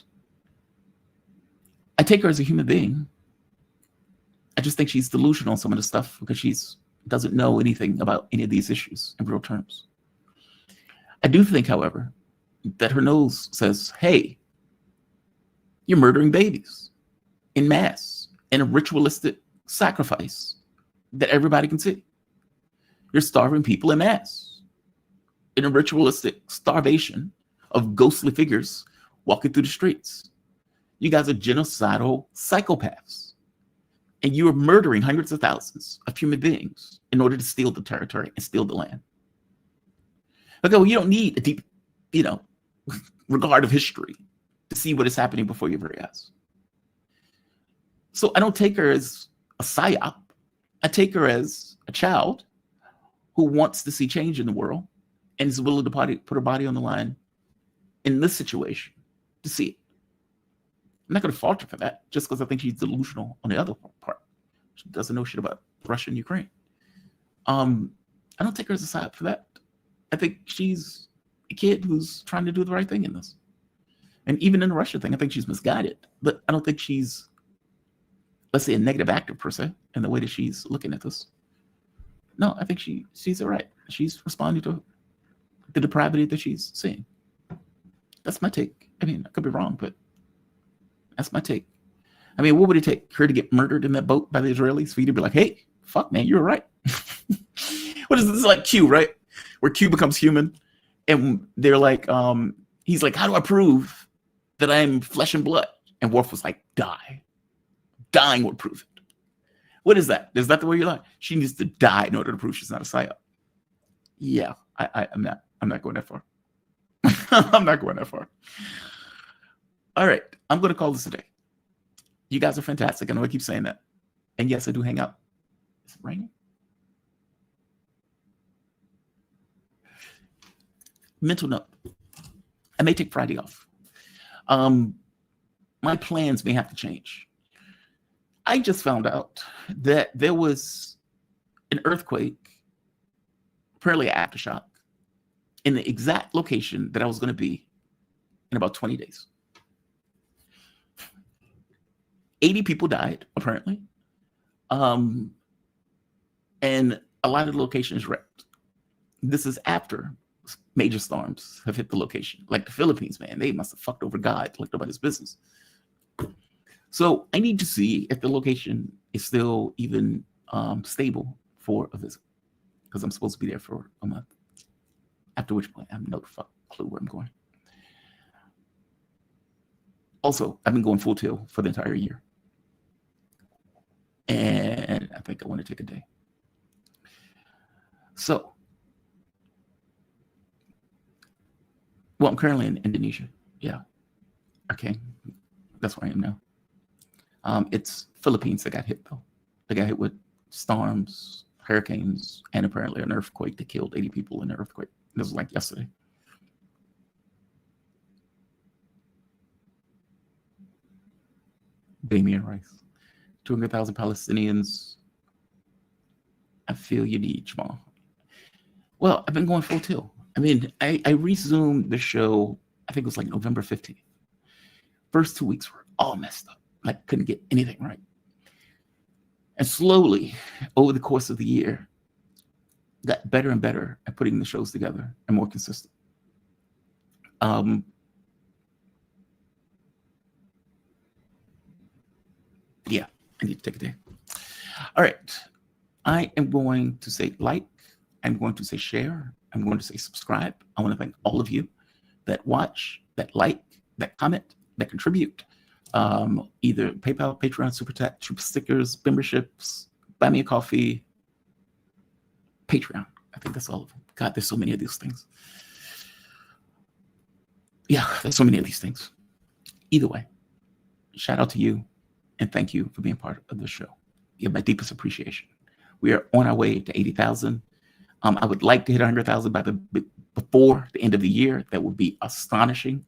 I take her as a human being. I just think she's delusional on some of the stuff because she doesn't know anything about any of these issues in real terms. I do think, however, that her nose says, hey, you're murdering babies in mass in a ritualistic sacrifice that everybody can see. You're starving people in mass in a ritualistic starvation of ghostly figures walking through the streets. You guys are genocidal psychopaths. And you are murdering hundreds of thousands of human beings in order to steal the territory and steal the land. Okay, well, you don't need a deep, regard of history to see what is happening before your very eyes. So I don't take her as a psyop. I take her as a child who wants to see change in the world and is willing to put her body on the line in this situation to see it. I'm not going to fault her for that just because I think she's delusional on the other part. She doesn't know shit about Russia and Ukraine. I don't take her as a psyop for that. I think she's a kid who's trying to do the right thing in this. And even in the Russia thing, I think she's misguided. But I don't think she's, let's say, a negative actor per se in the way that she's looking at this. No, I think she sees it right. She's responding to the depravity that she's seeing. That's my take. I mean, I could be wrong, but that's my take. I mean, what would it take? Her to get murdered in that boat by the Israelis for you to be like, hey, fuck, man, you're right. What is this, like Q, right? Where Q becomes human. And they're like, he's like, how do I prove that I'm flesh and blood? And Worf was like, die. Dying would prove it. What is that? Is that the way you lie? She needs to die in order to prove she's not a psyop. Yeah, I'm not going that far. I'm not going that far. All right, I'm going to call this a day. You guys are fantastic. I know I keep saying that. And yes, I do hang out. Is it raining? Mental note. I may take Friday off. My plans may have to change. I just found out that there was an earthquake, apparently an aftershock, in the exact location that I was going to be in about 20 days. 80 people died, apparently. And a lot of the locations wrecked. This is after major storms have hit the location. Like the Philippines, man, they must have fucked over God like nobody's business. So I need to see if the location is still even stable for a visit, because I'm supposed to be there for a month. After which point, I have no clue where I'm going. Also, I've been going full tilt for the entire year. And I think I want to take a day. So, well, I'm currently in Indonesia. Yeah. Okay. That's where I am now. It's Philippines that got hit, though. They got hit with storms, hurricanes, and apparently an earthquake that killed 80 people in the earthquake. This was like yesterday. Damien Rice. 200,000 Palestinians. I feel you need, Jamal. Well, I've been going full tilt. I mean, I resumed the show, I think it was like November 15th. First 2 weeks were all messed up. Like, couldn't get anything right. And slowly, over the course of the year, got better and better at putting the shows together and more consistent. Yeah, I need to take a day. All right. I am going to say like, I'm going to say share, I'm going to say subscribe. I want to thank all of you that watch, that like, that comment, that contribute. Either PayPal, Patreon, Super Chat, Super Stickers, memberships, Buy Me a Coffee, Patreon. I think that's all of them. God, there's so many of these things. Yeah, there's so many of these things. Either way, shout out to you and thank you for being part of the show. You have my deepest appreciation. We are on our way to 80,000. I would like to hit 100,000 before the end of the year. That would be astonishing.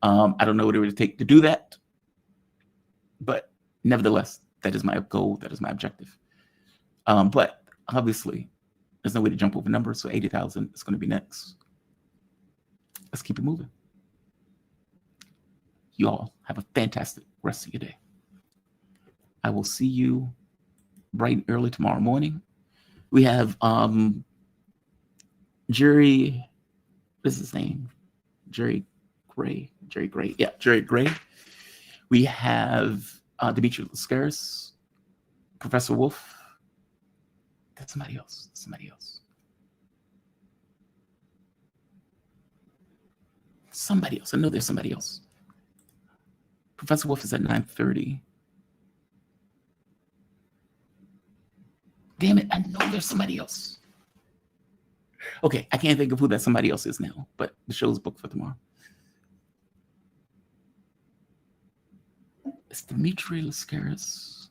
I don't know what it would take to do that, but nevertheless, that is my goal. That is my objective. But obviously, there's no way to jump over numbers, so 80,000 is going to be next. Let's keep it moving. You all have a fantastic rest of your day. I will see you bright and early tomorrow morning. We have Jerry, what is his name? Jerry Gray. Yeah, Jerry Gray. We have Dimitri Lascaris, Professor Wolf. That's somebody else. I know there's somebody else. Professor Wolf is at 9:30. Damn it, I know there's somebody else. Okay, I can't think of who that somebody else is now, but the show's booked for tomorrow. It's Dimitri Lascaris.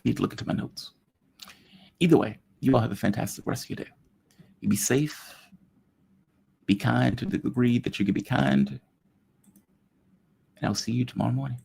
Need to look into my notes. Either way, you all have a fantastic rest of your day. You be safe. Be kind to the degree that you can be kind. And I'll see you tomorrow morning.